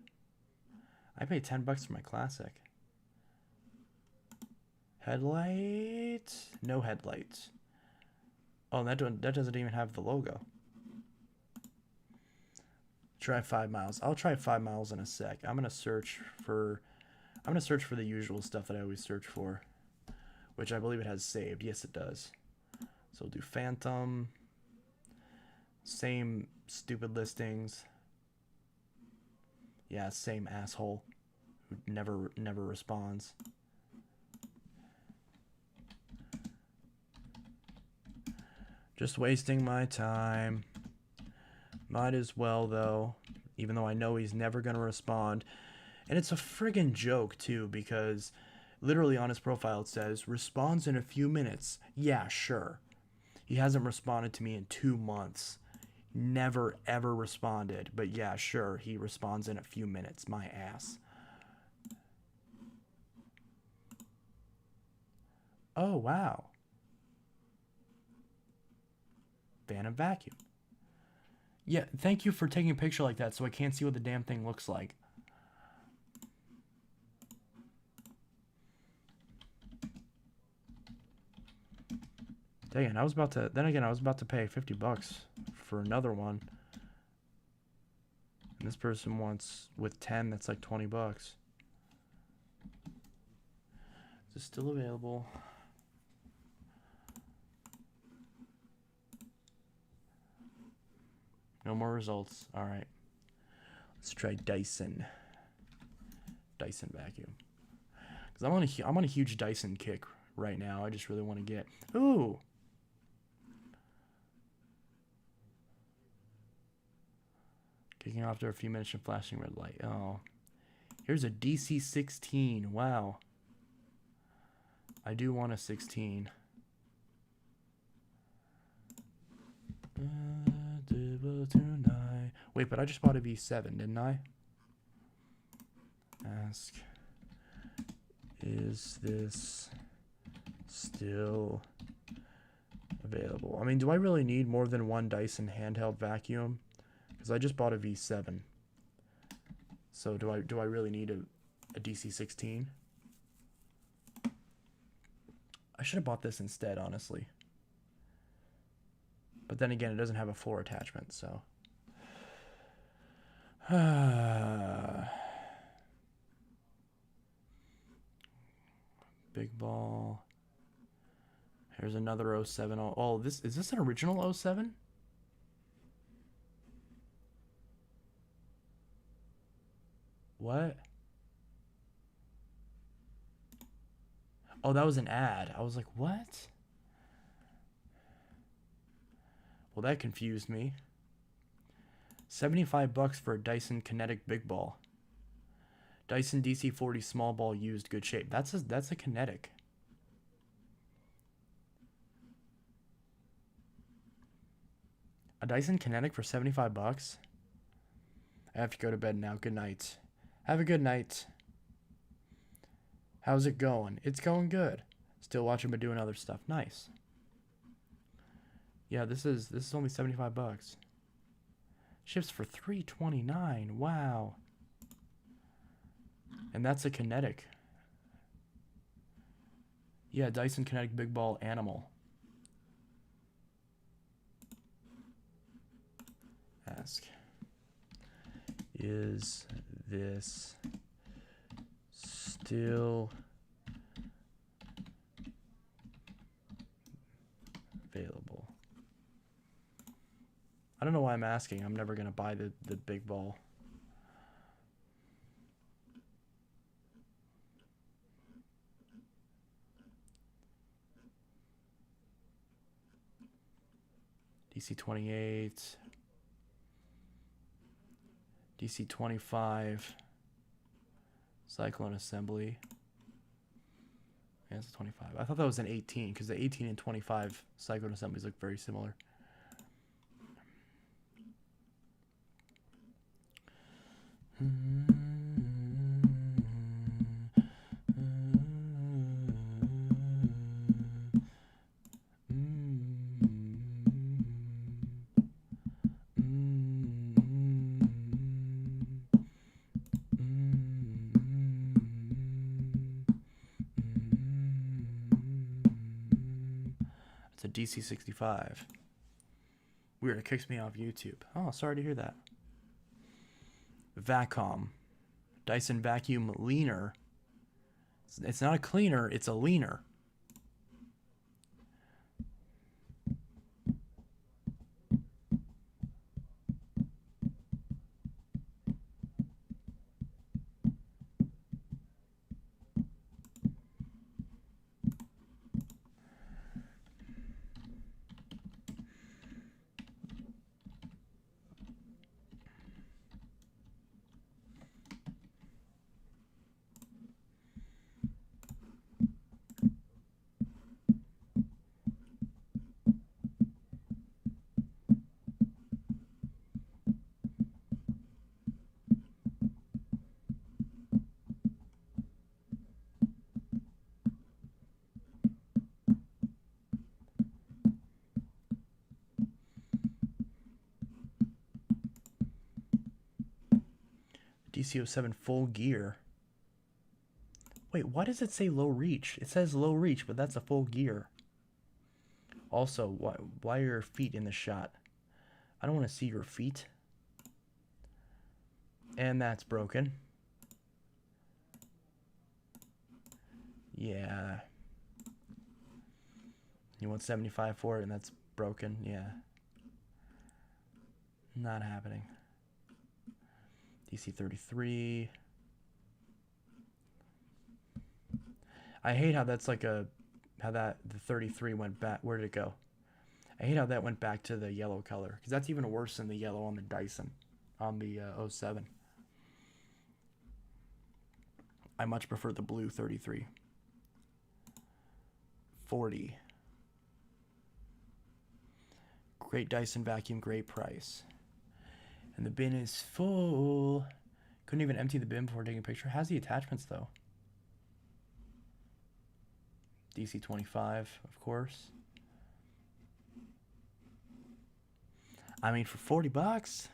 I paid $10 for my classic. Headlight? No headlights. Oh, that doesn't even have the logo. Try 5 miles. I'll try 5 miles in a sec. I'm gonna search for the usual stuff that I always search for, which I believe it has saved. Yes, it does. So we'll do Phantom. Same stupid listings. Yeah, same asshole who never responds. Just wasting my time. Might as well, though, even though I know he's never going to respond. And it's a friggin' joke, too, because literally on his profile it says, responds in a few minutes. Yeah, sure. He hasn't responded to me in 2 months. Never, ever responded. But yeah, sure, he responds in a few minutes. My ass. Oh, wow. Phantom vacuum. Yeah, thank you for taking a picture like that so I can't see what the damn thing looks like. Dang it, I was about to pay $50 for another one. And this person wants, with 10, that's like $20. Is this still available? No more results. All right. Let's try Dyson. Dyson vacuum. Because I'm on a huge Dyson kick right now. I just really want to get. Ooh. Kicking off after a few minutes of flashing red light. Oh. Here's a DC 16. Wow. I do want a 16. Wait, but I just bought a V7, didn't I? Ask, is this still available? I mean, do I really need more than one Dyson handheld vacuum? Because I just bought a V7. So do I really need a DC-16? I should have bought this instead, honestly. But then again, it doesn't have a floor attachment, so. Big ball. Here's another 07. Oh, is this an original 07? What? Oh, that was an ad. I was like, what? Well, that confused me. $75 for a Dyson Kinetic Big Ball. Dyson DC-40 Small Ball used, good shape. That's a Kinetic. A Dyson Kinetic for $75? I have to go to bed now. Good night. Have a good night. How's it going? It's going good. Still watching but doing other stuff. Nice. Yeah, this is only $75. Ships for $329. Wow. And that's a Kinetic. Yeah, Dyson Kinetic Big Ball Animal. Ask, is this still don't know why I'm asking. I'm never going to buy the big ball. DC 28. DC 25. Cyclone Assembly. Yeah, it's a 25. I thought that was an 18 because the 18 and 25 Cyclone Assemblies look very similar. It's a DC 65. Weird, it kicks me off YouTube. Oh, sorry to hear that. Vacom. Dyson vacuum leaner. It's not a cleaner, it's a leaner. DC-07 full gear. Wait, why does it say low reach? It says low reach, but that's a full gear. Also, why are your feet in the shot? I don't want to see your feet. And that's broken. Yeah. You want 75 for it, and that's broken. Yeah. Not happening. DC 33. I hate how that's like the 33 went back. Where did it go? I hate how that went back to the yellow color, because that's even worse than the yellow on the Dyson, on the 07. I much prefer the blue 33. 40. Great Dyson vacuum, great price. And the bin is full. Couldn't even empty the bin before taking a picture. How's the attachments though? DC 25, of course. I mean, for 40 bucks.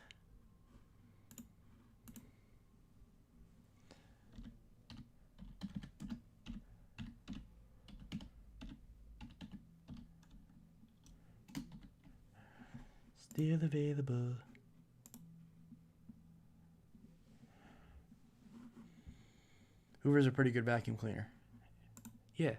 Still available. Hoover's a pretty good vacuum cleaner. Yeah.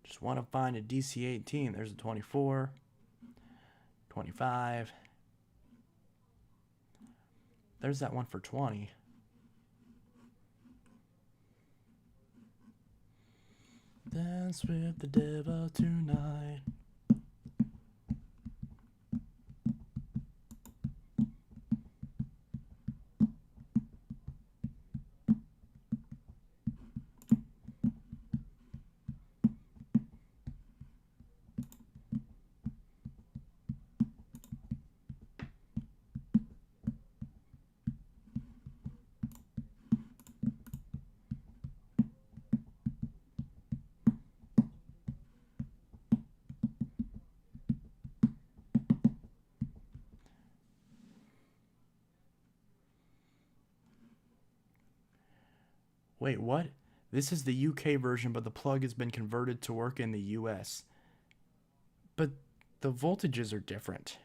Just want to find a DC-18. There's a 24, 25. There's that one for 20. Dance with the devil tonight. Wait, what? This is the UK version, but the plug has been converted to work in the US. But the voltages are different.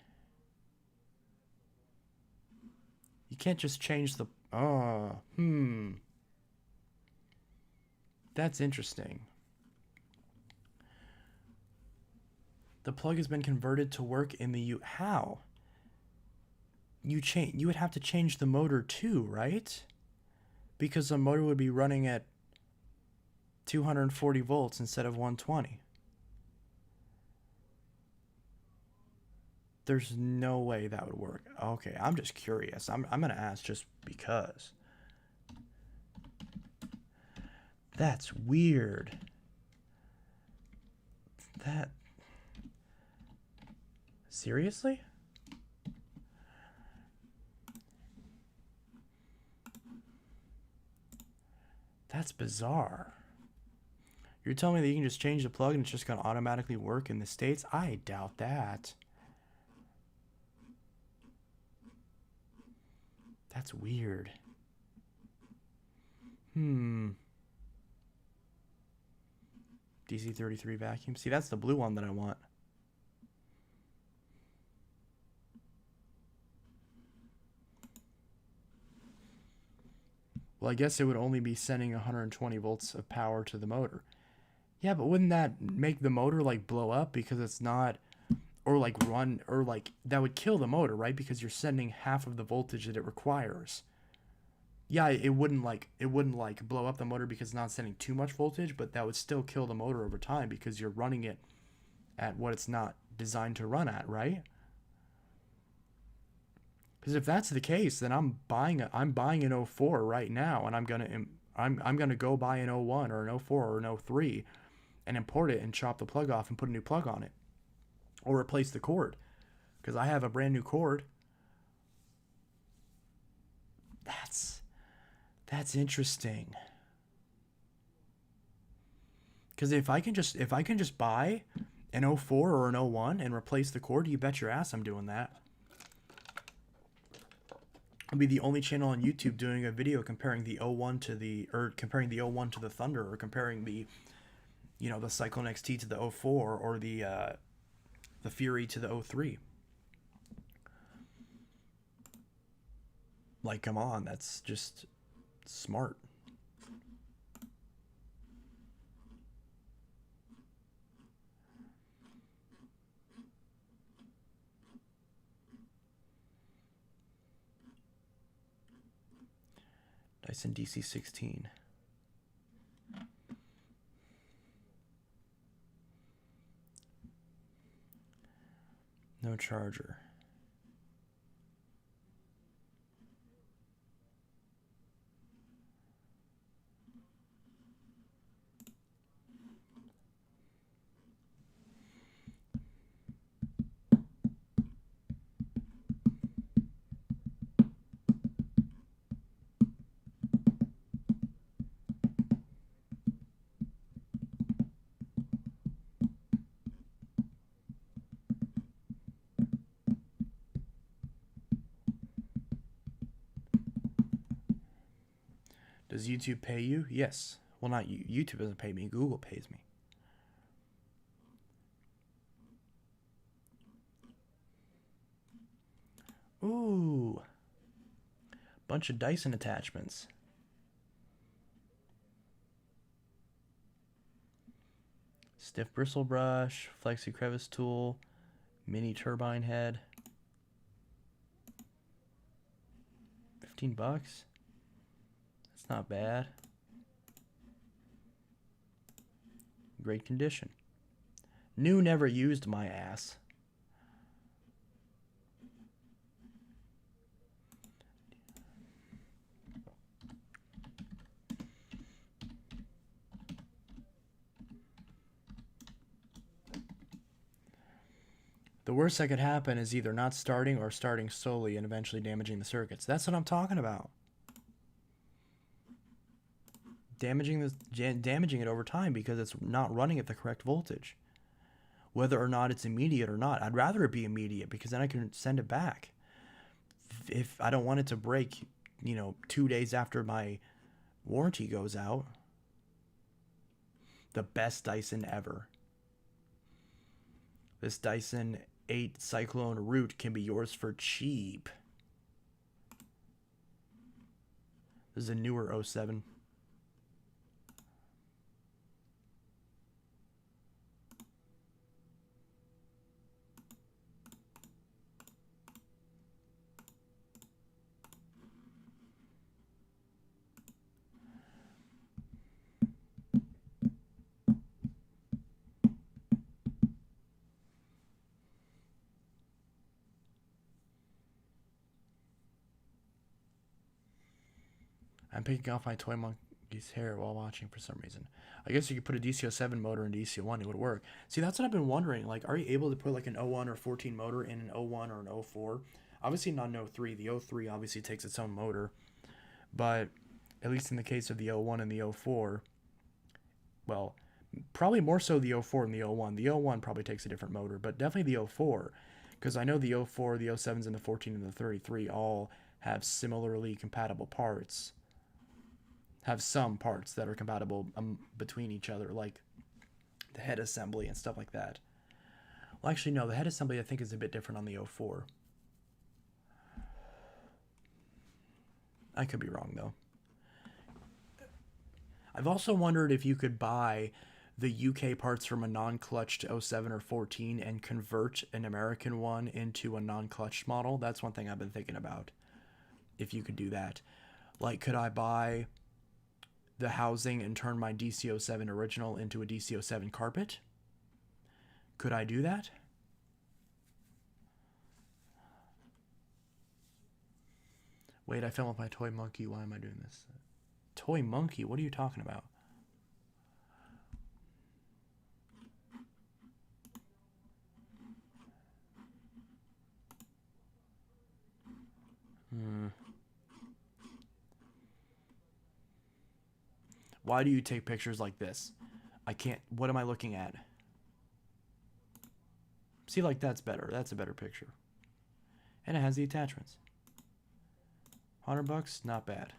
You can't just change the... Oh, That's interesting. The plug has been converted to work in the How? You would have to change the motor too, right? Because the motor would be running at 240 volts instead of 120. There's no way that would work. Okay, I'm just curious. I'm gonna ask just because. That's weird. That... Seriously? That's bizarre. You're telling me that you can just change the plug and it's just going to automatically work in the States? I doubt that. That's weird. DC-33 vacuum. See, that's the blue one that I want. Well, I guess it would only be sending 120 volts of power to the motor. Yeah, but wouldn't that make the motor, like, blow up because it's not... Or, like, run... Or, like, that would kill the motor, right? Because you're sending half of the voltage that it requires. Yeah, it wouldn't blow up the motor because it's not sending too much voltage, but that would still kill the motor over time because you're running it at what it's not designed to run at, right? Because if that's the case, then I'm buying an 04 right now, and I'm gonna go buy an 01 or an 04 or an 03 and import it and chop the plug off and put a new plug on it, or replace the cord, because I have a brand new cord. That's interesting. Because if I can just buy an 04 or an 01 and replace the cord, you bet your ass I'm doing that. I'll be the only channel on YouTube doing a video comparing the 01 to the Thunder, or comparing the Cyclone XT to the 04, or the Fury to the 03. Like, come on, that's just smart. Dyson DC-16. No charger. Does YouTube pay you? Yes. Well, not you. YouTube doesn't pay me. Google pays me. Ooh. Bunch of Dyson attachments. Stiff bristle brush, flexi crevice tool, mini turbine head. $15. That's not bad. Great condition. New, never used, my ass. The worst that could happen is either not starting or starting slowly and eventually damaging the circuits. That's what I'm talking about. Damaging it over time because it's not running at the correct voltage. Whether or not it's immediate or not. I'd rather it be immediate because then I can send it back. If I don't want it to break, 2 days after my Warranty goes out. The best Dyson ever. This Dyson 8 Cyclone Root can be yours for cheap. This is a newer 07. I'm picking off my toy monkey's hair while watching for some reason. I guess you could put a DC07 motor in DC01, it would work. See, that's what I've been wondering. Like, are you able to put like an 01 or 14 motor in an 01 or an 04? Obviously not an 03. The 03 obviously takes its own motor. But at least in the case of the 01 and the 04, well, probably more so the 04 and the 01. The 01 probably takes a different motor, but definitely the 04. Because I know the 04, the 07s, and the 14 and the 33 all have similarly compatible parts. Have some parts that are compatible between each other, like the head assembly and stuff like that. Well, actually, no, the head assembly I think is a bit different on the 04. I could be wrong, though. I've also wondered if you could buy the UK parts from a non-clutched 07 or 14 and convert an American one into a non-clutched model. That's one thing I've been thinking about. If you could do that. Like, could I buy the housing and turn my DC07 original into a DC07 carpet? Could I do that? Wait, I fell with my toy monkey. Why am I doing this? Toy monkey? What are you talking about? Why do you take pictures like this? I can't. What am I looking at? See, like, that's better. That's a better picture. And it has the attachments. $100, not bad.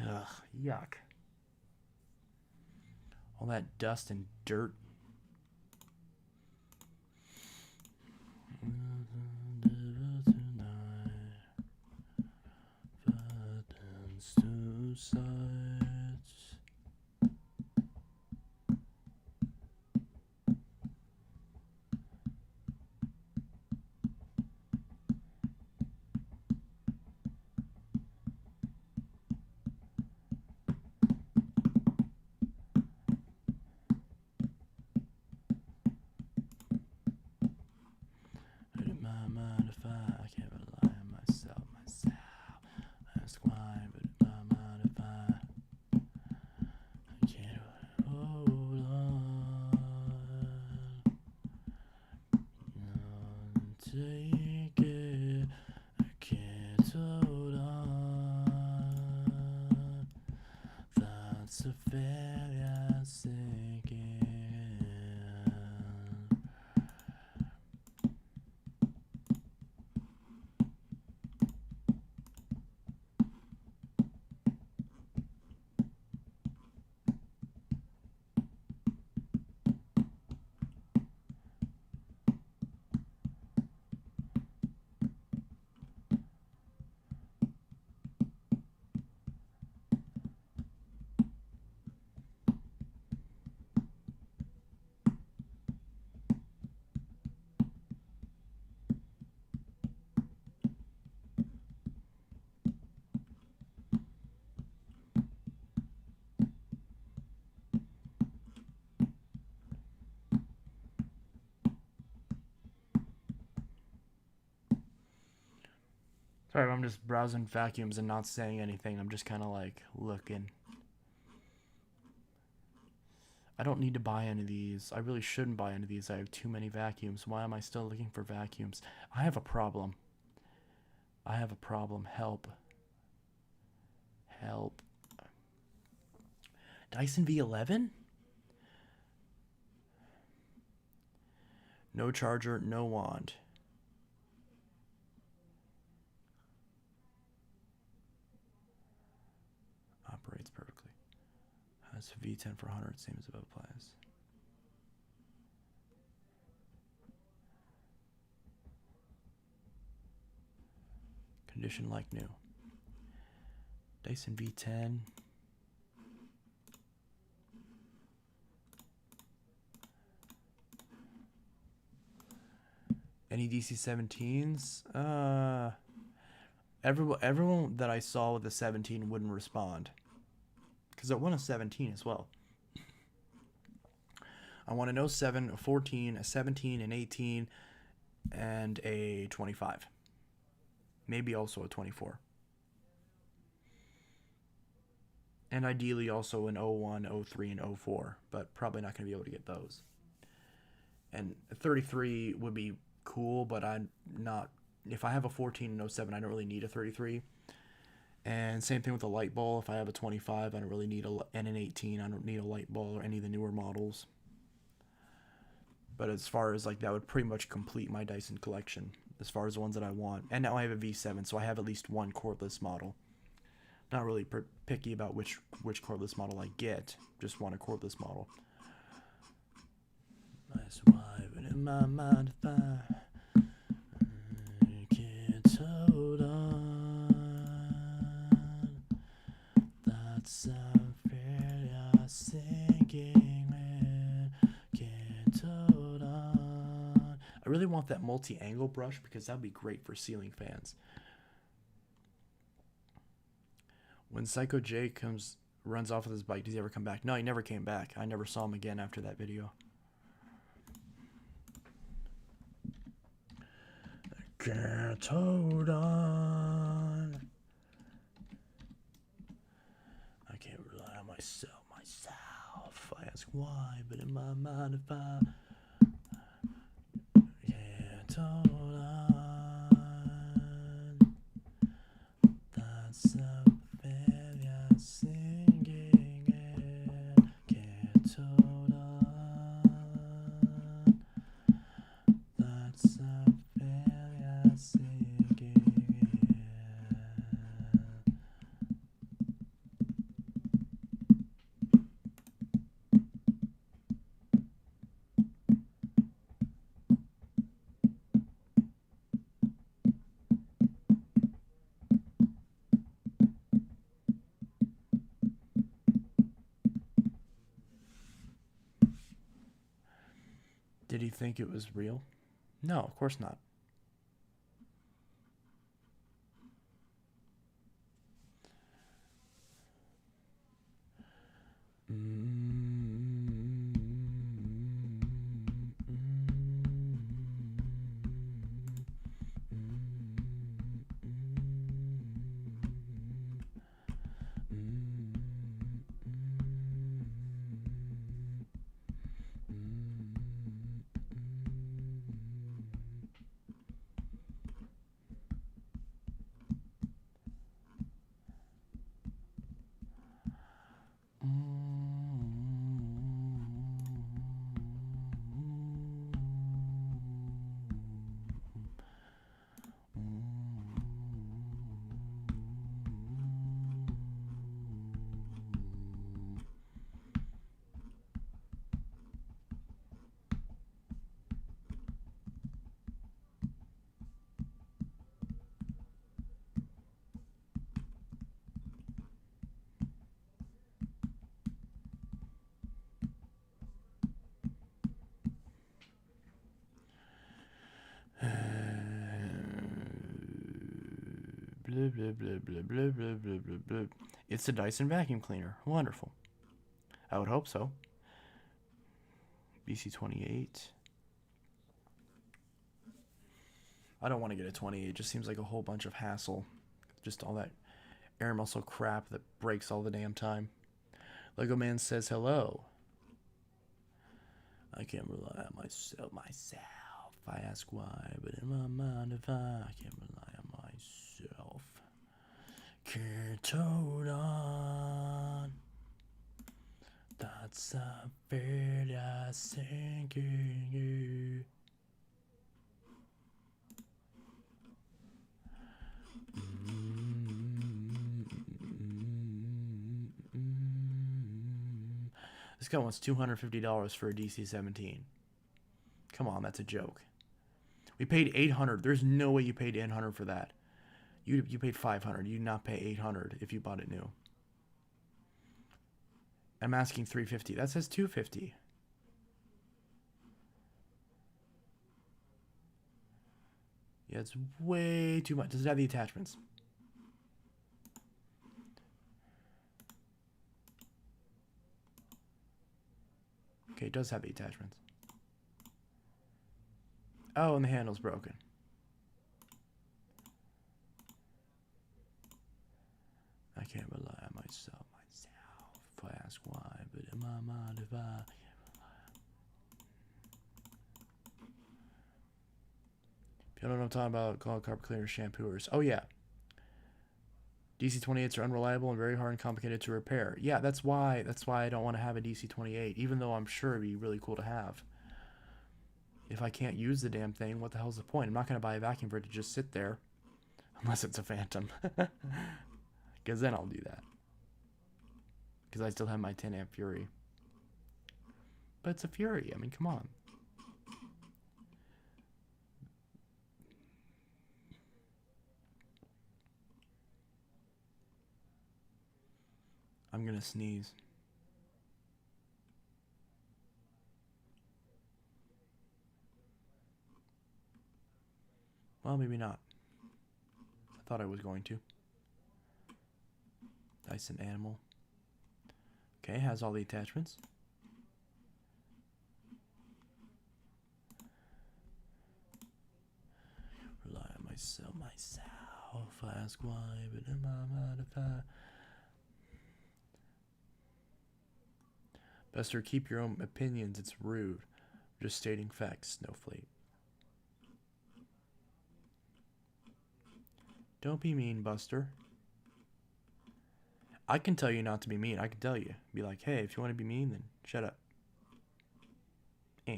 Ugh, yuck. All that dust and dirt. told on. Thoughts of failure sinking. Sorry, I'm just browsing vacuums and not saying anything. I'm just kind of like looking. I don't need to buy any of these. I really shouldn't buy any of these. I have too many vacuums. Why am I still looking for vacuums? I have a problem. I have a problem. Help. Help. Dyson V11? No charger, no wand. Operates perfectly. Has V10 for 100, same as above applies. Condition like new. Dyson V10. Any DC-17s? Everyone that I saw with the 17 wouldn't respond. Because I want a 17 as well. I want an 07, a 14, a 17, an 18, and a 25. Maybe also a 24. And ideally also an 01, 03, and 04. But probably not going to be able to get those. And a 33 would be cool, but I'm not. If I have a 14 and 07, I don't really need a 33. And same thing with the light ball. If I have a 25, I don't really need and an 18. I don't need a light ball or any of the newer models. But as far as like that would pretty much complete my Dyson collection as far as the ones that I want. And now I have a V7, so I have at least one cordless model. Not really picky about which cordless model I get. Just want a cordless model. That's why, but in my mind, if I can't hold on, that's failure sinking, man. Can't hold on. I really want that multi-angle brush because that'd be great for ceiling fans. When Psycho J runs off with his bike, does he ever come back? No, he never came back. I never saw him again after that video. Can't hold on. I can't rely on myself. I ask why, but in my mind, if I can't hold on, that's a failure singing and can't hold on. That's a failure singing. Did he think it was real? No, of course not. Blah, blah, blah, blah, blah, blah, blah, blah, blah. It's the Dyson vacuum cleaner. Wonderful. I would hope so. BC28. I don't want to get a 28. It just seems like a whole bunch of hassle. Just all that air muscle crap that breaks all the damn time. Lego Man says hello. I can't rely on myself. I ask why, but in my mind, if I can't rely on myself. Can't hold on. That's a fear that's sinking you. This guy wants $250 for a DC-17. Come on, that's a joke. We paid $800. There's no way you paid $800 for that. You paid $500. You did not pay $800 if you bought it new. I'm asking $350. That says $250. Yeah, it's way too much. Does it have the attachments? Okay, it does have the attachments. Oh, and the handle's broken. I can't rely on myself. If I ask why, but in my mind, if I... If you don't know what I'm talking about, call carpet cleaners, shampooers. Oh, yeah. DC-28s are unreliable and very hard and complicated to repair. Yeah, that's why I don't want to have a DC-28, even though I'm sure it'd be really cool to have. If I can't use the damn thing, what the hell's the point? I'm not going to buy a vacuum for it to just sit there. Unless it's a Phantom. Because then I'll do that. Because I still have my 10 amp Furry. But it's a Furry. I mean, come on. I'm going to sneeze. Well, maybe not. I thought I was going to. Dyson Animal. Okay, has all the attachments. Rely on myself. I ask why, but in my mind, if I... Buster, keep your own opinions. It's rude. Just stating facts, Snowflake. Don't be mean, Buster. I can tell you not to be mean. I can tell you. Be like, hey, if you want to be mean, then shut up. Eh.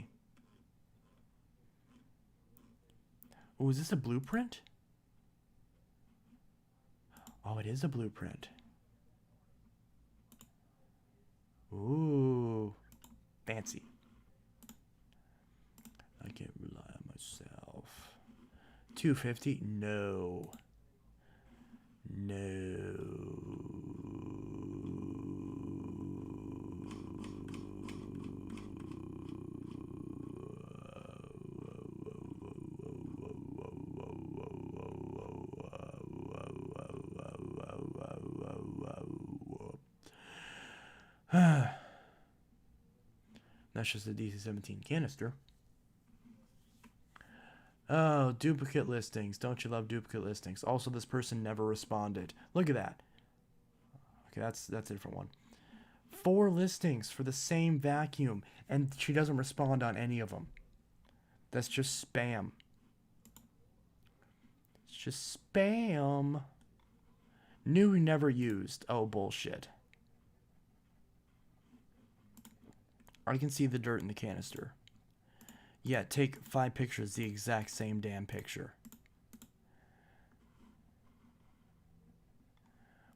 Oh, is this a blueprint? Oh, it is a blueprint. Ooh. Fancy. I can't rely on myself. $250? No. That's just a DC-17 canister. Oh, duplicate listings. Don't you love duplicate listings? Also, this person never responded. Look at that. Okay, that's a different one. 4 listings for the same vacuum, and she doesn't respond on any of them. That's just spam. It's just spam. New, never used. Oh, bullshit. I can see the dirt in the canister. Yeah, take 5 pictures, the exact same damn picture.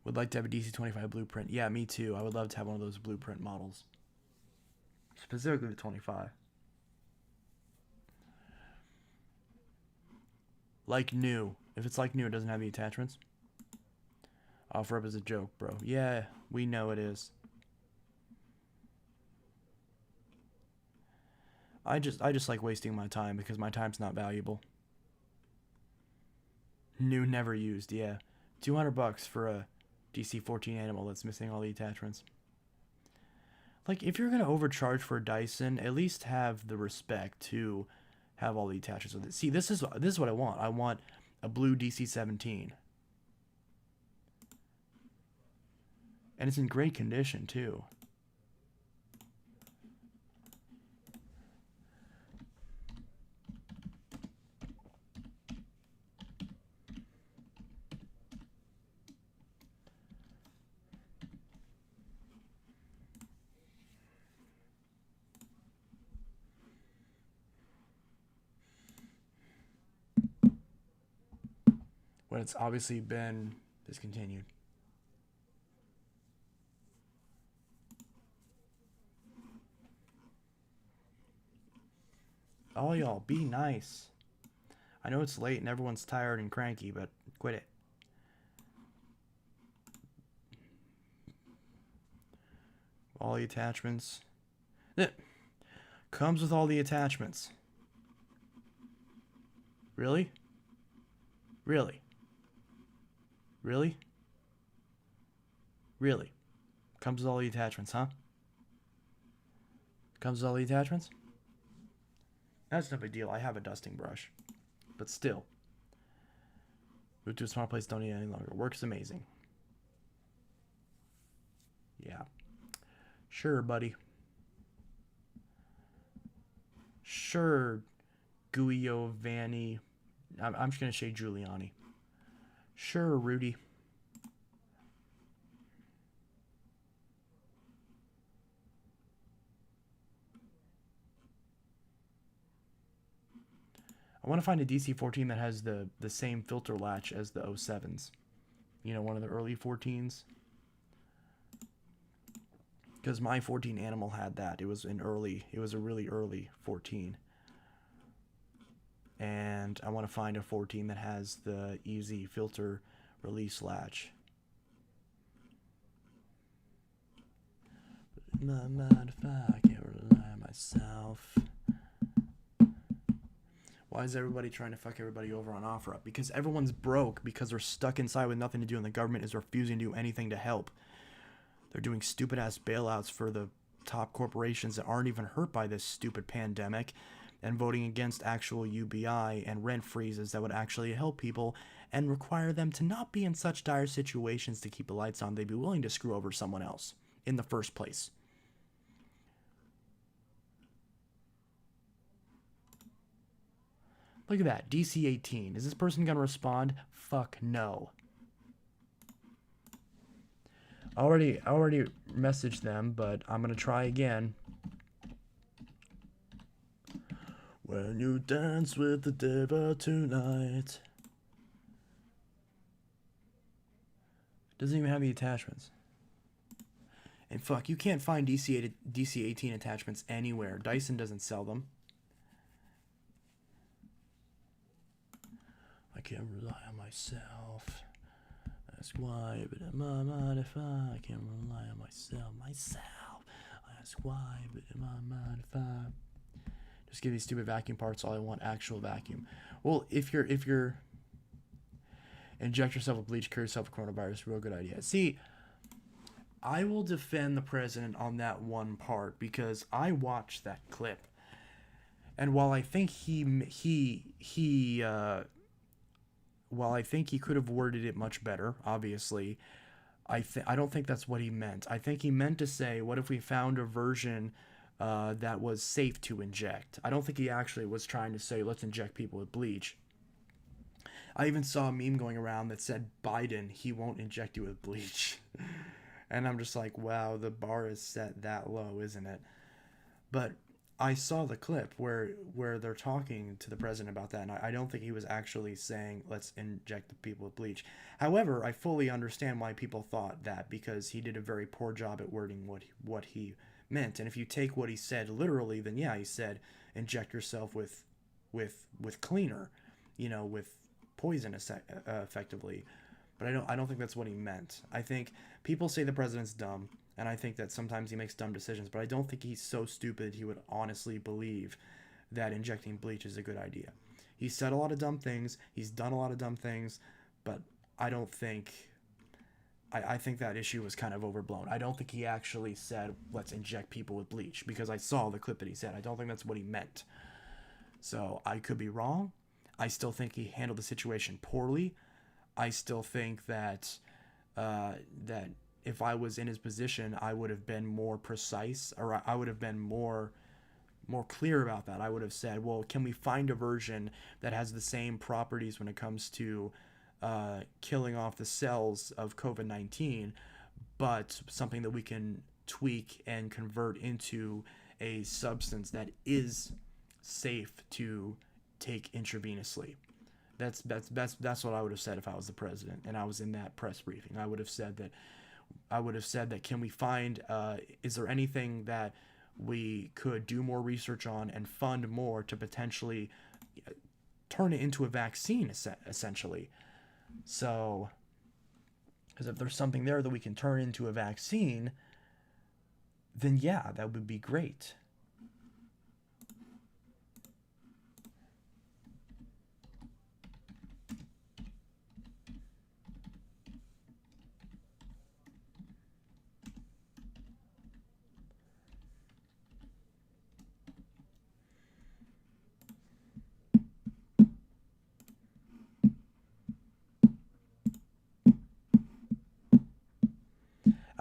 Would like to have a DC-25 blueprint. Yeah, me too. I would love to have one of those blueprint models. Specifically the 25. Like new. If it's like new, it doesn't have the attachments. Offer up as a joke, bro. Yeah, we know it is. I just like wasting my time because my time's not valuable. New, never used, yeah. $200 for a DC-14 animal that's missing all the attachments. Like, if you're gonna overcharge for a Dyson, at least have the respect to have all the attachments with it. See, this is what I want. I want a blue DC-17, and it's in great condition too. When it's obviously been discontinued. All y'all, be nice. I know it's late and everyone's tired and cranky, but quit it. All the attachments. It comes with all the attachments. Really? Really? Really? Really? Comes with all the attachments, huh? Comes with all the attachments? That's no big deal. I have a dusting brush. But still. Move to a small place, don't need it any longer. Works amazing. Yeah. Sure, buddy. Sure, Guio Vanni. I'm just going to say Giuliani. Sure, Rudy. I want to find a DC-14 that has the same filter latch as the 07s. You know, one of the early 14s. Because my 14 Animal had that. It was a really early 14. And I want to find a 14 that has the easy filter release latch. My mind if I can't rely on myself. Why is everybody trying to fuck everybody over on OfferUp? Because everyone's broke because they're stuck inside with nothing to do and the government is refusing to do anything to help. They're doing stupid ass bailouts for the top corporations that aren't even hurt by this stupid pandemic and voting against actual UBI and rent freezes that would actually help people and require them to not be in such dire situations to keep the lights on. They'd be willing to screw over someone else in the first place. Look at that, DC-18. Is this person gonna respond? Fuck no. I already messaged them, but I'm gonna try again. When you dance with the devil tonight. Doesn't even have the attachments. And fuck, you can't find DC-18 attachments anywhere. Dyson doesn't sell them. I can't rely on myself. Ask why, but in my mind if I can't rely on myself. Ask why, but in my mind if I just give these stupid vacuum parts all I want actual vacuum. Well, if you're inject yourself with bleach, cure yourself with coronavirus, real good idea. See, I will defend the president on that one part because I watched that clip, and while I think while I think he could have worded it much better, obviously, I don't think that's what he meant. I think he meant to say, what if we found a version that was safe to inject? I don't think he actually was trying to say, let's inject people with bleach. I even saw a meme going around that said, Biden, he won't inject you with bleach. And I'm just like, wow, the bar is set that low, isn't it? But I saw the clip where they're talking to the president about that, and I don't think he was actually saying, let's inject the people with bleach. However, I fully understand why people thought that, because he did a very poor job at wording what he meant. And if you take what he said literally, then yeah, he said, inject yourself with cleaner, with poison effectively. But I don't think that's what he meant. I think people say the president's dumb, and I think that sometimes he makes dumb decisions, but I don't think he's so stupid he would honestly believe that injecting bleach is a good idea. He said a lot of dumb things, he's done a lot of dumb things, but I don't think. I think that issue was kind of overblown. I don't think he actually said, let's inject people with bleach, because I saw the clip that he said. I don't think that's what he meant. So I could be wrong. I still think he handled the situation poorly. I still think that that if I was in his position, I would have been more precise, or I would have been more clear about that. I would have said, well, can we find a version that has the same properties when it comes to killing off the cells of COVID-19, but something that we can tweak and convert into a substance that is safe to take intravenously. That's what I would have said if I was the president and I was in that press briefing. I would have said that can we find is there anything that we could do more research on and fund more to potentially turn it into a vaccine, essentially. So, because if there's something there that we can turn into a vaccine, then yeah, that would be great.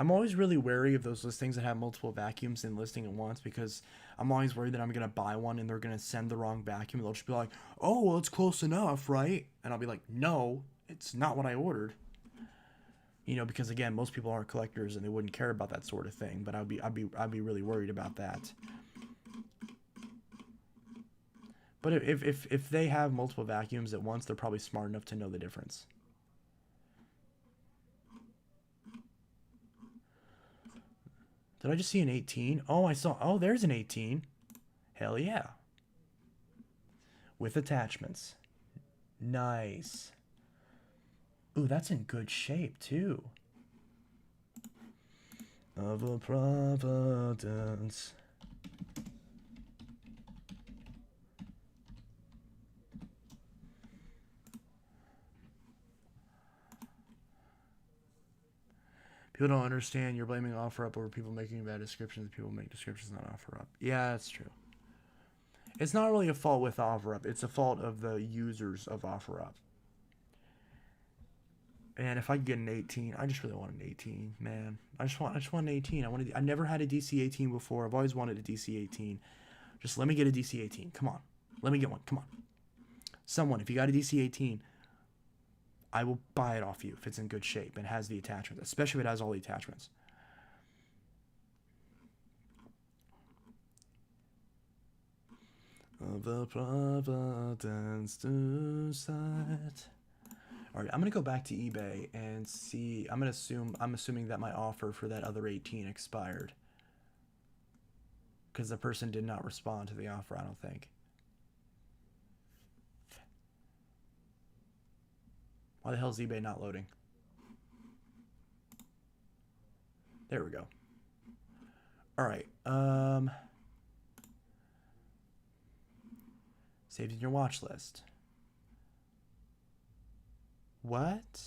I'm always really wary of those listings that have multiple vacuums in listing at once, because I'm always worried that I'm going to buy one and they're going to send the wrong vacuum. They'll just be like, oh, well, it's close enough, right? And I'll be like, no, it's not what I ordered. Because again, most people aren't collectors and they wouldn't care about that sort of thing, but I'd be really worried about that. But if they have multiple vacuums at once, they're probably smart enough to know the difference. Did I just see an 18? Oh, there's an 18. Hell yeah. With attachments. Nice. Ooh, that's in good shape, too. Of a providence. People don't understand you're blaming OfferUp over people making bad descriptions. People make descriptions, not OfferUp. Yeah, that's true. It's not really a fault with OfferUp. It's a fault of the users of OfferUp. And if I could get an 18, I just really want an 18, man. I just want an 18. I never had a DC 18 before. I've always wanted a DC 18. Just let me get a DC 18. Come on. Let me get one. Come on. Someone, if you got a DC 18, I will buy it off you if it's in good shape and has the attachments, especially if it has all the attachments. Of the providence to sight. All right, I'm gonna go back to eBay and see. I'm assuming that my offer for that other 18 expired because the person did not respond to the offer. I don't think. Why the hell is eBay not loading? There we go. All right. Saved in your watch list. What?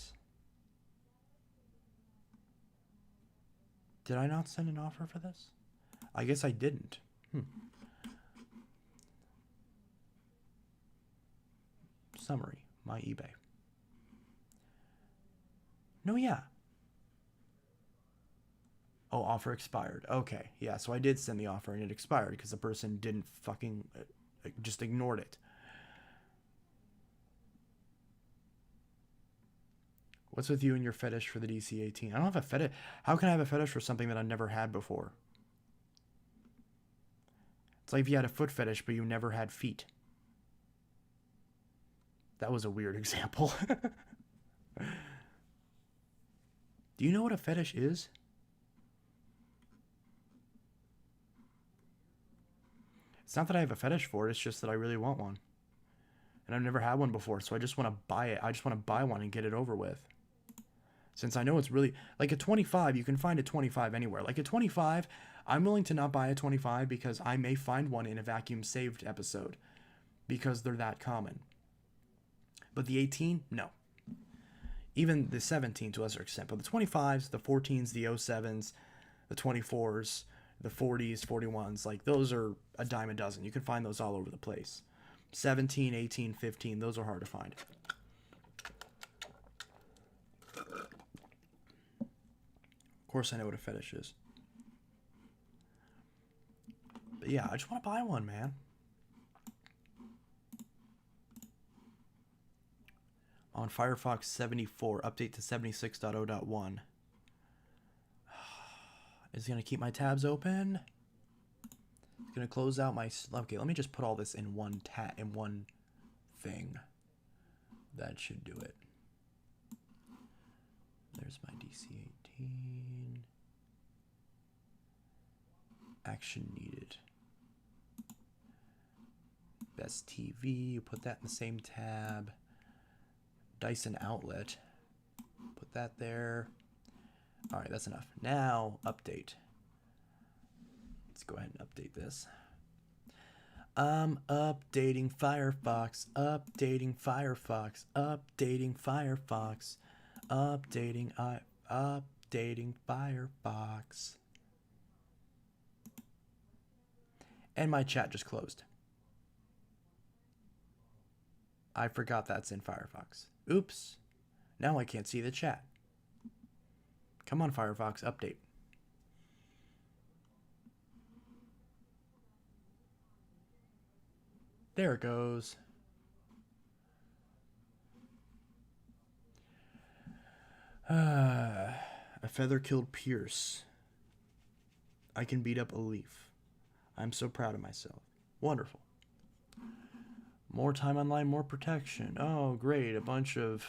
Did I not send an offer for this? I guess I didn't. Summary. My eBay. No, yeah. Oh, offer expired. Okay, yeah, so I did send the offer and it expired because the person didn't fucking just ignored it. What's with you and your fetish for the DC-18? I don't have a fetish. How can I have a fetish for something that I've never had before? It's like if you had a foot fetish, but you never had feet. That was a weird example. Do you know what a fetish is? It's not that I have a fetish for it, it's just that I really want one. And I've never had one before, so I just want to buy it. I just want to buy one and get it over with. Since I know it's really... Like a 25, you can find a 25 anywhere. Like a 25, I'm willing to not buy a 25 because I may find one in a vacuum saved episode. Because they're that common. But the 18, no. Even the 17 to a lesser extent, but the 25s, the 14s, the 07s, the 24s, the 40s, 41s, like those are a dime a dozen. You can find those all over the place. 17, 18, 15, those are hard to find. Of course I know what a fetish is. But yeah, I just want to buy one, man. On Firefox 74, update to 76.0.1. Is it going to keep my tabs open? It's going to close out my... Okay, let me just put all this in one thing. That should do it. There's my DC-18. Action needed. Best TV, you put that in the same tab. Dyson outlet. Put that there. Alright, that's enough. Now, update. Let's go ahead and update this. I'm updating Firefox. Updating Firefox. Updating Firefox. Updating Firefox. And my chat just closed. I forgot that's in Firefox. Oops. Now I can't see the chat. Come on, Firefox, update. There it goes. A feather killed Pierce. I can beat up a leaf. I'm so proud of myself. Wonderful. More time online, more protection. Oh, great. A bunch of...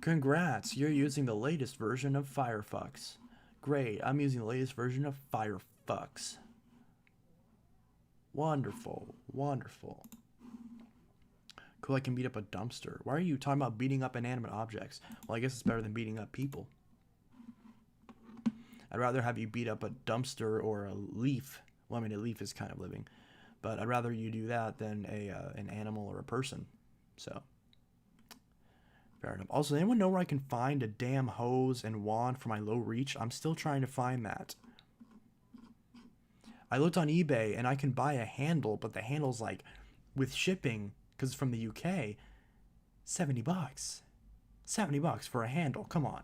Congrats. You're using the latest version of Firefox. Great. I'm using the latest version of Firefox. Wonderful. Wonderful. Cool, I can beat up a dumpster. Why are you talking about beating up inanimate objects? Well, I guess it's better than beating up people. I'd rather have you beat up a dumpster or a leaf. Well, I mean, a leaf is kind of living. But I'd rather you do that than an animal or a person. So, fair enough. Also, anyone know where I can find a damn hose and wand for my low reach? I'm still trying to find that. I looked on eBay and I can buy a handle, but the handle's like, with shipping, because it's from the UK, $70. $70 for a handle. Come on.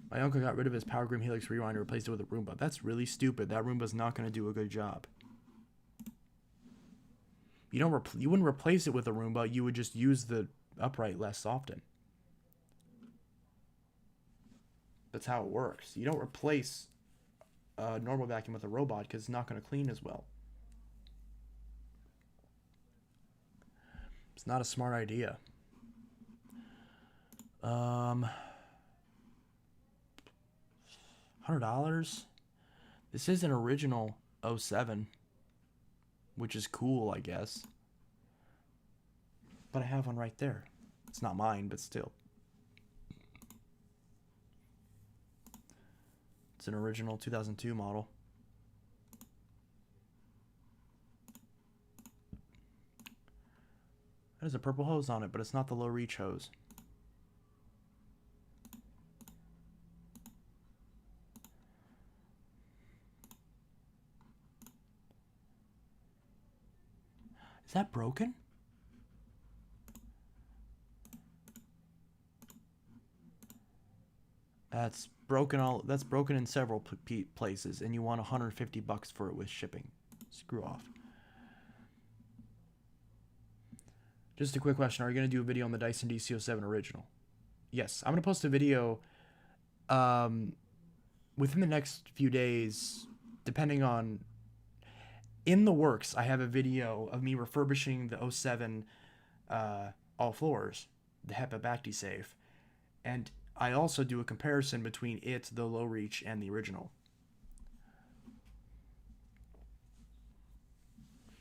My uncle got rid of his Power Grim Helix Rewind and replaced it with a Roomba. That's really stupid. That Roomba's not going to do a good job. You wouldn't replace it with a Roomba. You would just use the upright less often. That's how it works. You don't replace a normal vacuum with a robot because it's not going to clean as well. It's not a smart idea. $100. This is an original 07, which is cool, I guess. But I have one right there. It's not mine, but still. It's an original 2002 model. There's a purple hose on it, but it's not the low reach hose. Is that broken? That's broken that's broken in several places, and you want $150 for it with shipping. Screw off. Just a quick question. Are you going to do a video on the Dyson DC-07 original? Yes. I'm going to post a video within the next few days, depending on... In the works, I have a video of me refurbishing the 07 all floors, the HEPA BactiSafe, and I also do a comparison between it, the low reach, and the original.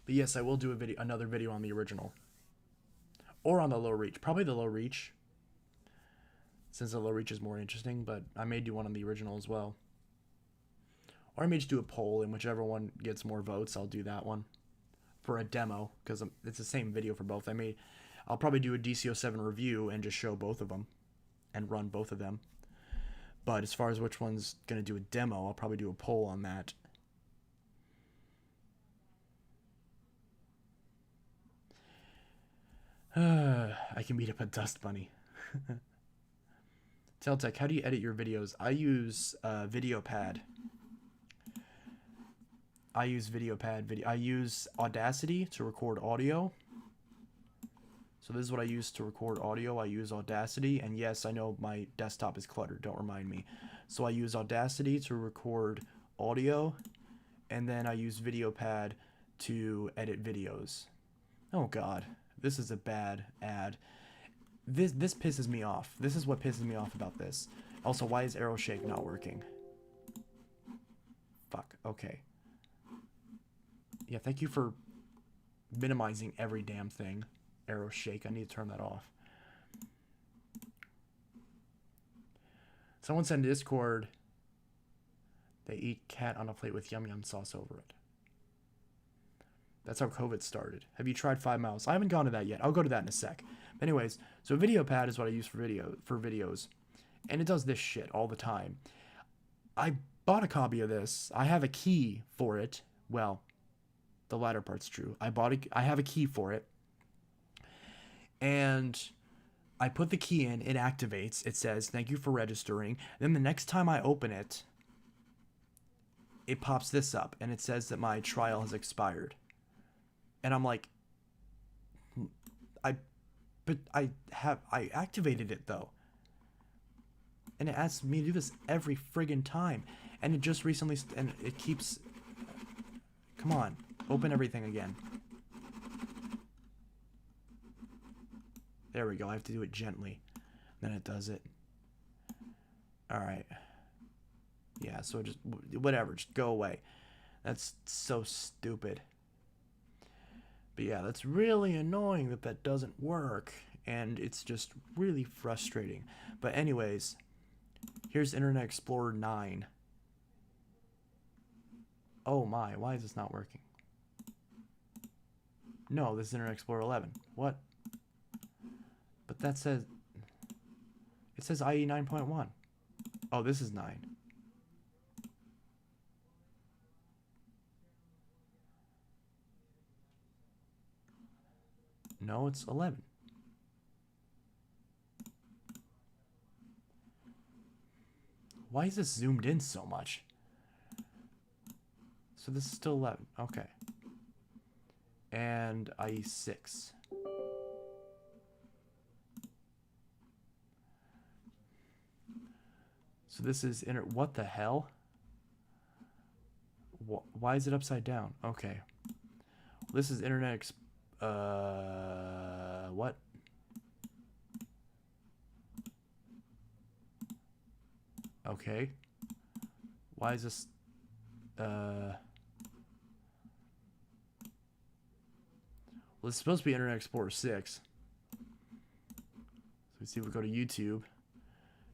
But yes, I will do another video on the original, or on the low reach. Probably the low reach, since the low reach is more interesting. But I may do one on the original as well. Or I may just do a poll, and whichever one gets more votes, I'll do that one for a demo, because it's the same video for both. I'll probably do a DC07 review and just show both of them and run both of them. But as far as which one's going to do a demo, I'll probably do a poll on that. I can beat up a dust bunny. Teltech, how do you edit your videos? I use VideoPad. I use Audacity to record audio. So this is what I use to record audio. I use Audacity, and yes, I know my desktop is cluttered. Don't remind me. So I use Audacity to record audio, and then I use VideoPad to edit videos. Oh God, this is a bad ad. This pisses me off. This is what pisses me off about this. Also, why is Arrow Shake not working? Fuck. Okay. Yeah, thank you for minimizing every damn thing. Arrow Shake. I need to turn that off. Someone said in Discord they eat cat on a plate with yum yum sauce over it. That's how COVID started. Have you tried 5 Miles? I haven't gone to that yet. I'll go to that in a sec. But anyways, so VideoPad is what I use for videos. And it does this shit all the time. I bought a copy of this. I have a key for it. Well, the latter part's true. I have a key for it. And I put the key in, it activates. It says, "Thank you for registering." Then the next time I open it, it pops this up and it says that my trial has expired. And I'm like, I activated it though. And it asks me to do this every friggin' time. And it just recently, and it keeps, come on, open everything again. There we go, I have to do it gently. Then it does it. Alright. Yeah, so just, whatever, just go away. That's so stupid. But yeah, that's really annoying that that doesn't work, and it's just really frustrating. But anyways, here's Internet Explorer 9. Oh my, why is this not working? No, this is Internet Explorer 11. What? But that says, it says IE 9.1. Oh, this is 9. No, it's 11. Why is this zoomed in so much? So this is still 11. Okay. And IE 6. So this is what the hell? Why is it upside down? Okay. This is Internet what? Okay. Why is this well, it's supposed to be Internet Explorer 6. So let's see if we go to YouTube.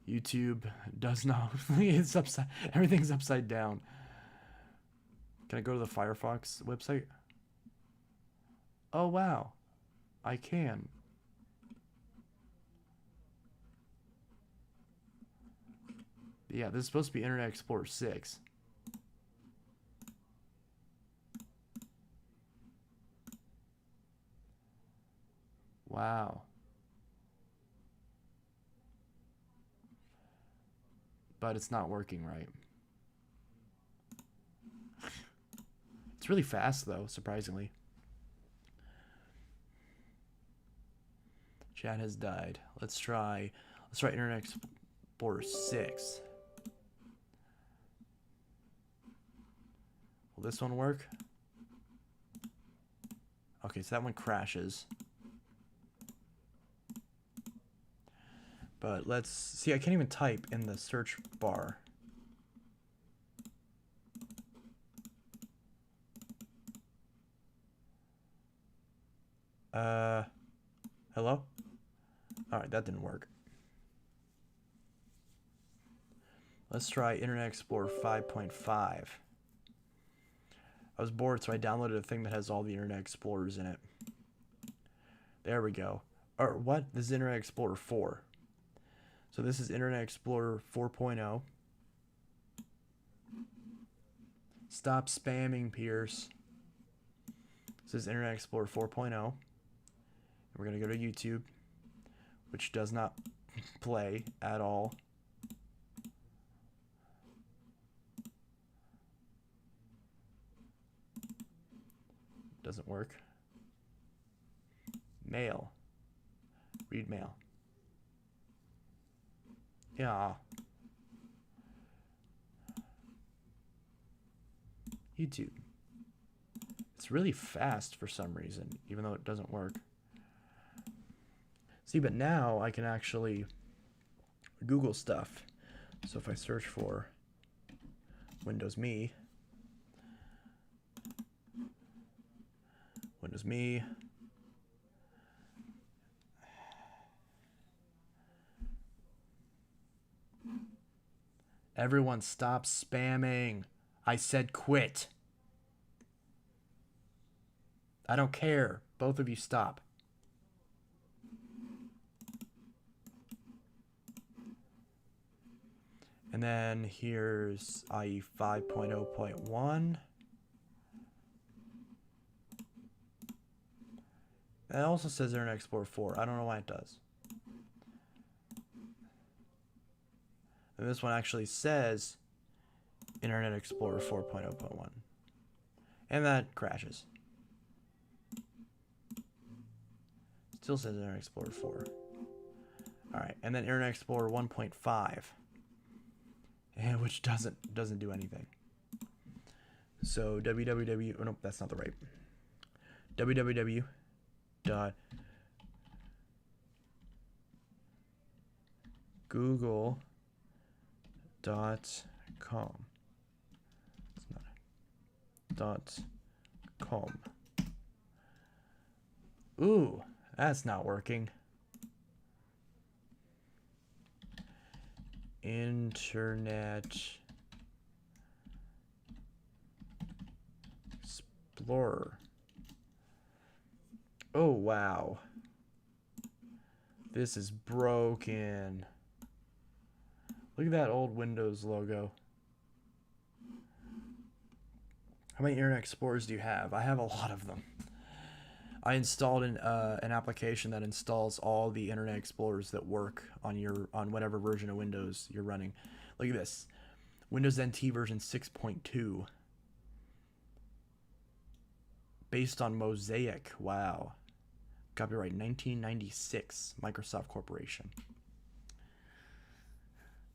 YouTube does not. It's upside. Everything's upside down. Can I go to the Firefox website? Oh wow, I can. Yeah, this is supposed to be Internet Explorer 6. Wow. But it's not working right. It's really fast though, surprisingly. Chat has died. Let's try Internet Explorer 6. Will this one work? Okay, so that one crashes. But let's see, I can't even type in the search bar. Hello? Alright, that didn't work. Let's try Internet Explorer 5.5. I was bored, so I downloaded a thing that has all the Internet Explorers in it. There we go. Or what? This is Internet Explorer 4. So this is Internet Explorer 4.0. Stop spamming, Pierce. This is Internet Explorer 4.0. We're going to go to YouTube, which does not play at all. Doesn't work. Mail. Read mail. Yeah. YouTube. It's really fast for some reason, even though it doesn't work. See, but now I can actually Google stuff. So if I search for Windows Me, everyone stop spamming. I said quit. I don't care. Both of you stop. And then here's IE 5.0.1. It also says Internet Explorer 4. I don't know why it does. And this one actually says Internet Explorer 4.0.1. And that crashes. Still says Internet Explorer 4. Alright, and then Internet Explorer 1.5. And which doesn't do anything. So www, oh nope, that's not the right. www.google.com. It's not .com. Ooh, that's not working. Internet Explorer. Oh, wow. This is broken. Look at that old Windows logo. How many Internet Explorers do you have? I have a lot of them. I installed an application that installs all the Internet Explorers that work on whatever version of Windows you're running. Look at this. Windows NT version 6.2. Based on Mosaic. Wow. Copyright 1996. Microsoft Corporation.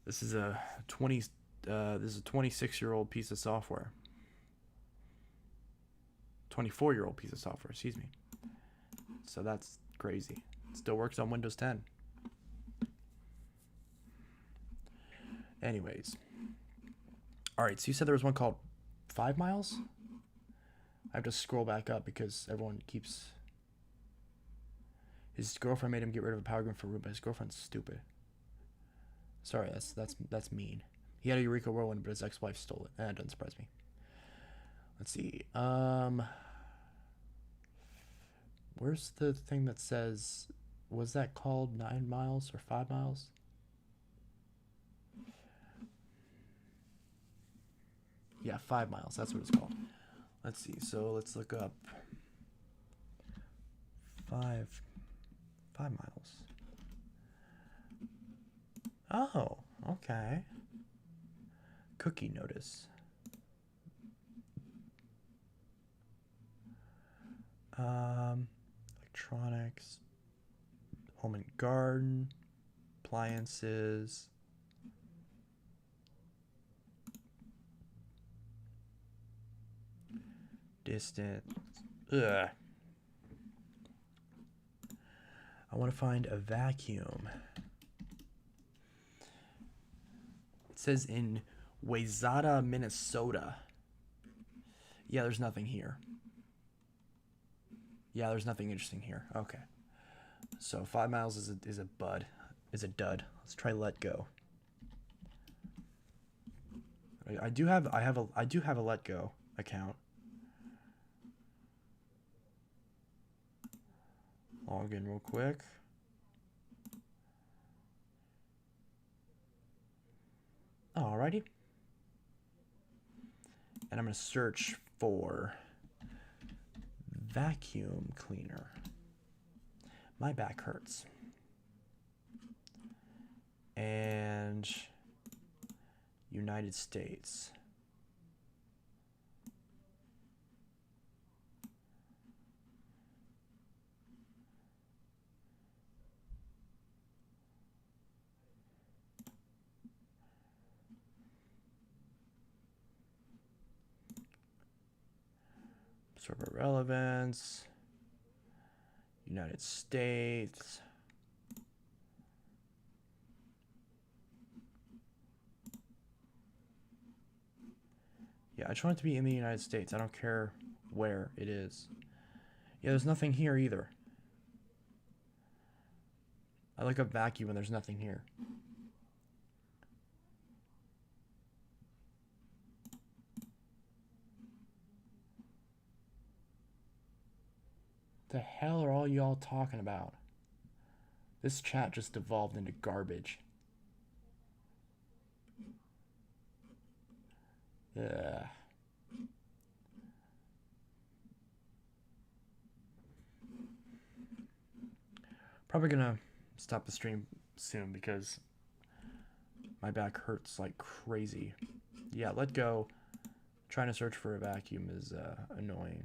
This is a 26-year-old piece of software. 24-year-old piece of software, excuse me. So that's crazy. It still works on Windows 10. Anyways. Alright, so you said there was one called 5 Miles? I have to scroll back up because everyone keeps... His girlfriend made him get rid of a power grid for root, but his girlfriend's stupid. Sorry, that's mean. He had a Eureka Whirlwind, but his ex-wife stole it. That doesn't surprise me. Let's see. Where's the thing that says... Was that called 9 miles or 5 miles? Yeah, 5 miles. That's what it's called. Let's see. So let's look up 5 miles. Oh, okay. Cookie notice. Electronics, home and garden, appliances. Distant. Ugh. I want to find a vacuum. It says in Wayzata, Minnesota. Yeah, there's nothing here. Yeah, there's nothing interesting here. Okay. So 5 miles is a dud. Let's try let go. I do have a let go account. Log in real quick. Alrighty. And I'm going to search for vacuum cleaner. My back hurts. And United States. Server relevance. United States. Yeah, I just want it to be in the United States. I don't care where it is. Yeah, there's nothing here either. I look up vacuum and there's nothing here. The hell are all y'all talking about? This chat just devolved into garbage. Ugh. Probably gonna stop the stream soon because my back hurts like crazy. Yeah, let go. Trying to search for a vacuum is annoying.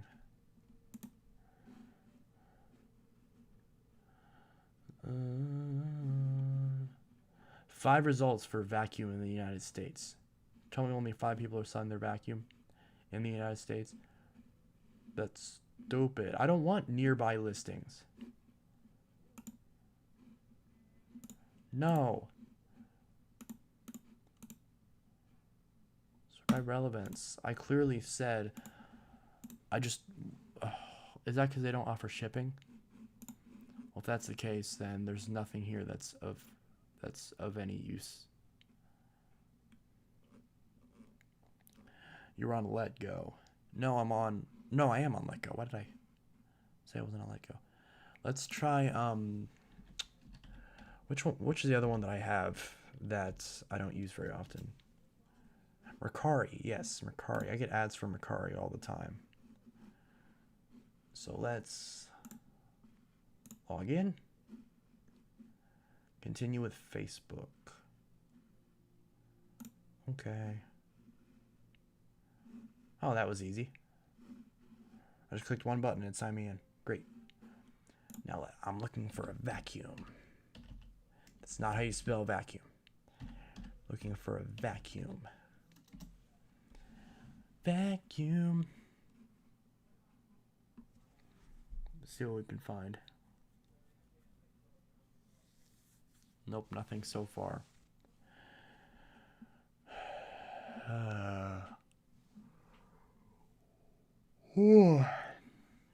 Five results for vacuum in the United States. Tell me only 5 people are selling their vacuum in the United States. That's stupid. I don't want nearby listings. No. By relevance, I clearly said. I just. Is that because they don't offer shipping? Well, if that's the case, then there's nothing here that's of any use. You're on Let Go. No, I'm on. No, I am on Let Go. Why did I say I wasn't on Let Go? Let's try. Which is the other one that I have that I don't use very often? Mercari. Yes, Mercari. I get ads from Mercari all the time. So let's log in. Continue with Facebook. Okay. Oh, that was easy. I just clicked one button and it signed me in. Great. Now I'm looking for a vacuum. That's not how you spell vacuum. Looking for a vacuum. Vacuum. Let's see what we can find. Nope, nothing so far.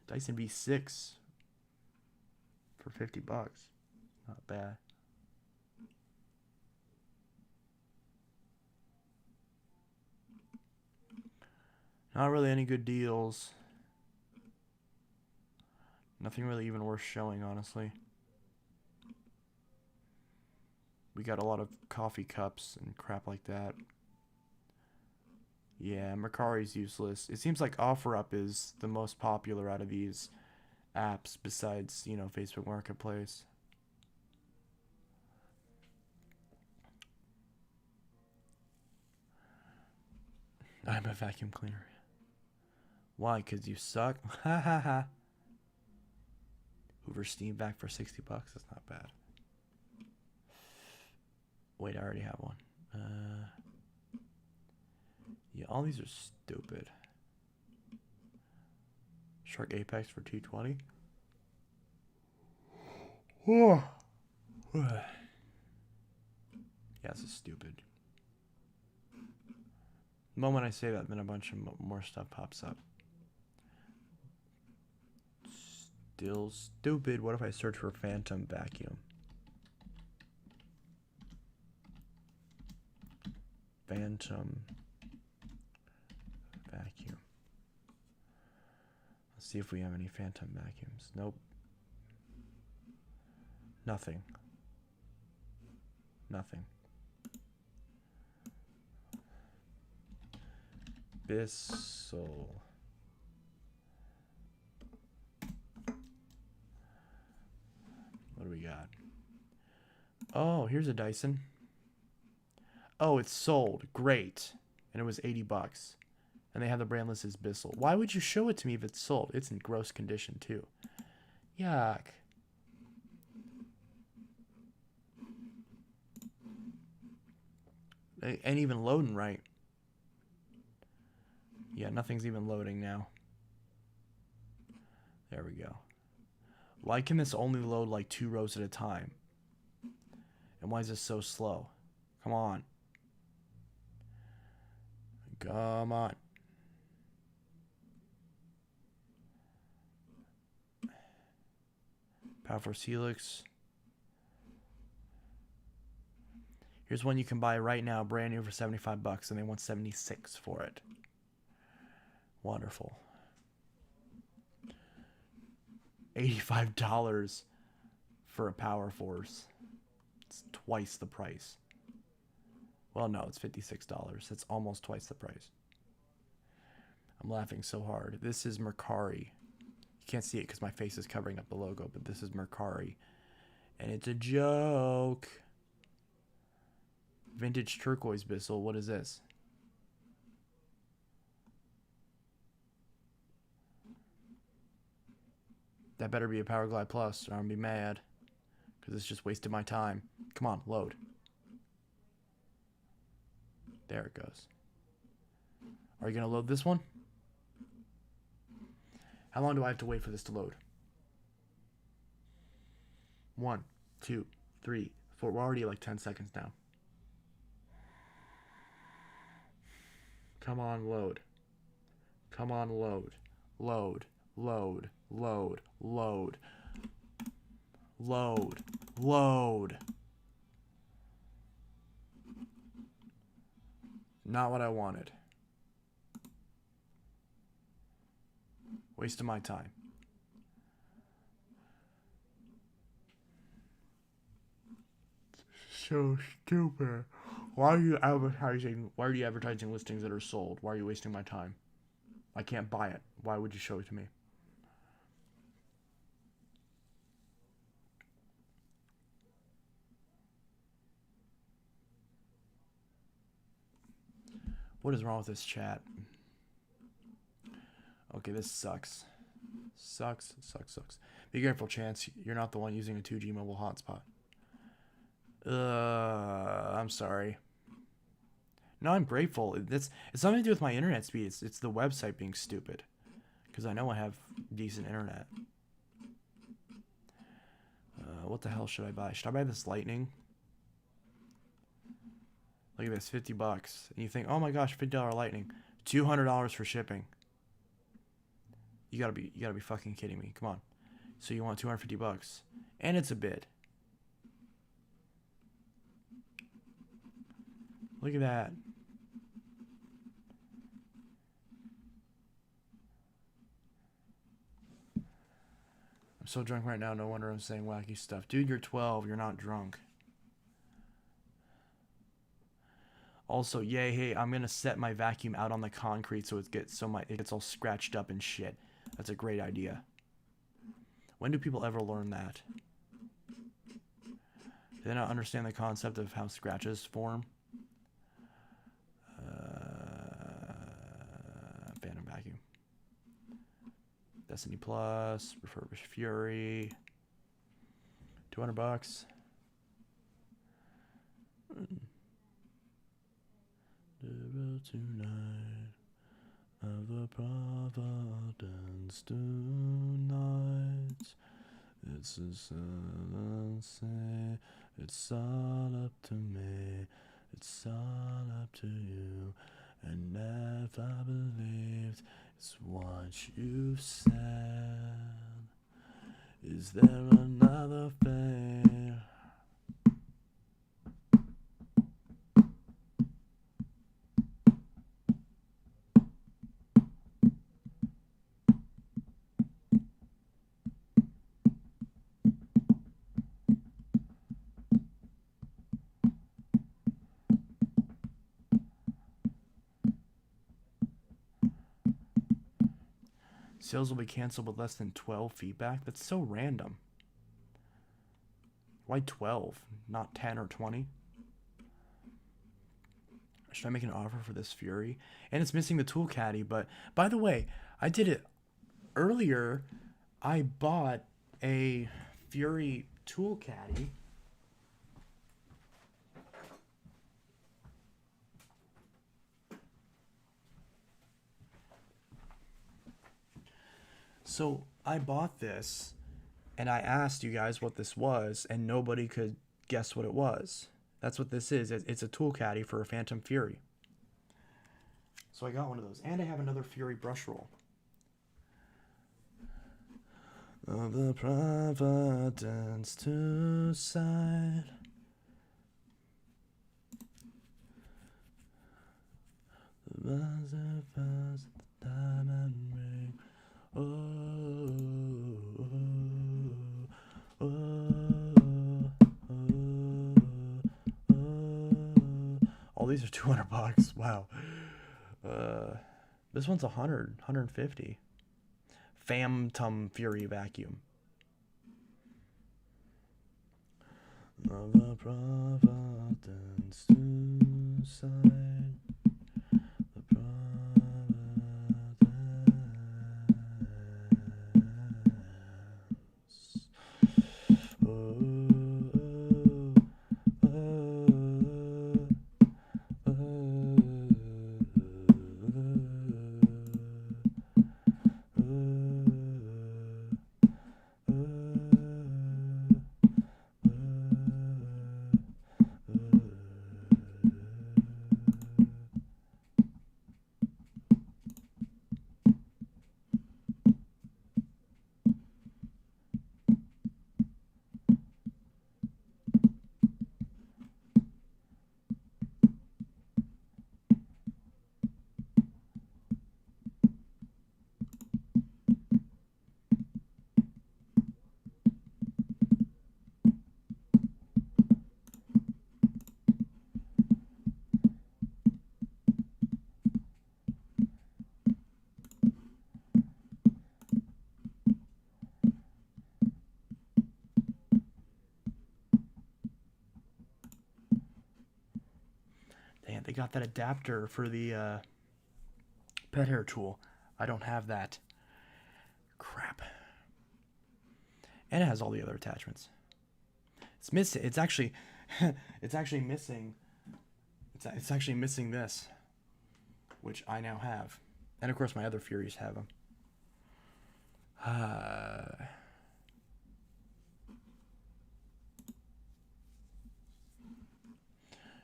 Dyson V6 for $50. Not bad. Not really any good deals. Nothing really even worth showing, honestly. We got a lot of coffee cups and crap like that. Yeah, Mercari's useless. It seems like OfferUp is the most popular out of these apps besides, you know, Facebook Marketplace. I'm a vacuum cleaner. Why? 'Cause you suck? Ha ha ha. Hoover Steam Vac for $60. That's not bad. Wait, I already have one. Yeah, all these are stupid. Shark Apex for $220. Yeah, this is stupid. The moment I say that, then a bunch of more stuff pops up. Still stupid. What if I search for phantom vacuum? Phantom vacuum. Let's see if we have any phantom vacuums. Nope. Nothing. Nothing. Bissell. What do we got? Oh, here's a Dyson. Oh, it's sold. Great. And it was 80 bucks. And they have the brand list as Bissell. Why would you show it to me if it's sold? It's in gross condition, too. Yuck. Ain't even loading right. Yeah, nothing's even loading now. There we go. Why can this only load like 2 rows at a time? And why is this so slow? Come on. Come on. Power Force Helix. Here's one you can buy right now, brand new for 75 bucks, and they want 76 for it. Wonderful. $85 for a Power Force. It's twice the price. Well, no, it's $56. It's almost twice the price. I'm laughing so hard. This is Mercari. You can't see it because my face is covering up the logo, but this is Mercari. And it's a joke. Vintage turquoise Bissell. What is this? That better be a Power Glide Plus, or I'm gonna be mad. Because it's just wasted my time. Come on, load. There it goes. Are you gonna load this one? How long do I have to wait for this to load? 1, 2, 3, 4. We're already at like 10 seconds now. Come on, load. Come on, load. Load. Load. Load. Load. Load. Load. Not what I wanted. Waste of my time. So stupid. Why are you advertising? Why are you advertising listings that are sold? Why are you wasting my time? I can't buy it. Why would you show it to me? What is wrong with this chat? Okay, this sucks. Sucks. Be careful, Chance. You're not the one using a 2G mobile hotspot. I'm sorry. No, I'm grateful. It's something to do with my internet speed. It's the website being stupid. Because I know I have decent internet. What the hell should I buy? Should I buy this Lightning? Look at this, 50 bucks. And you think, oh my gosh, $50 Lightning. $200 for shipping. You gotta be fucking kidding me. Come on. So you want 250 bucks. And it's a bid. Look at that. I'm so drunk right now, no wonder I'm saying wacky stuff. Dude, you're 12, you're not drunk. Also, yay, hey, I'm gonna set my vacuum out on the concrete so it gets all scratched up and shit. That's a great idea. When do people ever learn that? Do they not understand the concept of how scratches form? Phantom vacuum. Destiny Plus, refurbished Furry. 200 bucks. Tonight of the Providence tonight. It's a say it's all up to me, it's all up to you, and never believed it's what you said. Is there another thing? Sales will be canceled with less than 12 feedback. That's so random. Why 12? Not 10 or 20? Should I make an offer for this Furry? And it's missing the tool caddy, but by the way, I did it earlier. I bought a Furry tool caddy. So I bought this and I asked you guys what this was and nobody could guess what it was. That's what this is. It's a tool caddy for a Phantom Furry. So I got one of those. And I have another Furry brush roll. Of the Providence to side. The buzzer fuzz, the diamond ring. All these are $200. Wow. This one's 150. Phantom Furry vacuum. Of the Providence to side. The They got that adapter for the pet hair tool. I don't have that. Crap. And it has all the other attachments. It's missing. It's actually, it's actually missing. It's actually missing this, which I now have, and of course my other Furies have them.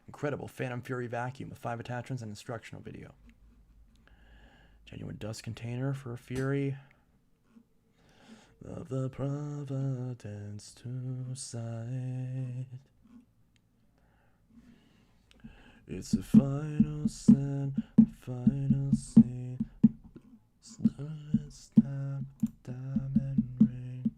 Incredible Phantom Furry vacuum with 5 attachments and instructional video. Genuine dust container for a Furry. Of the Providence to side. It's the final scene, final scene. Snap, diamond ring.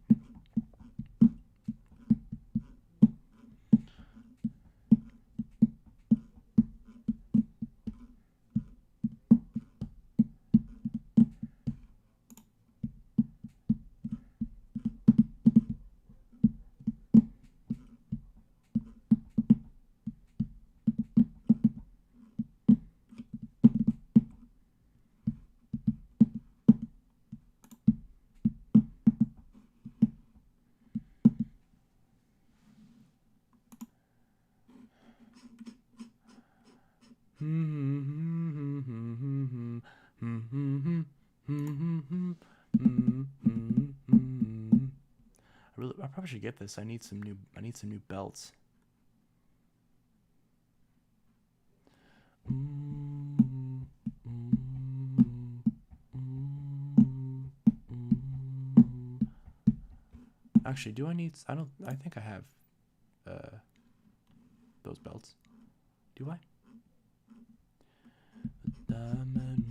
I probably should get this. I need some new belts. Actually, do I need? I think I have those belts. Do I? Diamond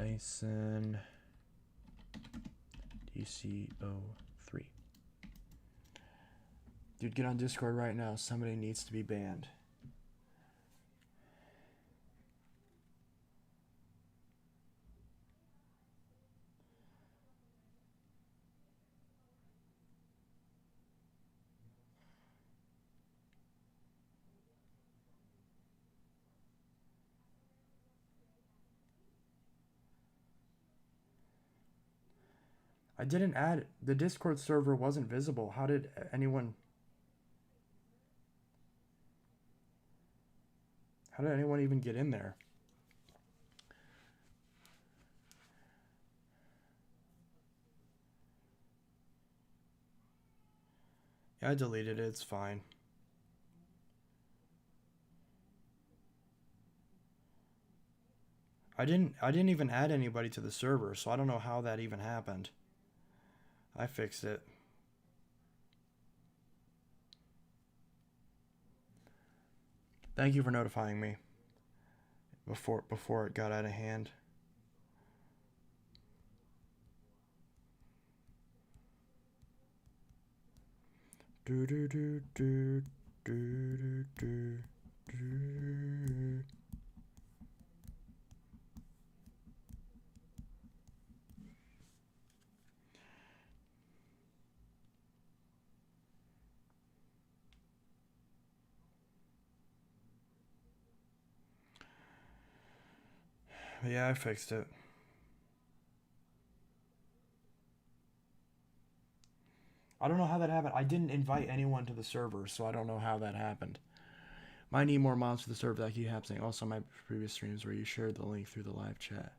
Dyson DCO3. Dude, get on Discord right now. Somebody needs to be banned. I didn't add... The Discord server wasn't visible. How did anyone... How did anyone even get in there? Yeah, I deleted it. It's fine. I didn't even add anybody to the server, so I don't know how that even happened. I fixed it. Thank you for notifying me before it got out of hand. Do do do do do do do. Yeah, I fixed it. I don't know how that happened. I didn't invite anyone to the server, so I don't know how that happened. Might need more mods for the server that keep happening. Also, my previous streams where you shared the link through the live chat.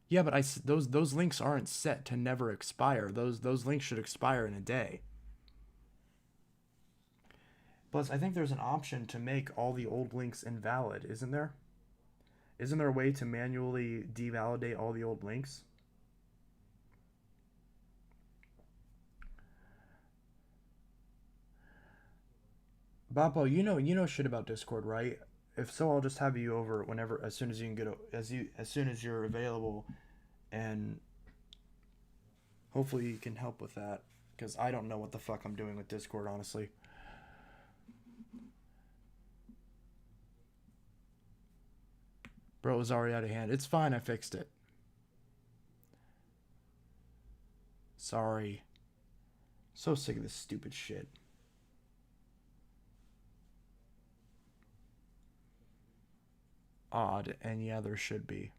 Yeah, but those links aren't set to never expire. Those links should expire in a day. Plus, I think there's an option to make all the old links invalid, isn't there? Isn't there a way to manually devalidate all the old links? Bappo, you know shit about Discord, right? If so, I'll just have you over whenever, as soon as you can get, as soon as you're available, and hopefully you can help with that, because I don't know what the fuck I'm doing with Discord, honestly. Bro, it was already out of hand. It's fine, I fixed it. Sorry. So sick of this stupid shit. Odd, and yeah, there should be.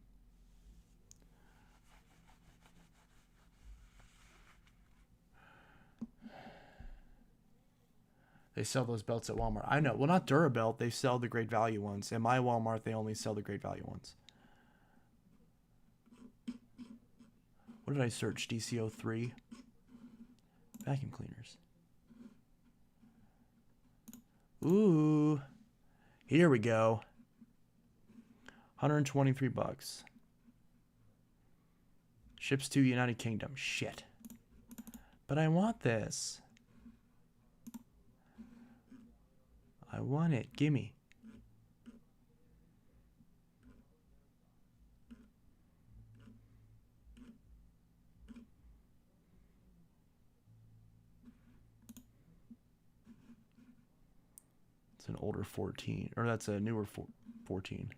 They sell those belts at Walmart. I know. Well, not Durabelt. They sell the great value ones. In my Walmart, they only sell the great value ones. What did I search? DCO3? Vacuum cleaners. Ooh. Here we go. 123 bucks. Ships to United Kingdom. Shit. But I want this. I want it. Gimme. It's an older 14. Or that's a newer 14.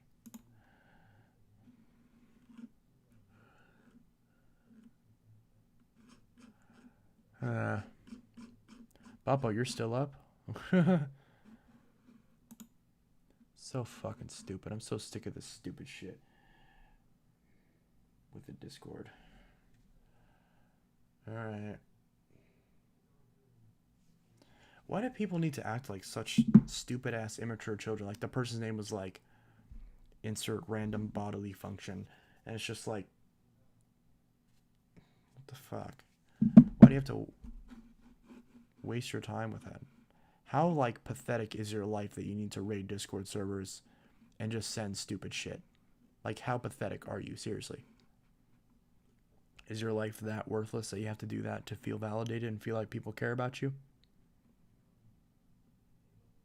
Bappo, you're still up? So fucking stupid. I'm so sick of this stupid shit with the Discord. Alright. Why do people need to act like such stupid ass immature children? Like the person's name was like insert random bodily function. And it's just like, what the fuck? Why do you have to waste your time with that? How like pathetic is your life that you need to raid Discord servers and just send stupid shit? Like how pathetic are you? Seriously. Is your life that worthless that you have to do that to feel validated and feel like people care about you?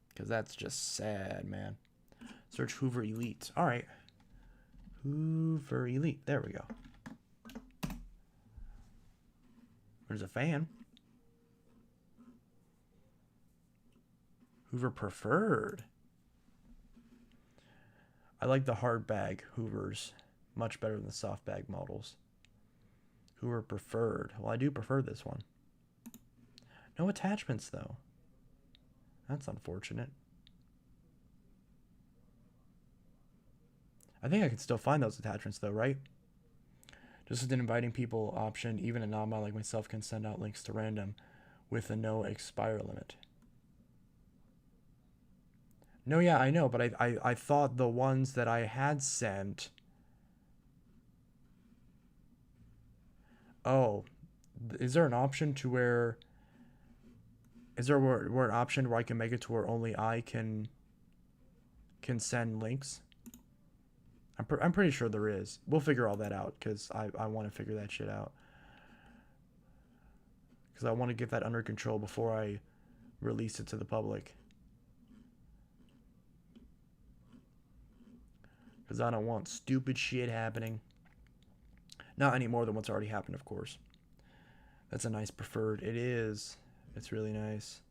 Because that's just sad, man. Search Hoover Elite. All right. Hoover Elite. There we go. There's a fan. Hoover Preferred. I like the hard bag Hoovers much better than the soft bag models. Hoover Preferred. Well, I do prefer this one. No attachments, though. That's unfortunate. I think I can still find those attachments, though, right? Just as an inviting people option, even a non-mod like myself can send out links to random with a no expire limit. No, yeah, I know, but I thought the ones that I had sent... Oh, is there an option to where... Is there an option where I can make it to where only I can send links? I'm pretty sure there is. We'll figure all that out, because I want to figure that shit out. Because I want to get that under control before I release it to the public. Because I don't want stupid shit happening. Not any more than what's already happened, of course. That's a nice preferred. It is. It's really nice.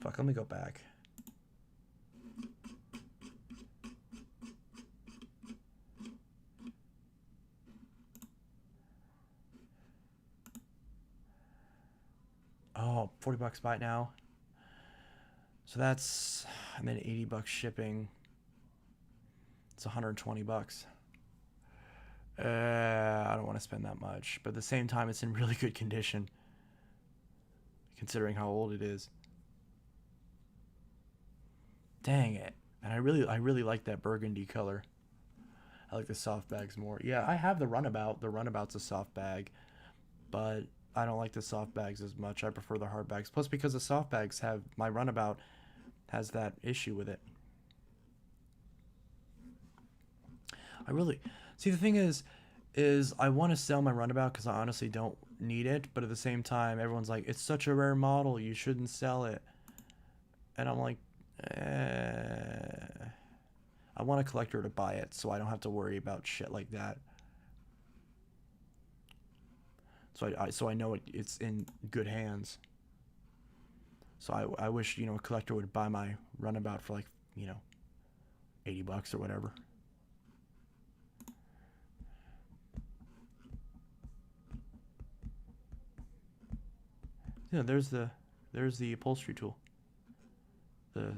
Fuck, let me go back. Oh, 40 bucks buy it now. So that's, and then 80 bucks shipping. It's 120 bucks. I don't want to spend that much, but at the same time, it's in really good condition, considering how old it is. Dang it! And I really like that burgundy color. I like the soft bags more. Yeah, I have the runabout. The runabout's a soft bag, but I don't like the soft bags as much. I prefer the hard bags. Plus, because the soft bags have, my runabout has that issue with it. I really, see, the thing is I want to sell my runabout because I honestly don't need it, but at the same time, everyone's like, it's such a rare model, you shouldn't sell it. And I'm like, I want a collector to buy it so I don't have to worry about shit like that. So I know it's in good hands. So I wish, you know, a collector would buy my runabout for like, you know, 80 bucks or whatever. Yeah, there's the upholstery tool. I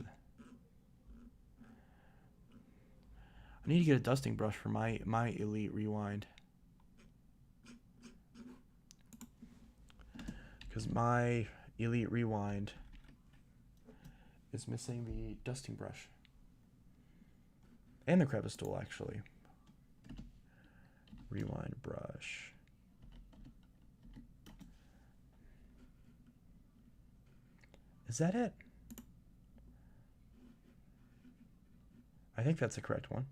need to get a dusting brush for my Elite Rewind. Because my Elite Rewind is missing the dusting brush. And the crevice tool, actually. Rewind brush. Is that it? I think that's the correct one.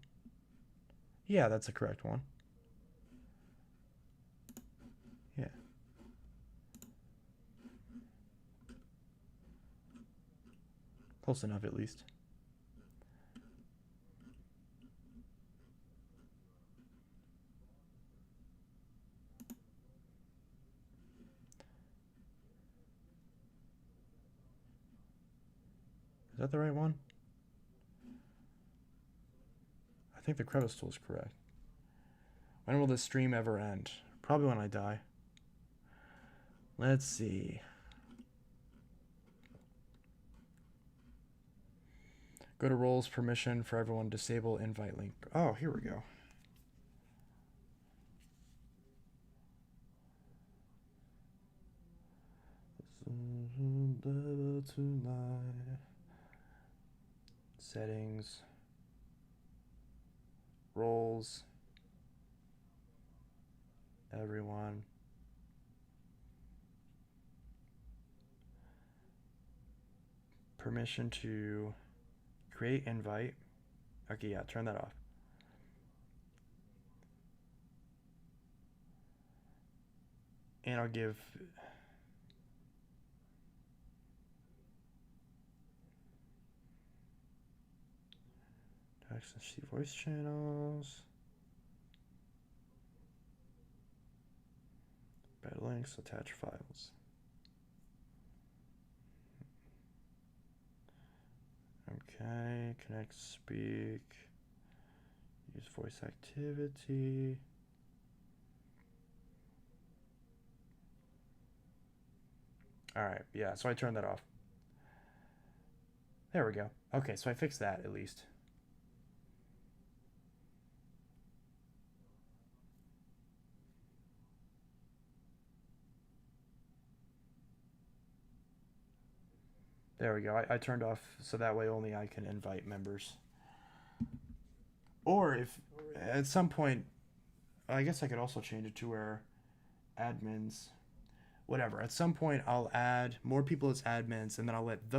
Yeah, that's the correct one. Yeah. Close enough, at least. Is that the right one? I think the crevice tool is correct. When will this stream ever end? Probably when I die. Let's see. Go to roles, permission for everyone, disable invite link. Oh, here we go. Settings. Roles. Everyone. Permission to create invite. Okay, yeah, turn that off. And I'll give Access the voice channels. Bad links, attach files. Okay, connect, speak. Use voice activity. Alright, yeah, so I turned that off. There we go. Okay, so I fixed that at least. There we go. I turned off so that way only I can invite members. Or if at some point, I guess I could also change it to where admins, whatever. At some point, I'll add more people as admins, and then I'll let the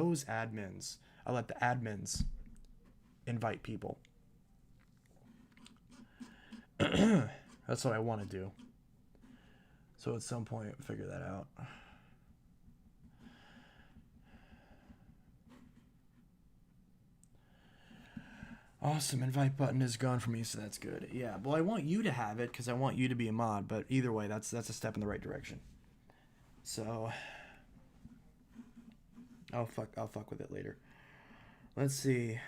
admins invite people. That's what I want to do. So at some point, figure that out. Awesome, invite button is gone for me, so that's good. Yeah, well, I want you to have it because I want you to be a mod, but either way, that's a step in the right direction. So, I'll fuck with it later. Let's see.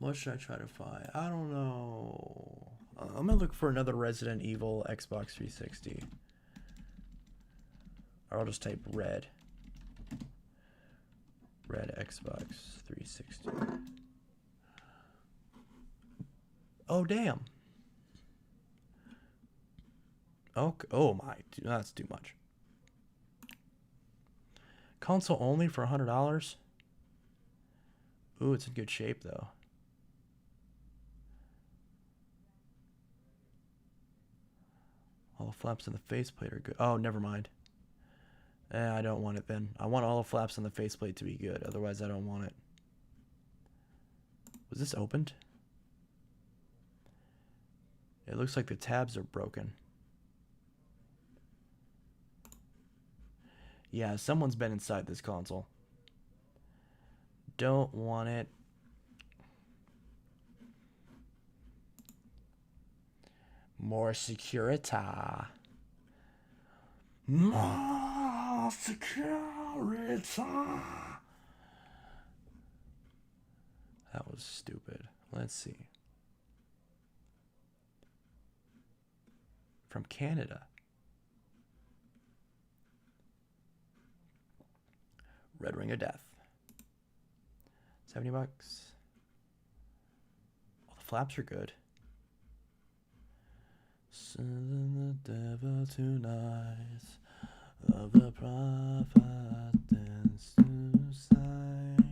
What should I try to find? I don't know. I'm gonna look for another Resident Evil Xbox 360. Or I'll just type red. Red Xbox 360. Oh, damn. Oh my, that's too much. Console only for $100? Ooh, it's in good shape though. All the flaps in the faceplate are good. Oh, never mind. I don't want it then. I want all the flaps on the faceplate to be good. Otherwise, I don't want it. Was this opened? It looks like the tabs are broken. Yeah, someone's been inside this console. Don't want it. More security. More security. That was stupid. Let's see. From Canada. Red Ring of Death. $70. All the flaps are good. Sending the devil tonight of the providence suicide.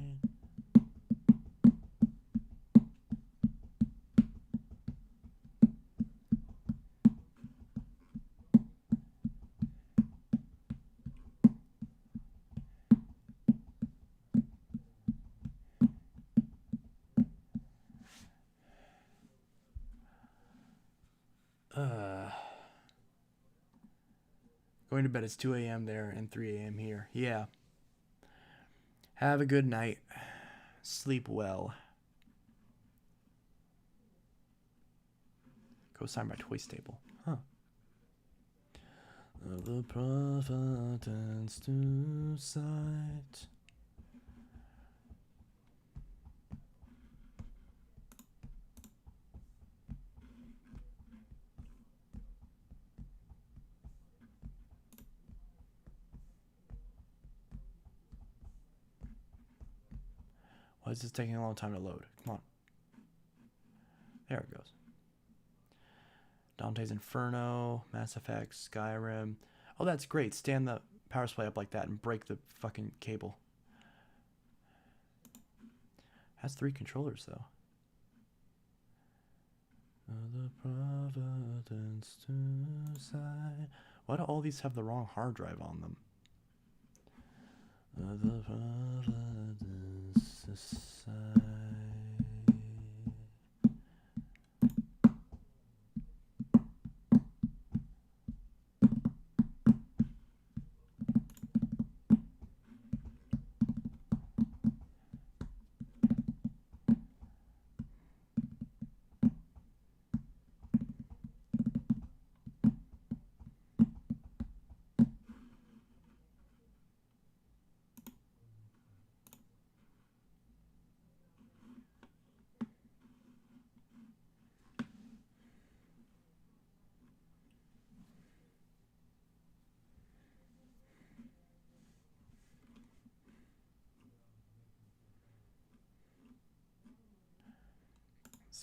Going to bed. It's 2 a.m. there and 3 a.m. here. Yeah. Have a good night. Sleep well. Co-signed by Toy Stable. Huh. Of the providence to sight. Why is this taking a long time to load? Come on. There it goes. Dante's Inferno, Mass Effect, Skyrim. Oh, that's great. Stand the power supply up like that and break the fucking cable. Has 3 controllers, though. The providence to side. Why do all these have the wrong hard drive on them? The providence side.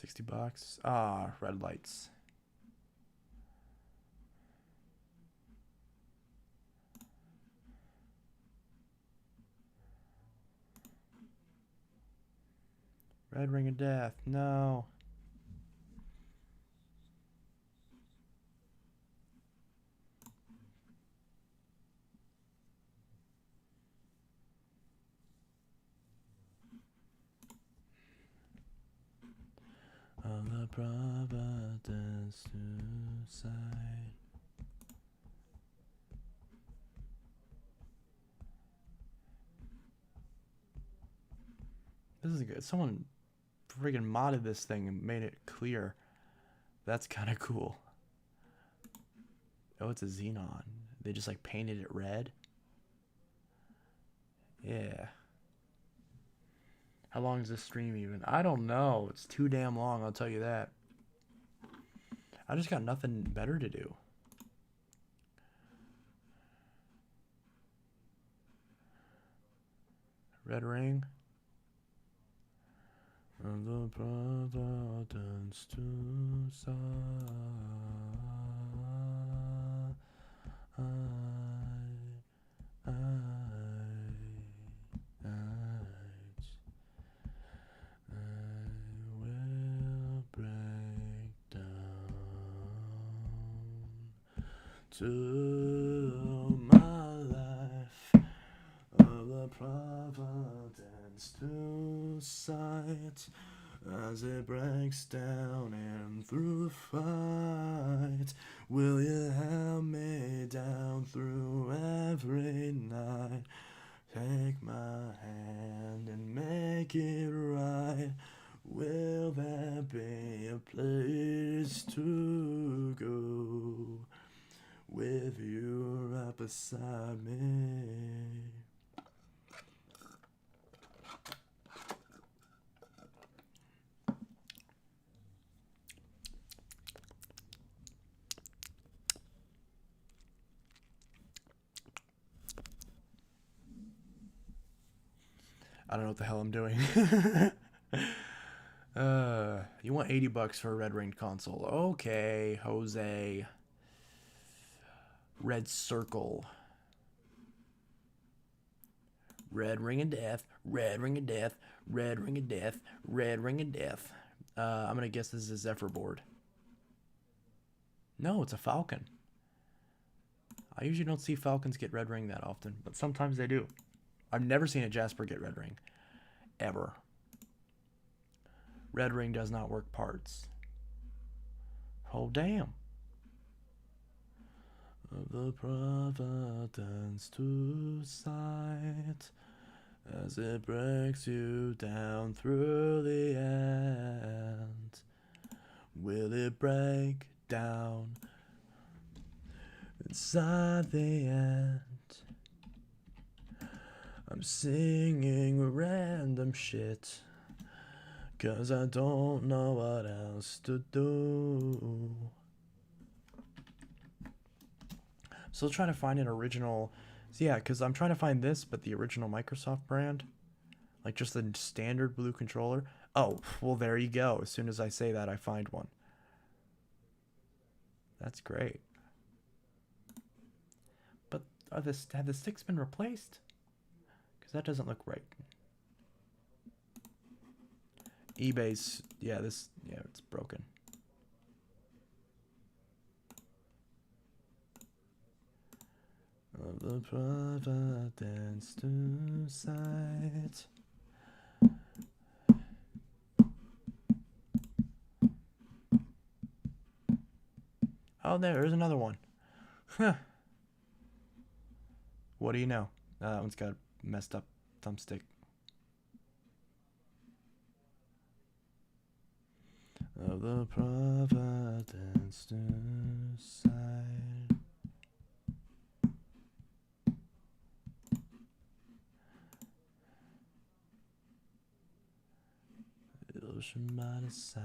$60. Ah, red lights. Red ring of death. No. On the Providence suicide. This is good. Someone friggin' modded this thing and made it clear. That's kind of cool. Oh, it's a xenon. They just like painted it red. Yeah. How long is this stream even? I don't know. It's too damn long, I'll tell you that. I just got nothing better to do. Red ring. And the Providence to side. Will break down to my life of the Providence to sight as it breaks down and through the fight. Will you help me down through every night? Take my hand and make it right. Will there be a place to go with you right beside me? I don't know what the hell I'm doing. You want $80 for a red ringed console? Okay, Jose. Red circle. Red ring of death. Red ring of death. Red ring of death. Red ring of death. I'm gonna guess this is a Zephyr board. No, it's a Falcon. I usually don't see Falcons get red ring that often, but sometimes they do. I've never seen a Jasper get red ring. Ever. Red ring does not work parts. Oh, damn. Of the Providence to sight as it breaks you down through the end. Will it break down inside the end? I'm singing random shit 'cause I don't know what else to do. Still trying to find an original. So yeah, because I'm trying to find this, but the original Microsoft brand. Like just the standard blue controller. Oh, well there you go. As soon as I say that, I find one. That's great. But have the sticks been replaced? Because that doesn't look right. eBay's, yeah, it's broken. Of the Providence to sight. Oh, there's another one. Huh. What do you know? That one's got a messed up thumbstick. Of the Providence to sight. Ocean by the side.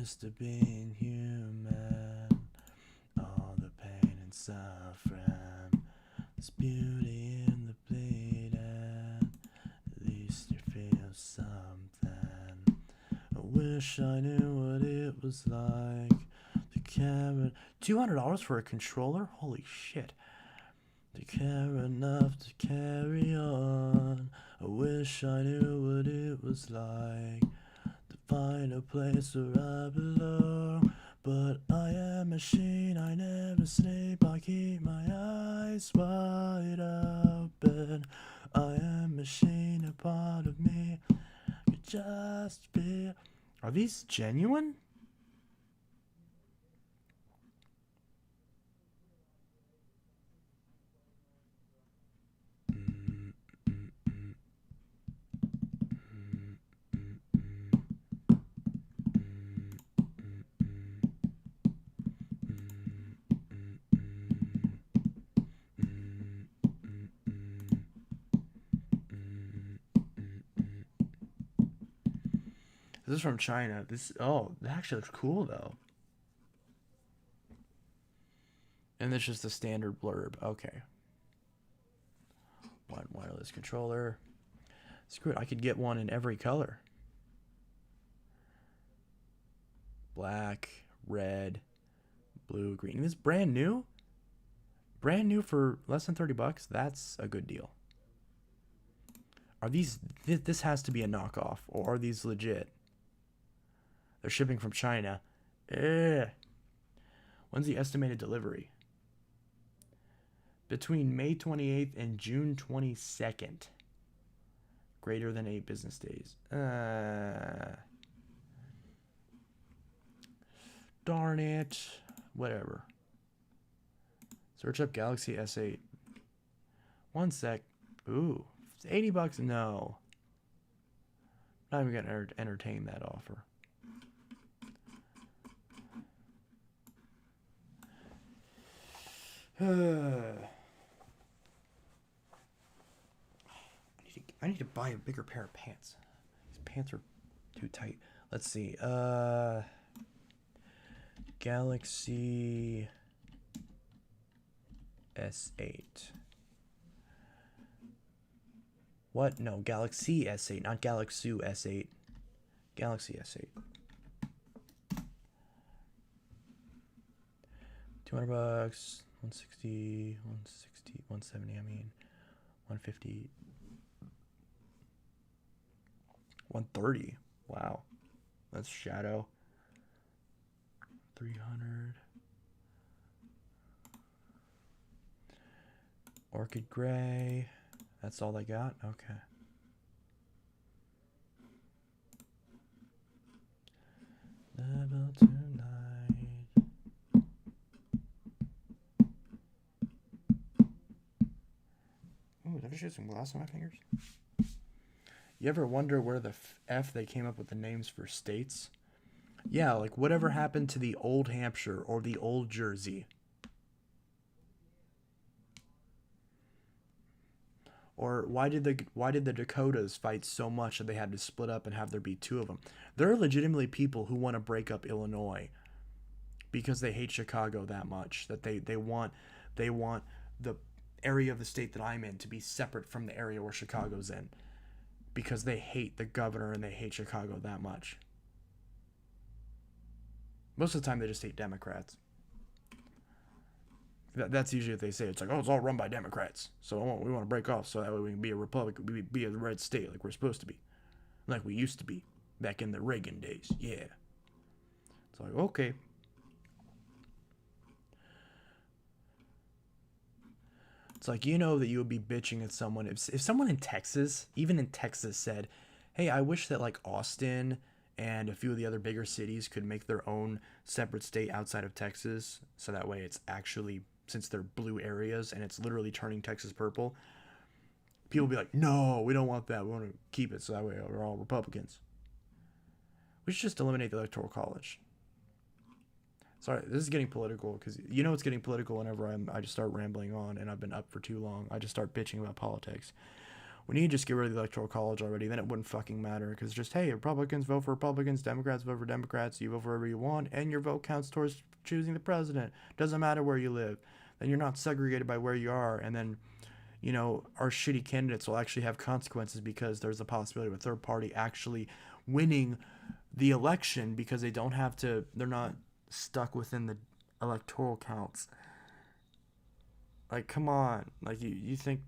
taste of being human. All the pain and suffering. There's beauty in the bleeding. At least you feel something. I wish I knew what it was like to carry. $200 for a controller? Holy shit. To care enough to carry on. I wish I knew what it was like to find a place where I belong. But I am a machine, I never sleep. I keep my eyes wide open. I am a machine, a part of me could just be. Are these genuine? This is from China. This, oh, that actually looks cool though. And it's just a standard blurb. Okay. One wireless controller. Screw it, I could get one in every color. Black, red, blue, green. This is brand new. Brand new for less than $30. That's a good deal. Are these, this has to be a knockoff, or are these legit? They're shipping from China. When's the estimated delivery? Between May 28th and June 22nd. Greater than 8 business days. Darn it. Whatever. Search up Galaxy S8. One sec. Ooh. It's $80? No. Not even going to entertain that offer. I need to buy a bigger pair of pants. These pants are too tight. Let's see. Galaxy S8. What? No, Galaxy S8, not Galaxy S8. Galaxy S8. $200, 160, 170, I mean, 150, 130. Wow. That's shadow. 300. Orchid gray. That's all I got? Okay. Level tonight. Ooh, did I just some glass on my fingers? You ever wonder where the F they came up with the names for states? Yeah, like whatever happened to the Old Hampshire or the Old Jersey? Or why did the Dakotas fight so much that they had to split up and have there be 2 of them? There are legitimately people who want to break up Illinois because they hate Chicago that much that they want the area of the state that I'm in to be separate from the area where Chicago's in because they hate the governor and they hate Chicago that much. Most of the time they just hate Democrats. That's usually what they say. It's like, oh, it's all run by Democrats. So we want to break off so that way we can be a republic, be a red state like we're supposed to be. Like we used to be back in the Reagan days. Yeah. It's like, okay. It's like, you know that you would be bitching at someone. If someone in Texas, even in Texas, said, hey, I wish that like Austin and a few of the other bigger cities could make their own separate state outside of Texas. So that way it's actually, since they're blue areas and it's literally turning Texas purple, people will be like, no, we don't want that. We want to keep it so that way we're all Republicans. We should just eliminate the Electoral College. Sorry, this is getting political because you know it's getting political whenever I just start rambling on and I've been up for too long. I just start bitching about politics. We need to just get rid of the electoral college already. Then it wouldn't fucking matter. Because just, hey, Republicans vote for Republicans, Democrats vote for Democrats, you vote for whoever you want, and your vote counts towards choosing the president. Doesn't matter where you live. Then you're not segregated by where you are. And then, you know, our shitty candidates will actually have consequences because there's a possibility of a third party actually winning the election because they don't have to, they're not stuck within the electoral counts. Like, come on. Like, you think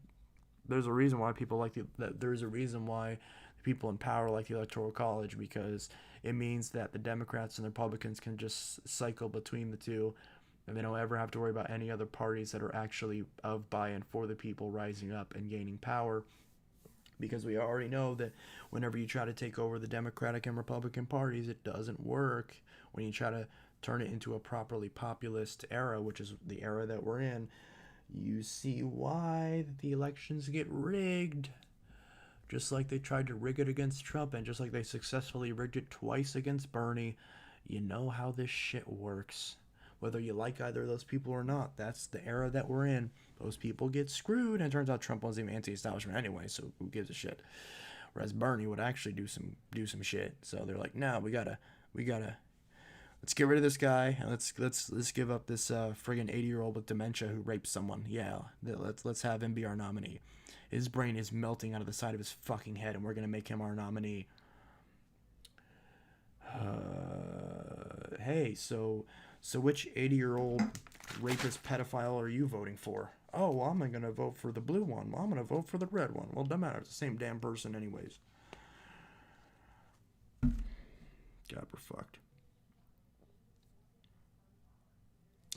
there's a reason why people like there's a reason why the people in power like the electoral college, because it means that the Democrats and the Republicans can just cycle between the two, and they don't ever have to worry about any other parties that are actually of by and for the people rising up and gaining power. Because we already know that whenever you try to take over the Democratic and Republican parties, it doesn't work. When you try to turn it into a properly populist era, which is the era that we're in, you see why the elections get rigged. Just like they tried to rig it against Trump, and just like they successfully rigged it twice against Bernie. You know how this shit works. Whether you like either of those people or not, that's the era that we're in. Those people get screwed, and it turns out Trump wasn't even anti-establishment anyway, so who gives a shit? Whereas Bernie would actually do some shit. So they're like, nah, we gotta let's get rid of this guy, and let's give up this friggin' 80-year-old with dementia who raped someone. Yeah, let's have him be our nominee. His brain is melting out of the side of his fucking head, and we're gonna make him our nominee. Hey, so which 80-year-old rapist pedophile are you voting for? Oh, well, I'm gonna vote for the blue one. Well, I'm gonna vote for the red one. Well, it doesn't matter. It's the same damn person anyways. God, we're fucked.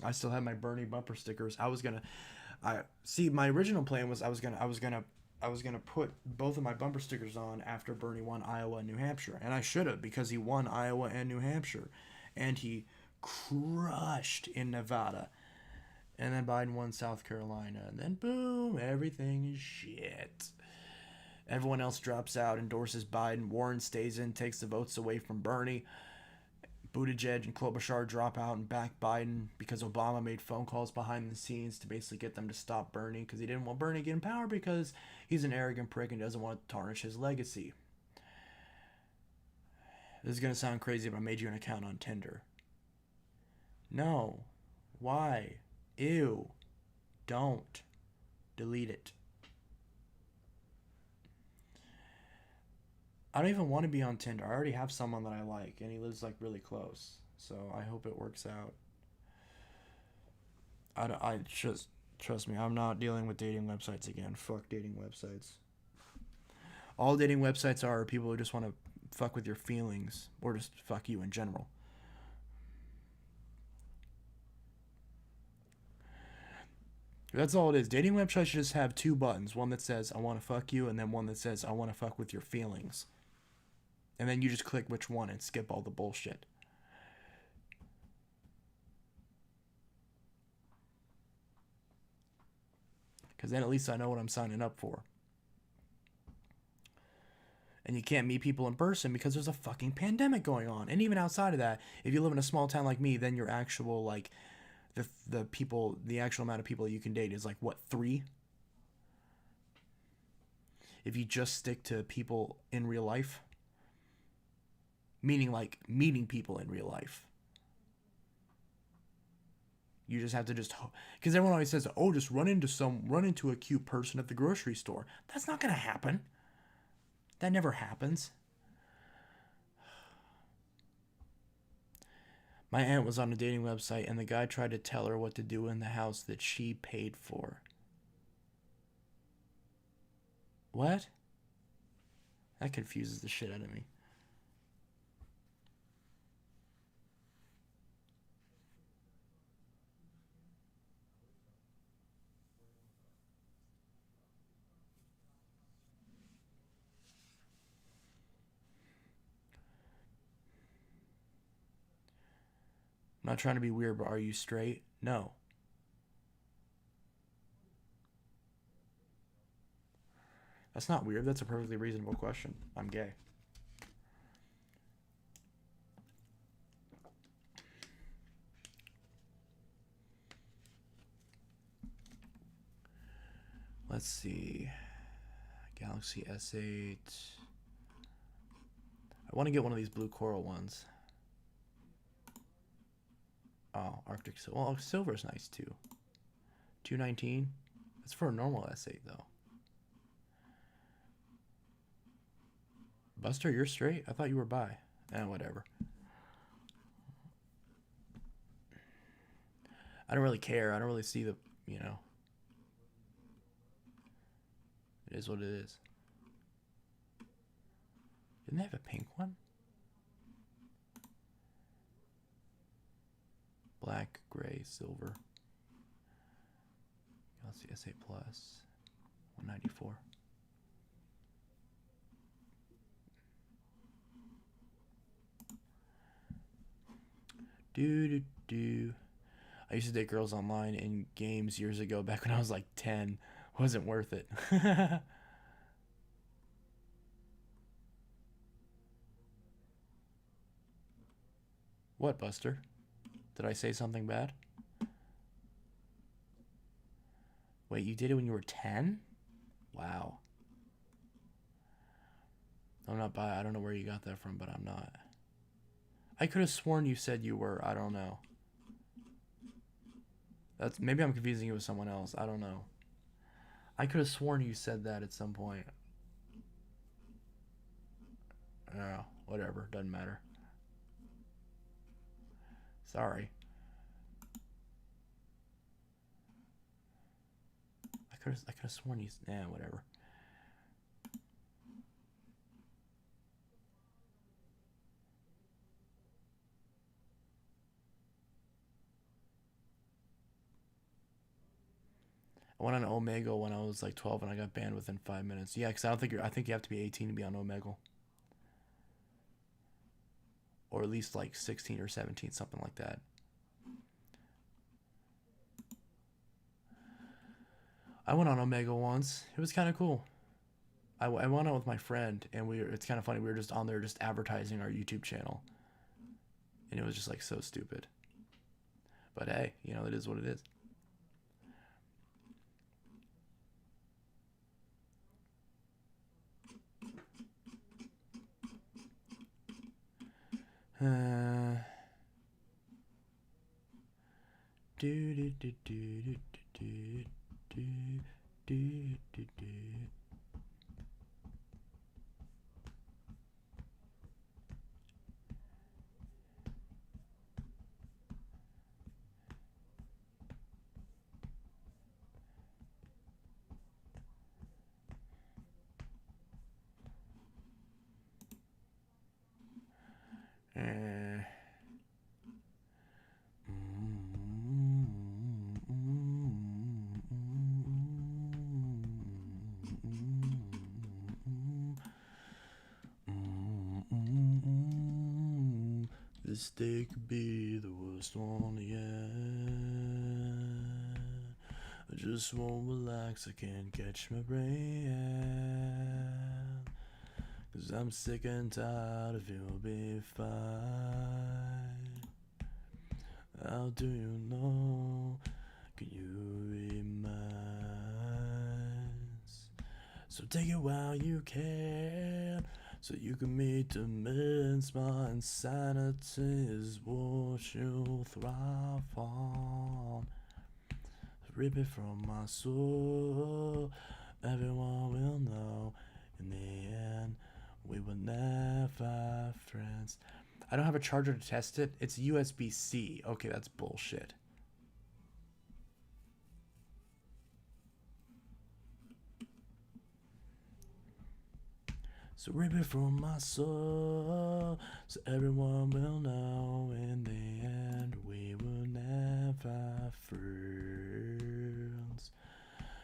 I still have my Bernie bumper stickers. My original plan was I was gonna put both of my bumper stickers on after Bernie won Iowa and New Hampshire, and I should have, because he won Iowa and New Hampshire, and he crushed in Nevada, and then Biden won South Carolina, and then boom, everything is shit. Everyone else drops out, endorses Biden. Warren stays in, takes the votes away from Bernie. Buttigieg and Klobuchar drop out and back Biden because Obama made phone calls behind the scenes to basically get them to stop Bernie, because he didn't want Bernie to get in power because he's an arrogant prick and doesn't want to tarnish his legacy. This is going to sound crazy, but I made you an account on Tinder. No. Why? Ew. Don't. Delete it. I don't even want to be on Tinder. I already have someone that I like, and he lives like really close. So I hope it works out. I just trust me. I'm not dealing with dating websites again. Fuck dating websites. All dating websites are people who just want to fuck with your feelings, or just fuck you in general. That's all it is. Dating websites should just have two buttons. One that says I want to fuck you, and then one that says I want to fuck with your feelings. And then you just click which one and skip all the bullshit. Because then at least I know what I'm signing up for. And you can't meet people in person because there's a fucking pandemic going on. And even outside of that, if you live in a small town like me, then your actual, like, the actual amount of people you can date is like, what, 3? If you just stick to people in real life. Meaning, like, meeting people in real life. You just have to because everyone always says, oh, just run into a cute person at the grocery store. That's not going to happen. That never happens. My aunt was on a dating website, and the guy tried to tell her what to do in the house that she paid for. What? That confuses the shit out of me. I'm not trying to be weird, but are you straight? No. That's not weird. That's a perfectly reasonable question. I'm gay. Let's see. Galaxy S8. I want to get one of these blue coral ones. Oh, Arctic Silver. Well, Silver's nice too. 219. That's for a normal S8 though. Buster, you're straight? I thought you were bi. Whatever. I don't really care. I don't really see the, you know. It is what it is. Didn't they have a pink one? Black, gray, silver. Galaxy S8 Plus. 194. Do. I used to date girls online in games years ago, back when I was like 10. Wasn't worth it. What, Buster? Did I say something bad? Wait, you did it when you were 10? Wow. I'm not bi. I don't know where you got that from, but I'm not. I could have sworn you said you were. I don't know. Maybe I'm confusing you with someone else. I don't know. I could have sworn you said that at some point. Oh, whatever. Doesn't matter. Sorry. I could have sworn you. Whatever. I went on Omegle when I was like 12 and I got banned within 5 minutes. Yeah, because I think you have to be 18 to be on Omegle. Or at least like 16 or 17, something like that. I went on Omegle once. It was kind of cool. I went out with my friend, and it's kind of funny. We were just on there just advertising our YouTube channel. And it was just like so stupid. But hey, you know, it is what it is. Do do do do do do do do do do. This day could be the worst one yet. I just won't relax, I can't catch my brain. 'Cause I'm sick and tired of you'll be fine. How do you know? Can you read minds? So take it while you can, so you can meet the minds. My insanity is what you thrive on. Rip it from my soul. Everyone will know in the end we were never friends. I don't have a charger to test it. It's USB-C. Okay, that's bullshit. So rip it from my soul, so everyone will know in the end we were never friends.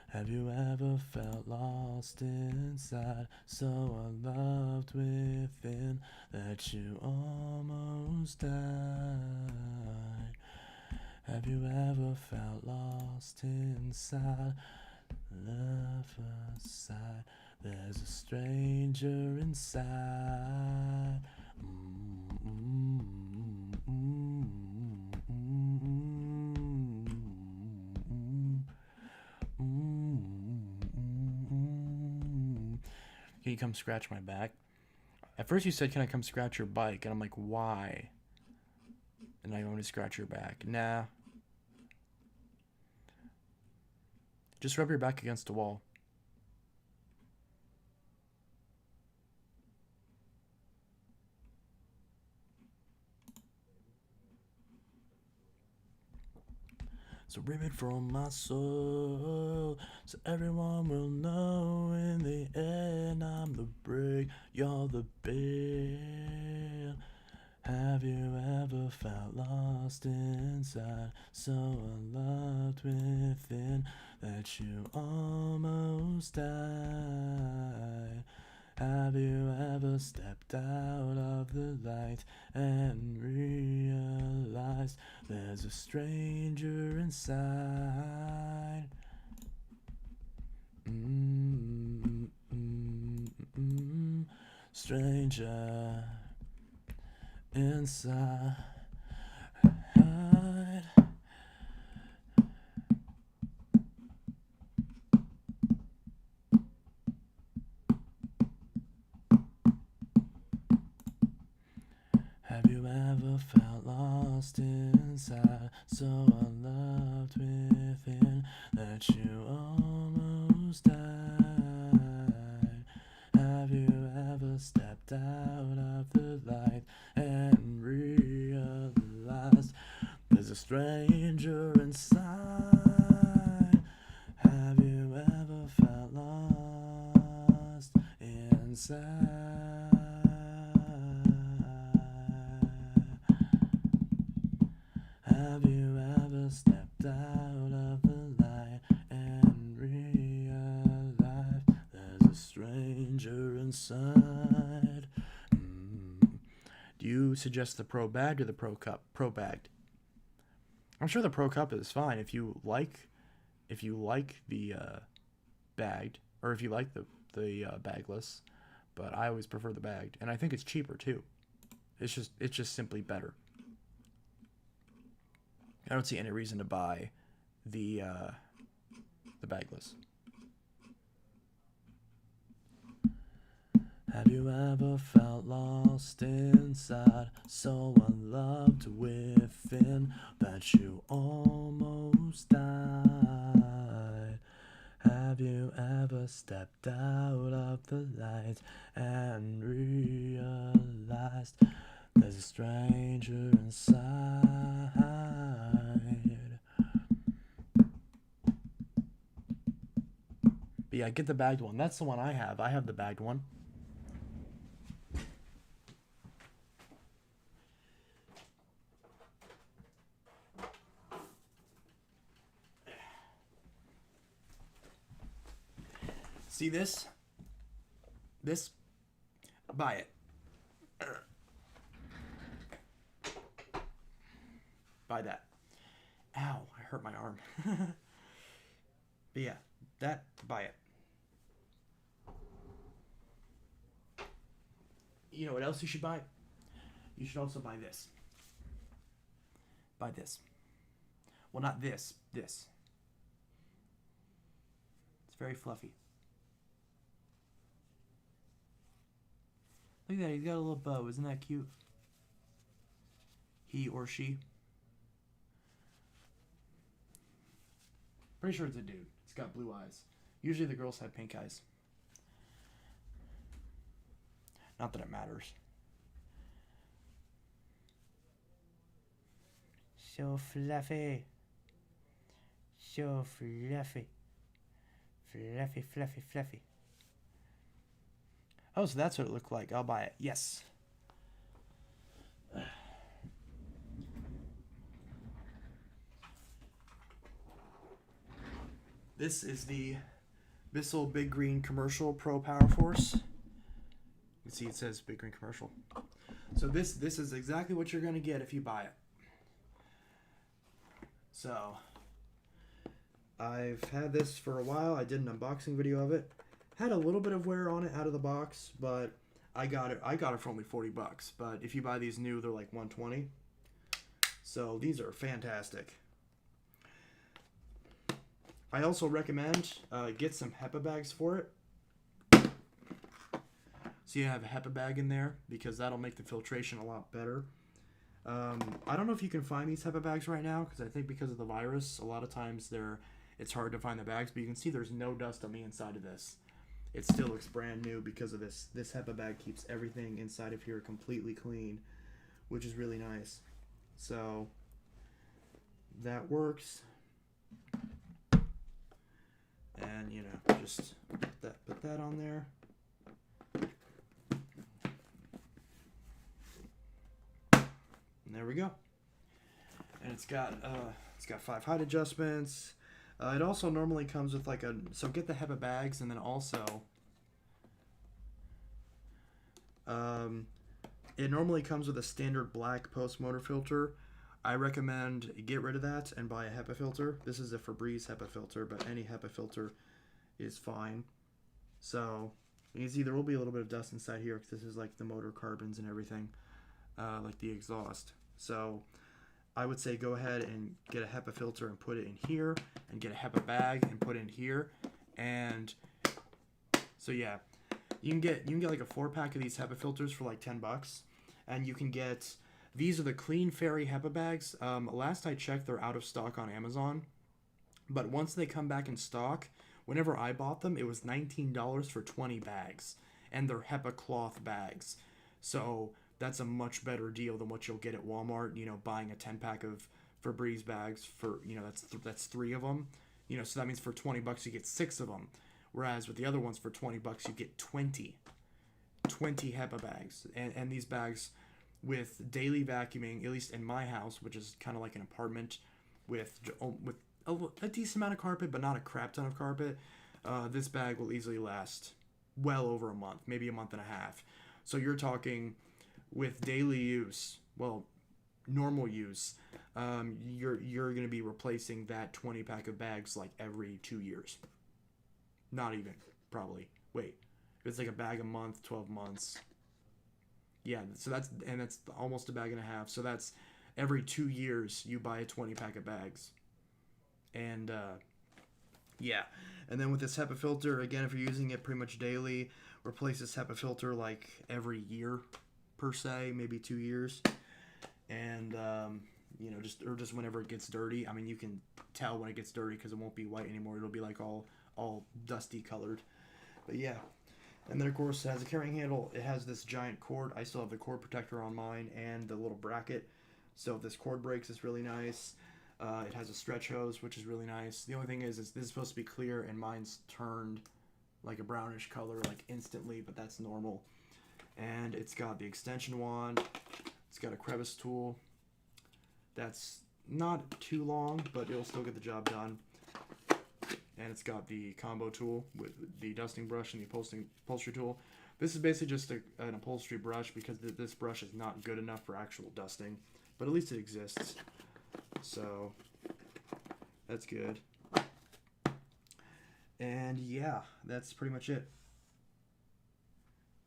Have you ever felt lost inside, so unloved within that you almost died? Have you ever felt lost inside, love aside? There's a stranger inside. Can you come scratch my back? At first you said, can I come scratch your bike? And I'm like, why? And I want to scratch your back. Nah. Just rub your back against a wall. So rip it from my soul, so everyone will know in the end I'm the brick, you're the bill. Have you ever felt lost inside, so unloved within, that you almost died? Have you ever stepped out of the light and realized there's a stranger inside? Stranger inside. Have you ever felt lost inside, so unloved within, that you almost died? Have you ever stepped out of the light and realized there's a stranger inside? Have you ever felt lost inside? Have you ever stepped out of the light and realized there's a stranger inside? Do you suggest the Pro Bagged or the Pro Cup? Pro Bagged. I'm sure the Pro Cup is fine if you like the bagged, or if you like the bagless, but I always prefer the bagged, and I think it's cheaper too. It's just simply better. I don't see any reason to buy the bagless. Have you ever felt lost inside, so unloved within, that you almost died? Have you ever stepped out of the light and realized there's a stranger inside? But yeah, get the bagged one. That's the one I have. I have the bagged one. See this? This? Buy it. Buy that. Ow, I hurt my arm. But yeah, that, buy it. You know what else you should buy? You should also buy this. Buy this. Well, not this. This. It's very fluffy. Look at that, he's got a little bow. Isn't that cute? He or she. Pretty sure it's a dude. It's got blue eyes. Usually the girls have pink eyes. Not that it matters. So fluffy. So fluffy. Fluffy, fluffy, fluffy. Oh, so that's what it looked like. I'll buy it. Yes. This is the Bissell Big Green Commercial Pro Power Force. You can see it says Big Green Commercial. So this is exactly what you're going to get if you buy it. So I've had this for a while. I did an unboxing video of it. Had a little bit of wear on it out of the box, but I got it for only $40. But if you buy these new, they're like $120. So these are fantastic. I also recommend get some HEPA bags for it. So you have a HEPA bag in there because that'll make the filtration a lot better. I don't know if you can find these HEPA bags right now because I think because of the virus, a lot of times it's hard to find the bags. But you can see there's no dust on the inside of this. It still looks brand new because of this. This HEPA bag keeps everything inside of here completely clean, which is really nice. So that works. And just put that on there. And there we go. And it's got 5 height adjustments. It also normally comes with so get the HEPA bags, and then also it normally comes with a standard black post motor filter. I recommend get rid of that and buy a HEPA filter. This is a Febreze HEPA filter, but any HEPA filter is fine. So you can see there will be a little bit of dust inside here because this is like the motor carbons and everything, like the exhaust. So I would say go ahead and get a HEPA filter and put it in here, and get a HEPA bag and put it in here. And so yeah, you can get like a 4-pack of these HEPA filters for like $10, and you can get these are the Clean Fairy HEPA bags. Last I checked, they're out of stock on Amazon, but once they come back in stock, whenever I bought them, it was $19 for 20 bags, and they're HEPA cloth bags. So that's a much better deal than what you'll get at Walmart. Buying a 10-pack of Febreze bags for that's 3 of them. So that means for $20 you get 6 of them, whereas with the other ones for $20 you get 20 HEPA bags, and these bags with daily vacuuming, at least in my house, which is kind of like an apartment with a decent amount of carpet, but not a crap ton of carpet. This bag will easily last well over a month, maybe a month and a half. So you're talking with daily use, well, normal use, you're going to be replacing that 20-pack of bags like every 2 years. Not even, probably. Wait, it's like a bag a month, 12 months. Yeah, so that's almost a bag and a half. So that's every 2 years you buy a 20-pack of bags. And yeah, and then with this HEPA filter, again, if you're using it pretty much daily, replace this HEPA filter like every year per se, maybe 2 years. And just whenever it gets dirty. I mean, you can tell when it gets dirty because it won't be white anymore. It'll be like all dusty colored. But yeah. And then, of course, it has a carrying handle. It has this giant cord. I still have the cord protector on mine and the little bracket. So if this cord breaks, it's really nice. It has a stretch hose, which is really nice. The only thing is this is supposed to be clear, and mine's turned like a brownish color like instantly, but that's normal. And it's got the extension wand. It's got a crevice tool. That's not too long, but it'll still get the job done. And it's got the combo tool with the dusting brush and the upholstery tool. This is basically just an upholstery brush because this brush is not good enough for actual dusting, but at least it exists. So that's good. And yeah, that's pretty much it.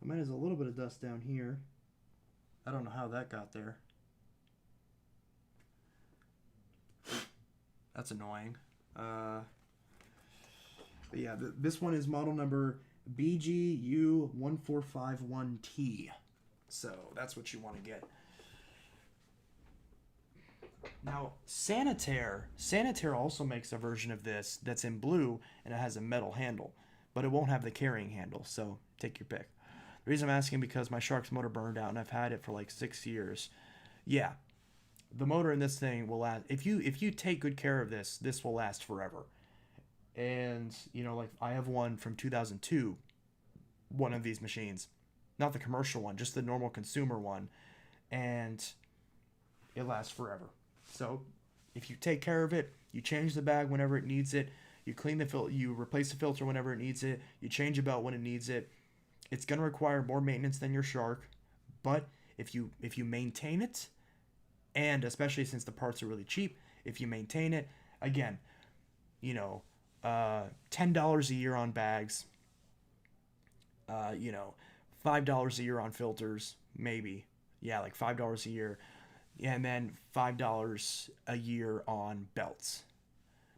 Mine has a little bit of dust down here. I don't know how that got there. That's annoying. But yeah, this one is model number BGU1451T. So that's what you want to get. Now, Sanitaire also makes a version of this that's in blue, and it has a metal handle, but it won't have the carrying handle, so take your pick. The reason I'm asking because my Shark's motor burned out, and I've had it for like 6 years. Yeah, the motor in this thing will last. If you take good care of this will last forever. And, like I have one from 2002, one of these machines. Not the commercial one, just the normal consumer one. And it lasts forever. So if you take care of it, you change the bag whenever it needs it, you clean the filter, you replace the filter whenever it needs it, you change a belt when it needs it. It's going to require more maintenance than your Shark, but if you maintain it, and especially since the parts are really cheap, if you maintain it, again, $10 a year on bags, $5 a year on filters, maybe. Yeah, like $5 a year. And then $5 a year on belts.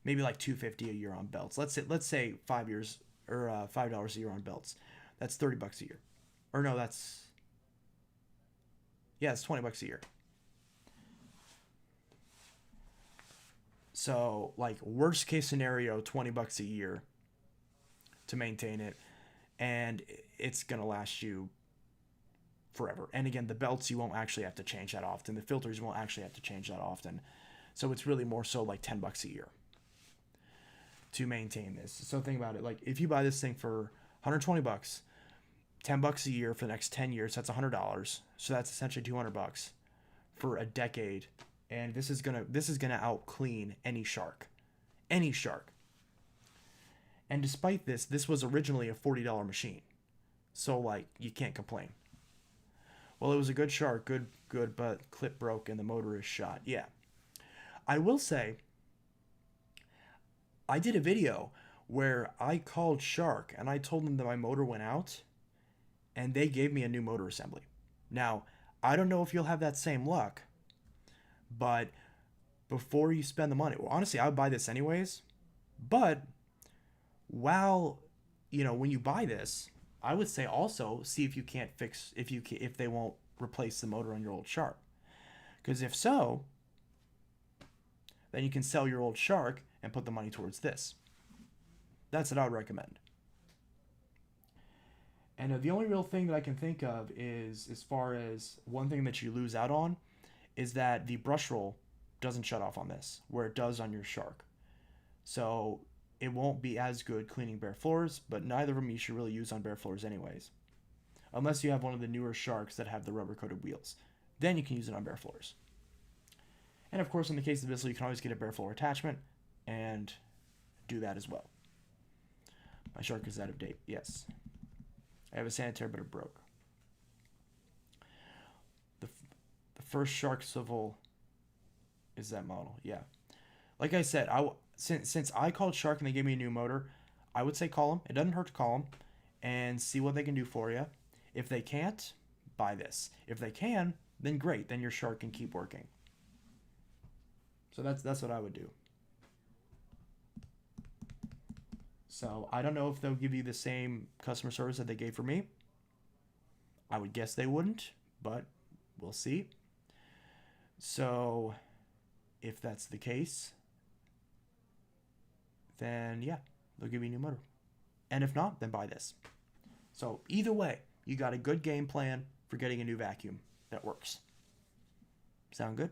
Maybe like $250 a year on belts. Let's say 5 years or $5 a year on belts. That's $30 a year. Or no, that's, yeah, it's $20 a year. So like worst case scenario, $20 a year to maintain it, and it's gonna last you forever. And again, the belts you won't actually have to change that often. The filters you won't actually have to change that often. So it's really more so like $10 a year to maintain this. So think about it. Like if you buy this thing for $120, $10 a year for the next 10 years, that's $100. So that's essentially $200 for a decade. And this is gonna out clean any shark. Any shark. And despite this, this was originally a $40 machine. So like you can't complain. Well, it was a good shark, good, but clip broke and the motor is shot. Yeah. I will say, I did a video where I called Shark and I told them that my motor went out and they gave me a new motor assembly. Now, I don't know if you'll have that same luck, but before you spend the money, well, honestly, I would buy this anyways, but while, when you buy this, I would say also see if you can't fix, if they won't replace the motor on your old Shark. Because if so, then you can sell your old Shark and put the money towards this. That's what I would recommend. And the only real thing that I can think of is, as far as one thing that you lose out on, is that the brush roll doesn't shut off on this, where it does on your Shark. So it won't be as good cleaning bare floors, but neither of them you should really use on bare floors anyways. Unless you have one of the newer Sharks that have the rubber-coated wheels. Then you can use it on bare floors. And of course, in the case of Bissell, you can always get a bare floor attachment and do that as well. My Shark is out of date, yes. I have a sanitary, but it broke. The first Shark Civil is that model, yeah. Like I said, since I called Shark and they gave me a new motor, I would say call them. It doesn't hurt to call them and see what they can do for you. If they can't, buy this. If they can, then great. Then your Shark can keep working. So that's what I would do. So I don't know if they'll give you the same customer service that they gave for me. I would guess they wouldn't, but we'll see. So if that's the case, then yeah, they'll give you a new motor. And if not, then buy this. So either way, you got a good game plan for getting a new vacuum that works. Sound good?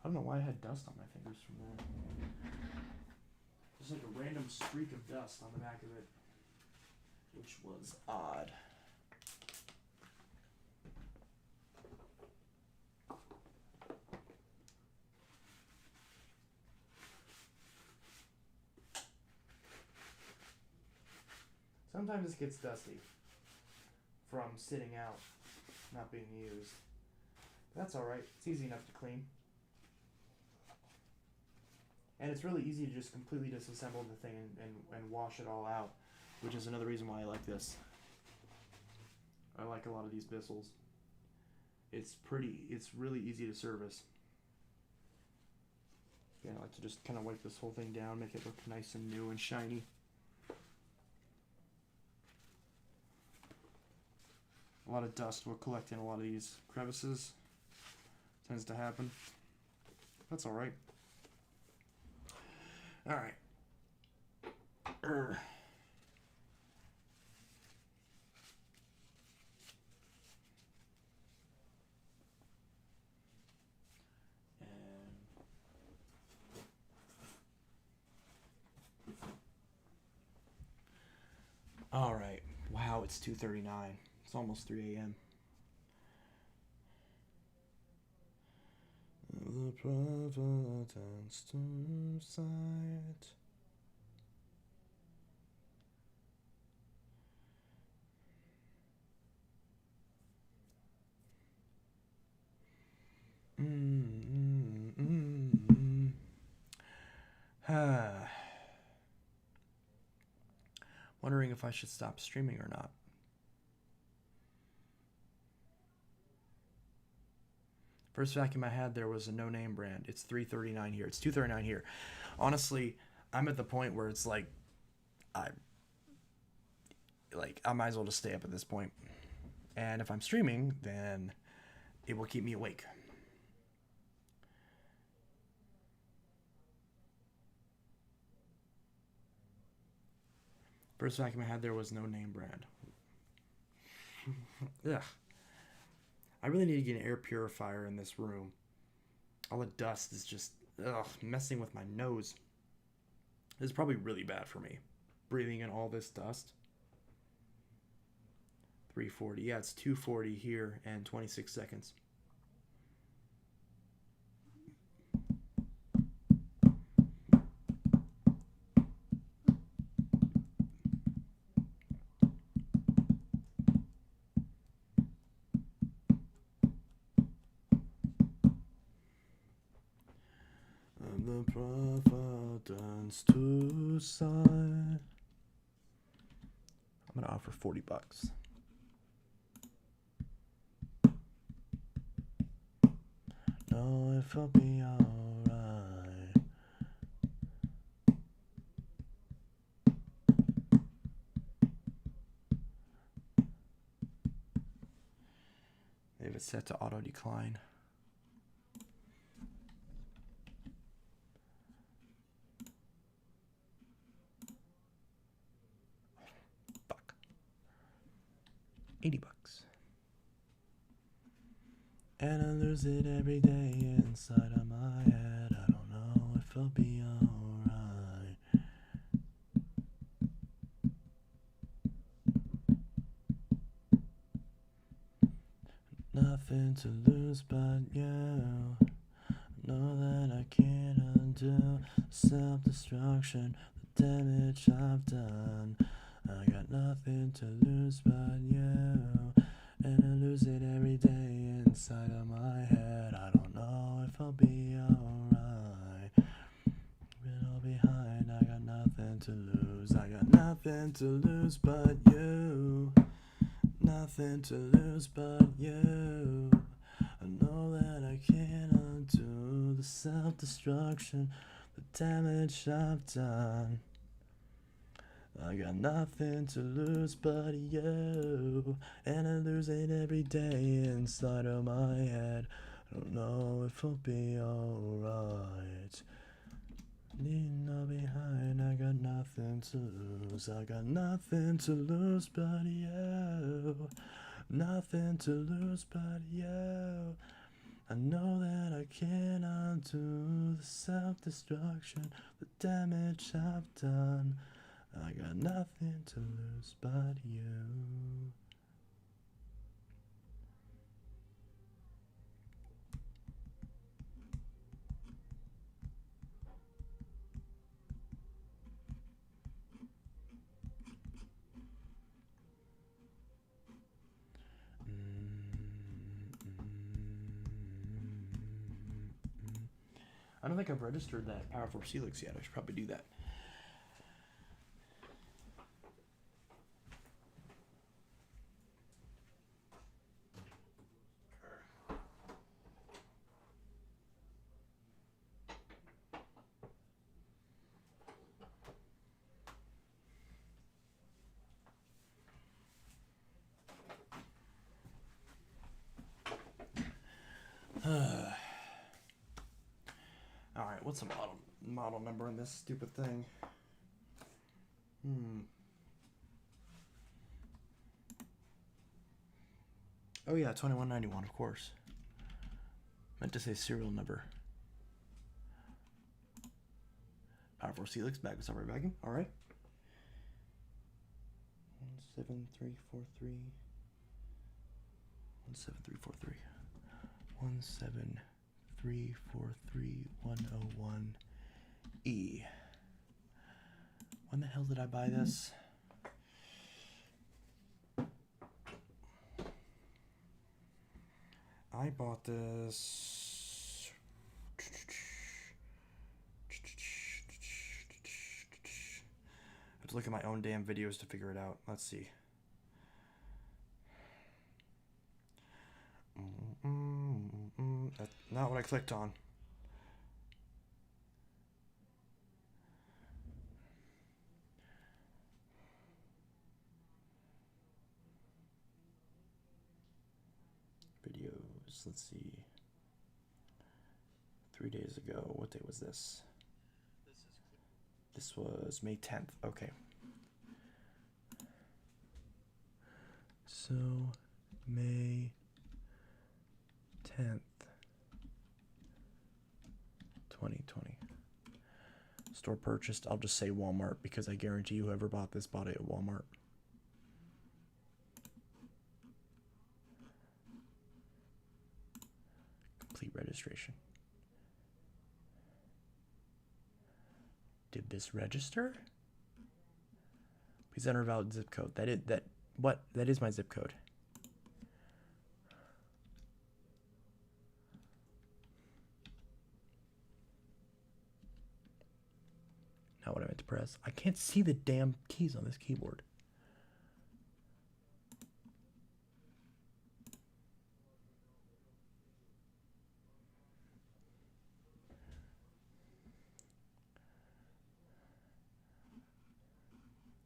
I don't know why I had dust on my fingers from that. There's like a random streak of dust on the back of it, which was odd. Sometimes this gets dusty from sitting out, not being used. That's alright. It's easy enough to clean. And it's really easy to just completely disassemble the thing and wash it all out, which is another reason why I like this. I like a lot of these Bissells. It's really easy to service. Yeah, I like to just kind of wipe this whole thing down, make it look nice and new and shiny. A lot of dust will collect in a lot of these crevices. Tends to happen. That's alright. Alright. And alright. Wow, it's 2:39. It's almost 3 a.m. The Providence to sight. wondering if I should stop streaming or not. First vacuum I had there was a no-name brand. It's $3.39 here. It's $2.39 here. Honestly, I'm at the point where it's like I might as well just stay up at this point. And if I'm streaming, then it will keep me awake. First vacuum I had there was no name brand. Ugh. I really need to get an air purifier in this room. All the dust is just messing with my nose. This is probably really bad for me. Breathing in all this dust. 340. Yeah, it's 240 here and 26 seconds. The providence to sign. I'm gonna offer $40. Know if I'll be alright. They have it set to auto decline. $80. And I lose it every day inside of my head. I don't know if I'll be alright. Nothing to lose but you. Know that I can't undo self-destruction, the damage I've done. I got nothing to lose but you, and I lose it every day inside of my head. I don't know if I'll be alright. Been all behind, I got nothing to lose. I got nothing to lose but you. Nothing to lose but you. I know that I can't undo the self-destruction, the damage I've done. I got nothing to lose but you, and I lose it every day inside of my head. I don't know if I'll be alright. Leaving all behind, I got nothing to lose. I got nothing to lose but you. Nothing to lose but you. I know that I can't undo the self-destruction, the damage I've done. I got nothing to lose but you. I don't think I've registered that Powerful Helix yet. I should probably do that. Alright, what's the model number in this stupid thing? Oh yeah, 2191, of course. Meant to say serial number. Powerful Helix, back with summary vacuum. Alright. 17343. 17343. 17343-101E. When the hell did I buy this? I bought this. I have to look at my own damn videos to figure it out. Let's see. That's not what I clicked on. Videos, let's see. 3 days ago, what day was this? This was May 10th, okay. So, May 10th, 2020. Store purchased, I'll just say Walmart because I guarantee you whoever bought this bought it at Walmart. Complete registration. Did this register? Please enter a valid zip code. That is my zip code. Not what I meant to press. I can't see the damn keys on this keyboard.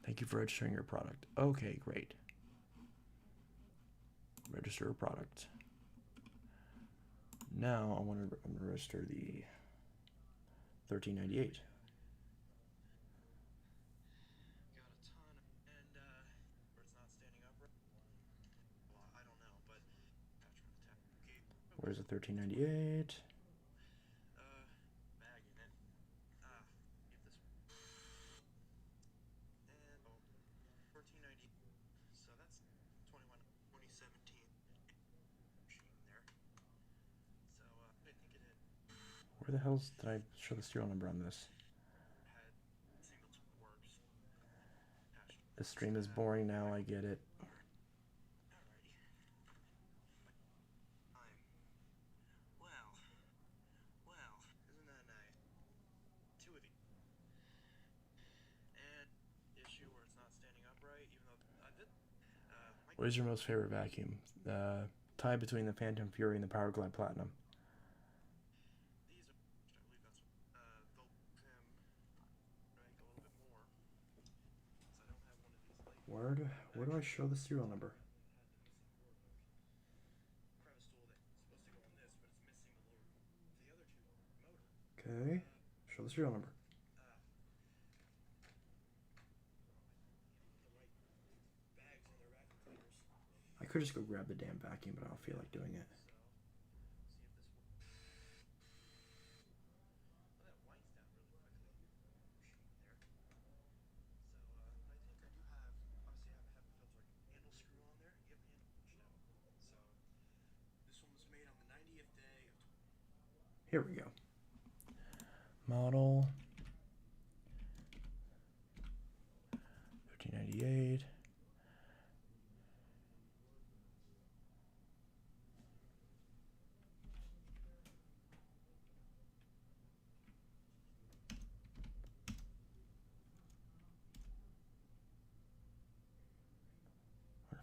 Thank you for registering your product. Okay, great. Register a product. Now I'm gonna register the 1398. Where's the 1398? Where the hell did I show the serial number on this? This stream is boring now, I get it. What is your most favorite vacuum? Tie between the Phantom Fury and the Power Glide Platinum. Where do I show the serial number? Okay, show the serial number. I could just go grab the damn vacuum, but I don't feel like doing it. Here we go. Model 1398.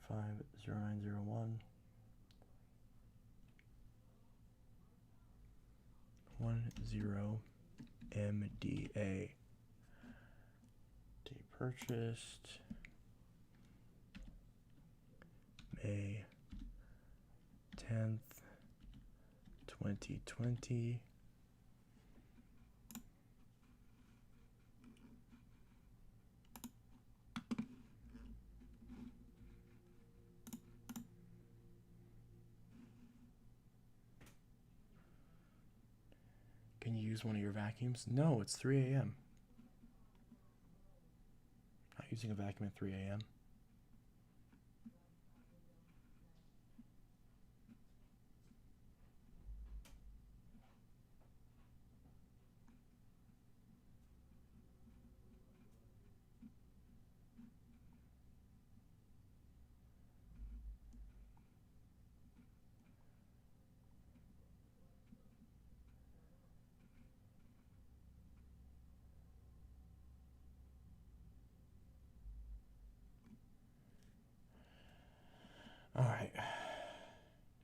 Five 0901 10 MDA. Date purchased May 10th, 2020. Can you use one of your vacuums? No, it's 3 a.m. Not using a vacuum at 3 a.m.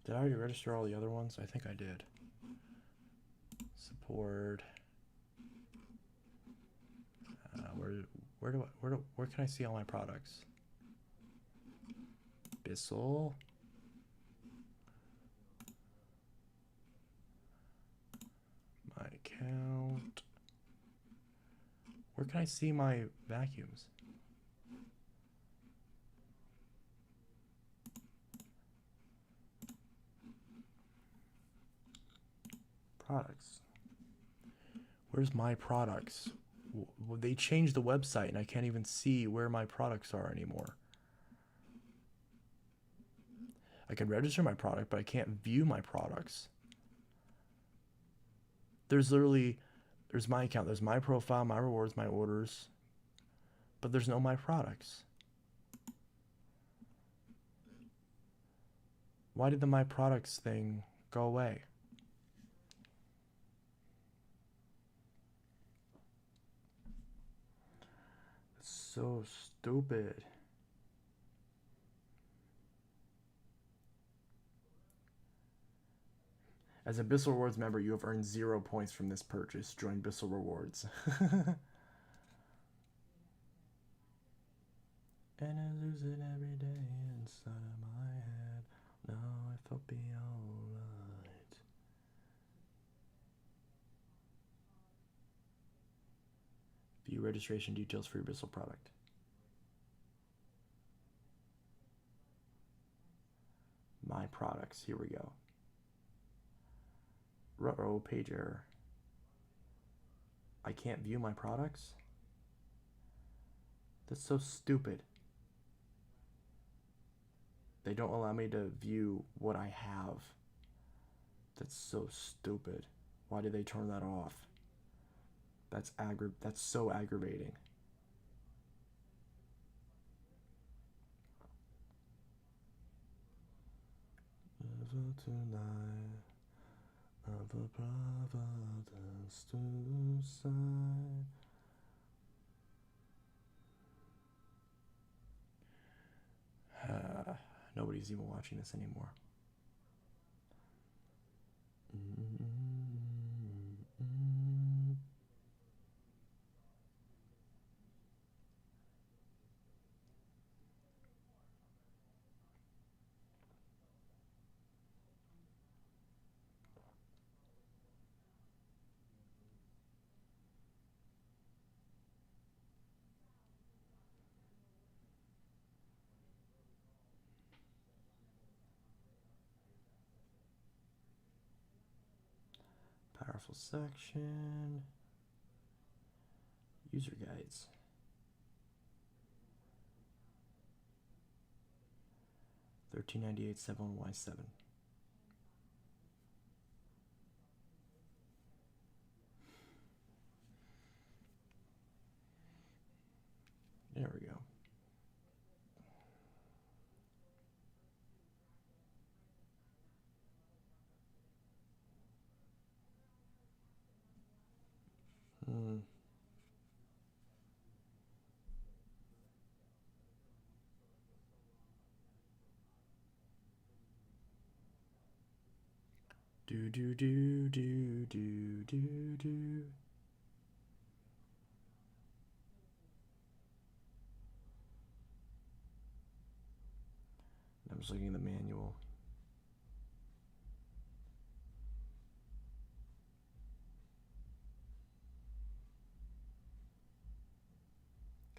Did I already register all the other ones? I think I did. Support. Where can I see all my products? Bissell. My account. Where can I see my vacuums? Products. Where's my products? They changed the website and I can't even see where my products are anymore. I can register my product, but I can't view my products. There's my account, there's my profile, my rewards, my orders, but there's no my products. Why did the my products thing go away? It's so stupid. As a Bissell Rewards member, you have earned 0 points from this purchase. Join Bissell Rewards. And I lose it every day inside of my head. No, if I'll be alright. View registration details for your Bissell product. My products. Here we go. Ruh-roh, page error. I can't view my products? That's so stupid. They don't allow me to view what I have. That's so stupid. Why did they turn that off? That's so aggravating. Tonight, of a providence to side. Nobody's even watching this anymore. Powerful section. User guides. $13.98 7Y7. There we go. Do do do do do do do. I'm just looking at the manual.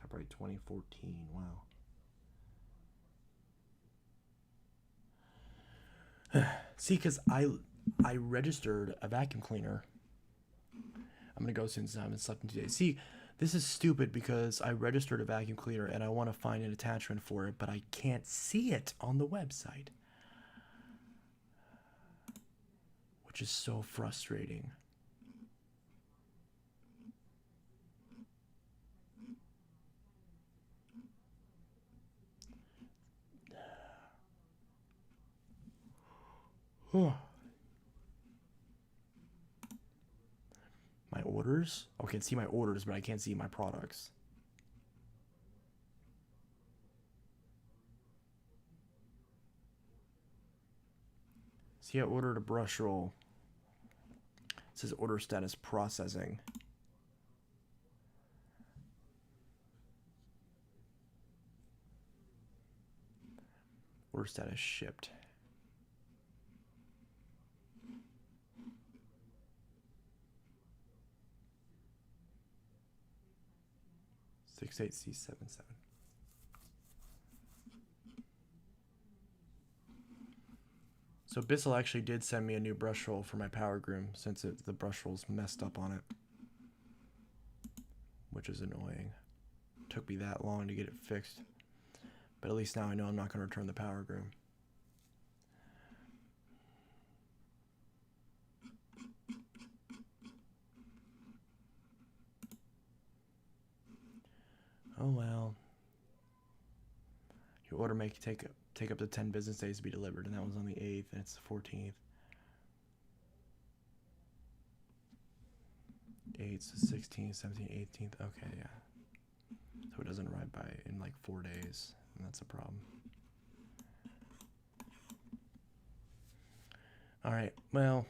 Copyright 2014. Wow. See, because I registered a vacuum cleaner. I'm gonna go since I haven't slept in 2 days. See, this is stupid because I registered a vacuum cleaner and I want to find an attachment for it, but I can't see it on the website, which is so frustrating. My orders? Oh, I can see my orders, but I can't see my products. See, I ordered a brush roll. It says order status processing. Order status shipped. C77. So Bissell actually did send me a new brush roll for my power groom since the brush roll's messed up on it, which is annoying. Took me that long to get it fixed, but at least now I know I'm not going to return the power groom. Oh well. Your order may take up to 10 business days to be delivered, and that was on the 8th, and it's the 14th. 8th, 16th, 17th, 18th. Okay, yeah. So it doesn't arrive in like 4 days, and that's a problem. All right, well,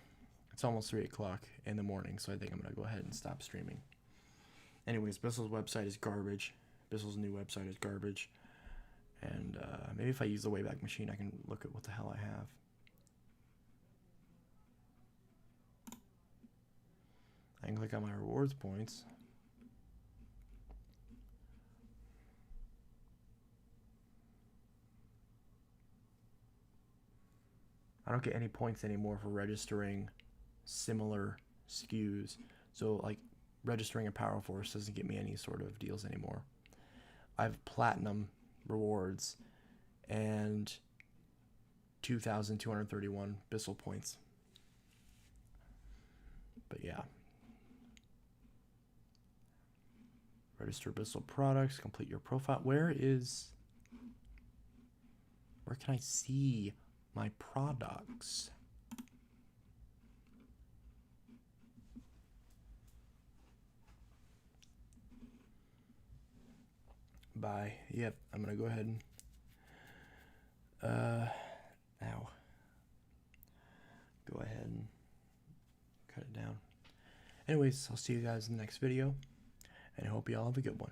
it's almost 3 o'clock in the morning, so I think I'm going to go ahead and stop streaming. Anyways, Bissell's website is garbage. Bissell's new website is garbage. And maybe if I use the Wayback Machine, I can look at what the hell I have. I can click on my rewards points. I don't get any points anymore for registering similar SKUs. So like registering a Power Force doesn't get me any sort of deals anymore. I have platinum rewards and 2,231 Bissell points. But yeah. Register Bissell products, complete your profile. Where can I see my products? Bye. Yep, I'm gonna go ahead and go ahead and cut it down. Anyways, I'll see you guys in the next video, and I hope you all have a good one.